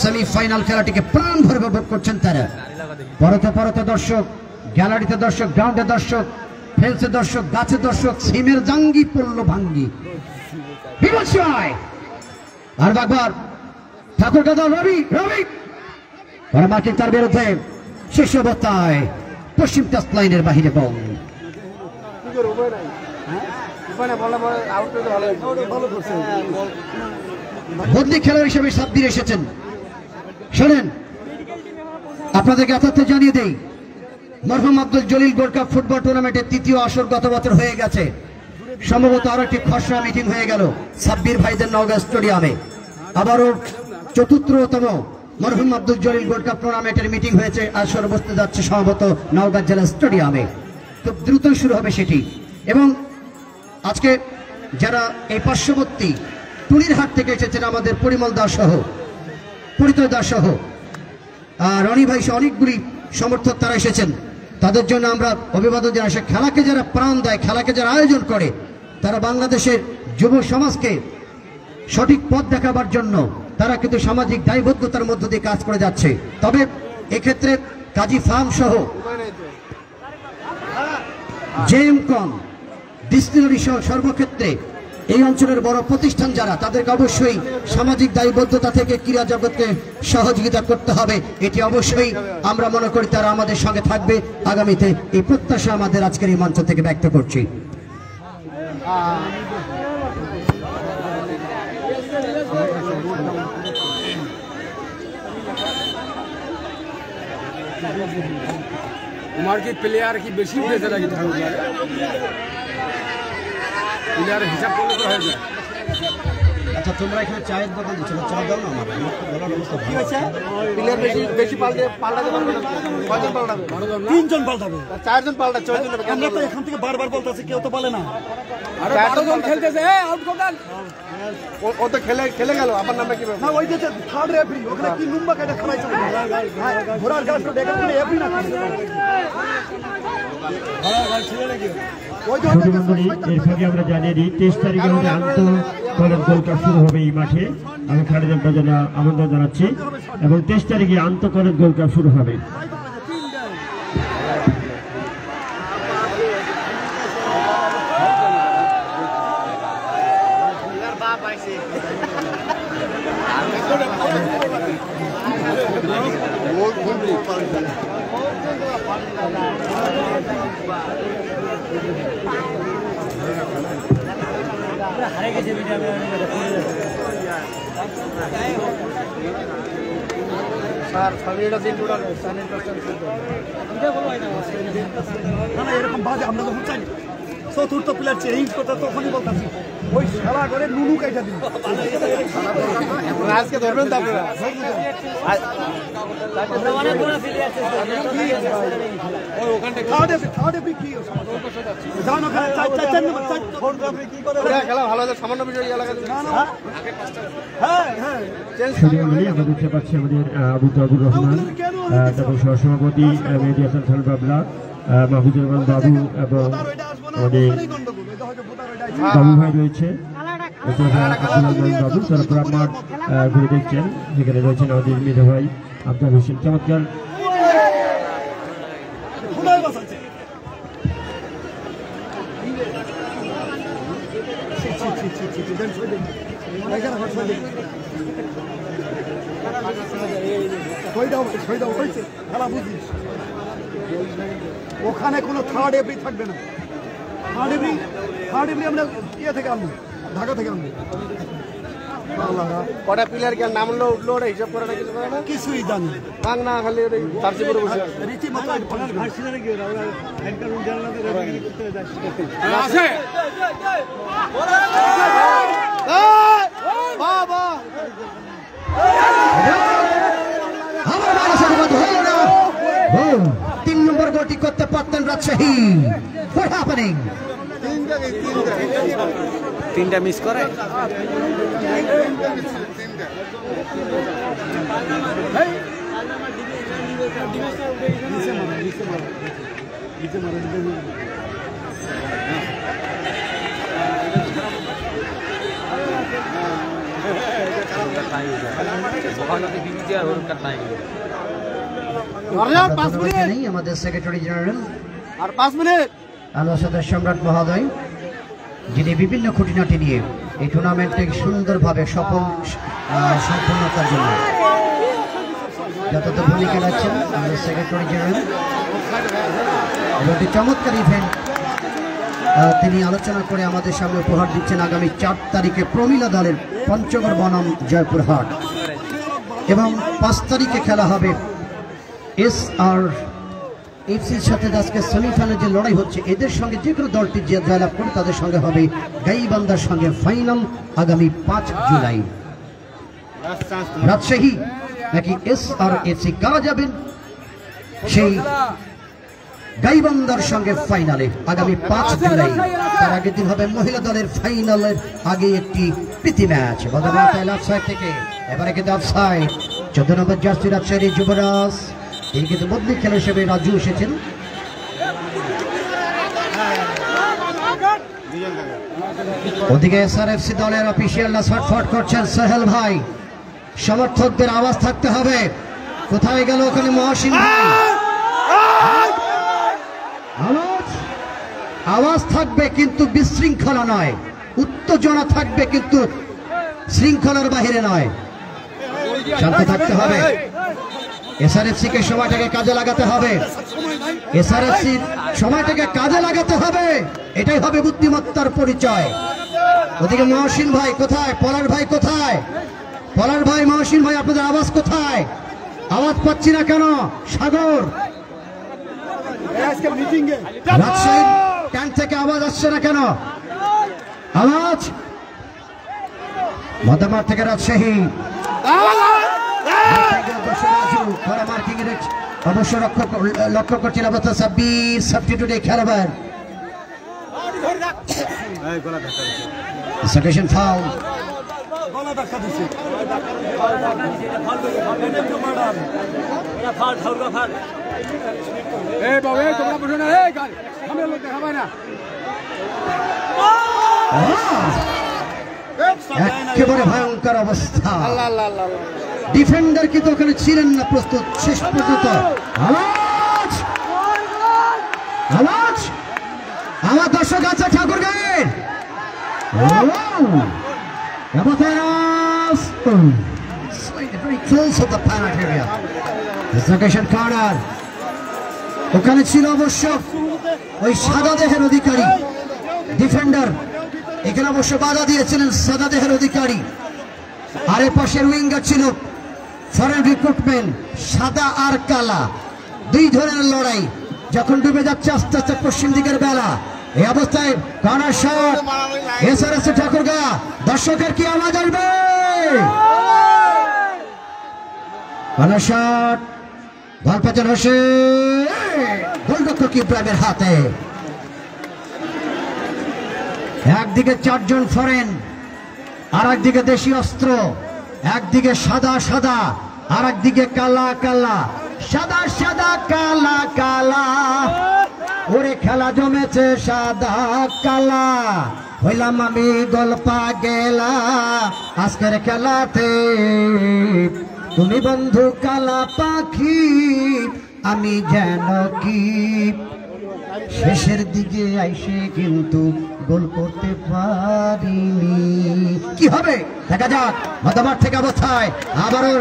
সেমিফাইনাল খেলাটিকে প্রাণ ভরে উপভোগ করছেন তারা। পরতে পরতে দর্শক, গ্যালারিতে দর্শক, গ্রাউন্ডে দর্শক, ফেন্সে দর্শক, গাছে দর্শক, সিমের জাঙ্গি পড়ল ভাঙ্গি। বিমর্ষয় আর একবার ঠাকুরগাদা রবি রবি মার্কিং তার বিরুদ্ধে শেষ অবস্থায় পশ্চিম টাচ লাইনের বাহিরে বল। বদলি খেলোয়াড় হিসেবে সাব্বির এসেছেন। শোনেন, আপনাদেরকে যথার্থ জানিয়ে দেই, মরহুম Abdul Jalil gold cup football টুর্নামেন্টের তৃতীয় আসর গত বছর হয়ে গেছে। সম্ভবত আরো একটি খসড়া মিটিং হয়ে গেল সাব্বির ভাইদের নওগাঁ স্টেডিয়ামে। আবারও চতুর্থতম মরহুম আব্দুল জলিল গোল্ড কাপ টুর্নামেন্টের মিটিং হয়েছে, আসর বসতে যাচ্ছে সম্ভবত নওগাঁ জেলা স্টেডিয়ামে। তো দ্রুত শুরু হবে সেটি। এবং আজকে যারা এই পার্শ্ববর্তী টুনিরহাট থেকে এসেছেন, আমাদের পরিমল দাস সহ, পরিতয় দাস সহ, রনি ভাই সহ অনেকগুলি সমর্থক তারা এসেছেন, তাদের জন্য আমরা অভিবাদন জানাই। খেলাকে যারা প্রাণ দেয়, খেলাকে যারা আয়োজন করে, তারা বাংলাদেশের যুব সমাজকে সঠিক পথ দেখাবার জন্য তারা কিন্তু সামাজিক দায়বদ্ধতার মধ্য দিয়ে কাজ করে যাচ্ছে। তবে এক্ষেত্রে কাজী ফার্ম সহ জেএমকন ডিস্টিলারি সহ সর্বক্ষেত্রে এই অঞ্চলের বড় প্রতিষ্ঠান যারা, তাদেরকে অবশ্যই সামাজিক দায়বদ্ধতা থেকে ক্রীড়া জগৎকে সহযোগিতা করতে হবে। এটি অবশ্যই আমরা মনে করি তারা আমাদের সঙ্গে থাকবে আগামীতে, এই প্রত্যাশা আমাদের আজকের এই মঞ্চ থেকে ব্যক্ত করছি। তোমার কি প্লেয়ার কি বেশি উঠেছে নাকি? প্লেয়ার হিসাব করলে তো হয়ে যায়। আচ্ছা, তোমরা এখানে চায়ের দোকান দিচ্ছ, চা দাও না আমার, বলার অবস্থা কি হয়েছে? প্লেয়ার বেশি পাল্টাতে পারবে না। কয়জন পাল্টাবে? 3 জন পাল্টাবে, 4 জন পাল্টা, 6 জন। আমরা তো এখান থেকে বারবার বলতেছি, কেউ তো বলে না। আরে 12 জন খেলতেছে, আউট কোটাল। ও তো খেলে গেল, আমার নামটা কি? না, ওই যে থার্ড রেফারি ওখানে কি লুম্বা কেটে খেলাইছে, ঘোড়ার গাছটা দেখে তুমি রেফারি না এর ফাঁকে আমরা জানিয়ে দিই 23 তারিখে আমাদের আন্তঃকলেজ গোল্ড কাপ শুরু হবে এই মাঠে। আমি খেলাদেরকে আমন্ত্রণ জানাচ্ছি, এবং 23 তারিখে আন্তঃকলেজ গোল্ড কাপ শুরু হবে। হারে গেছে এরকম বাজে আমরা যখন চাই চতুর্থ প্লেয়ার চেঞ্জ করতে, তখনই বলতেছি ওই খেলা করে নুনু কাইটা দিন। আজকে ধরবেন তো আপনারা? খেলা ভালো আছে, সামান্য বিষয় এলাকাতে। আমরা দেখতে পাচ্ছি আমাদের আবু তাবুর রহমান, তারপর সহসভাপতি মেহেদী হাসান খান বাবলা, মাহফুজুর রহমান বাবু, এবং আমাদের বাবু ভাই রয়েছে, বাবু। তারপর আমার ঘুরে দেখছেন, যেখানে রয়েছেন আমাদের মেধা ভাই আব্দুল হোসেন। চমৎকার খেলা বুঝিস, ওখানে কোনো থার্ড এভরি থাকবে না। থার্ড এভরি আমরা ইয়ে থেকে আনবো, ঢাকা থেকে আনবো। কটা প্লেয়ার কে নামলো উঠলো ওটা হিসাব করে না, কিছু করে না, কিছুই জানি না খালি চার্জে করে বসে রীতিমতো আছে। তিন নম্বর গোলটি করতে পারতেন রাজশাহী। What happening? তিনটা মিস করে। আমাদের সেক্রেটারি জেনারেল আর 5 মিনিট আলোচনা সম্রাট মহোদয়, যিনি বিভিন্ন খুঁটিনাটি নিয়ে এই টুর্নামেন্টে সুন্দরভাবে সফল সম্পূর্ণতার জন্য যতটা ভূমিকা রাখছেন আমাদের সেক্রেটারি জেনারেল। একটি চমৎকার ইভেন্ট তিনি আলোচনা করে আমাদের সামনে উপহার দিচ্ছেন। আগামী 4 তারিখে প্রমিলা দলের পঞ্চগড় বনাম জয়পুরহাট এবং 5 তারিখে খেলা হবে SRFCর সাথে। আজকে সেমিফাইনালে যে লড়াই হচ্ছে, এদের সঙ্গে যে কোনো দলটি যে জয়লাভ করে তাদের সঙ্গে হবে গাইবান্ধার সঙ্গে ফাইনাল আগামী 5 জুলাই। রাজশাহী নাকি SRFC কারা যাবেন সেই গাইবান্ধার সঙ্গে ফাইনালে আগামী 5 জুলাই। তার আগের দিন হবে মহিলা দলের ফাইনালের আগে একটি প্রীতি ম্যাচ। অফসাইড থেকে এবারে কিন্তু অফসাইড 14 নম্বর জার্সি রাজশাহী যুবরাজ, তিনি কিন্তু বদলি খেলা হিসেবে রাজু এসেছেন। ওদিকে SRFC দলের অফিসিয়ালরা ছটফট করছেন। সোহেল ভাই, সমর্থকদের আওয়াজ থাকতে হবে। কোথায় গেল ওখানে মহসিন ভাই? আওয়াজ থাকবে কিন্তু বিশৃঙ্খলা নয়, উত্তেজনা থাকবে কিন্তু শৃঙ্খলার বাহিরে নয়। শান্ত থাকতে হবে। SRFC কে সময়টাকে কাজে লাগাতে হবে। SRFC সময়টাকে কাজে লাগাতে হবে, এটাই হবে বুদ্ধিমত্তার পরিচয়। ওদিকে মহসিন ভাই কোথায়? পলার ভাই কোথায়? পলার ভাই, মহসিন ভাই, আপনাদের আওয়াজ কোথায়? আওয়াজ পাচ্ছি না কেন? সাগর, রাজশাহীর ট্যাঙ্ক থেকে আওয়াজ আসছে না কেন? আওয়াজ মধ্যমাঠ থেকে রাজশাহী অবশ্য লক্ষ্য করছিল সাব্বির সাবস্টিটিউটে খেলাবার সেকেন্ড ফাউল। একেবারে ভয়ঙ্কর অবস্থা। ডিফেন্ডার কিন্তু ওখানে ছিলেন না প্রস্তুত শেষ পর্যন্ত। আওয়াজ আওয়াজ আমার দর্শক আছে ঠাকুরগাঁয়ের। ওখানে ছিল অবশ্য ওই সাদা দেহের অধিকারী ডিফেন্ডার, এখানে অবশ্য বাধা দিয়েছিলেন সাদা দেহের অধিকারী। আর এ পাশের উইঙ্গার ছিল ফরেন রিক্রুটমেন্ট, সাদা আর কালা দুই ধরনের লড়াই। যখন ডুবে যাচ্ছে আস্তে আস্তে পশ্চিম দিকের বেলা, এই অবস্থায় কর্নার শট SRFC ঠাকুরগাঁ। দর্শকের কি আওয়াজ আসবে? কর্নার শট, বল পেছন হোসে, গোলরক্ষক ইব্রাহিমের হাতে। একদিকে 4 জন ফরেন, আর একদিকে দেশি অস্ত্র। একদিকে সাদা সাদা, আর একদিকে কালা কালা। সাদা সাদা কালা কালা, ওরে খেলা জমেছে সাদা কালা। হইলাম আমি গল্পা গেলা আজকের খেলাতে, তুমি বন্ধু কালা পাখি, আমি যেন কি। শেষের দিকে আইসে কিন্তু গোল করতে পারিনি। কি হবে দেখা যাক। মধ্যমাঠ থেকে অবস্থায় আবারও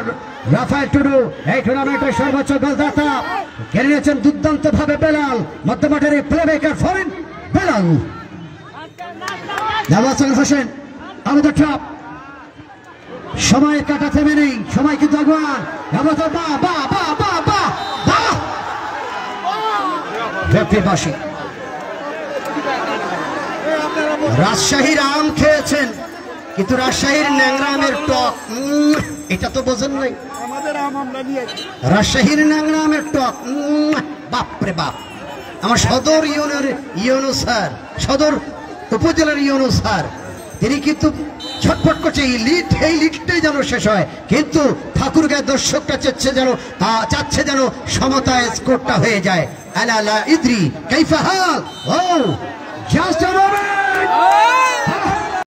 রাফায়েল টুডু, এই টুর্নামেন্টের সর্বোচ্চ গোলদাতা, কেড়ে নিয়েছেন দুর্দান্ত ভাবে বেলাল। মধ্যমাঠের প্লেমেকার ফরেন বেলাল। নওয়াজ হোসেন আমাদের ট্রাপ, সময় কাটা থেমে নেই, সময় কিন্তু আগুয়ান। রাজশাহীর আম খেয়েছেন কিন্তু রাজশাহীর ন্যাংরা আমের টক এটা তো বোঝেন নাই। রাজশাহীর ন্যাংরা আমের টক বাপরে বাপ। আমার সদর ইউনো স্যার, সদর উপজেলার ইউনো স্যার, তিনি কিন্তু ছটফট করছে এই লিডটাই যেন শেষ হয়, কিন্তু ঠাকুরগাঁয়ের দর্শকরা চাচ্ছে যেন সমতায় স্কোরটা হয়ে যায়। আলা লা ইদ্রি কাইফা হাল, ও জাস্ট আ মোমেন্ট।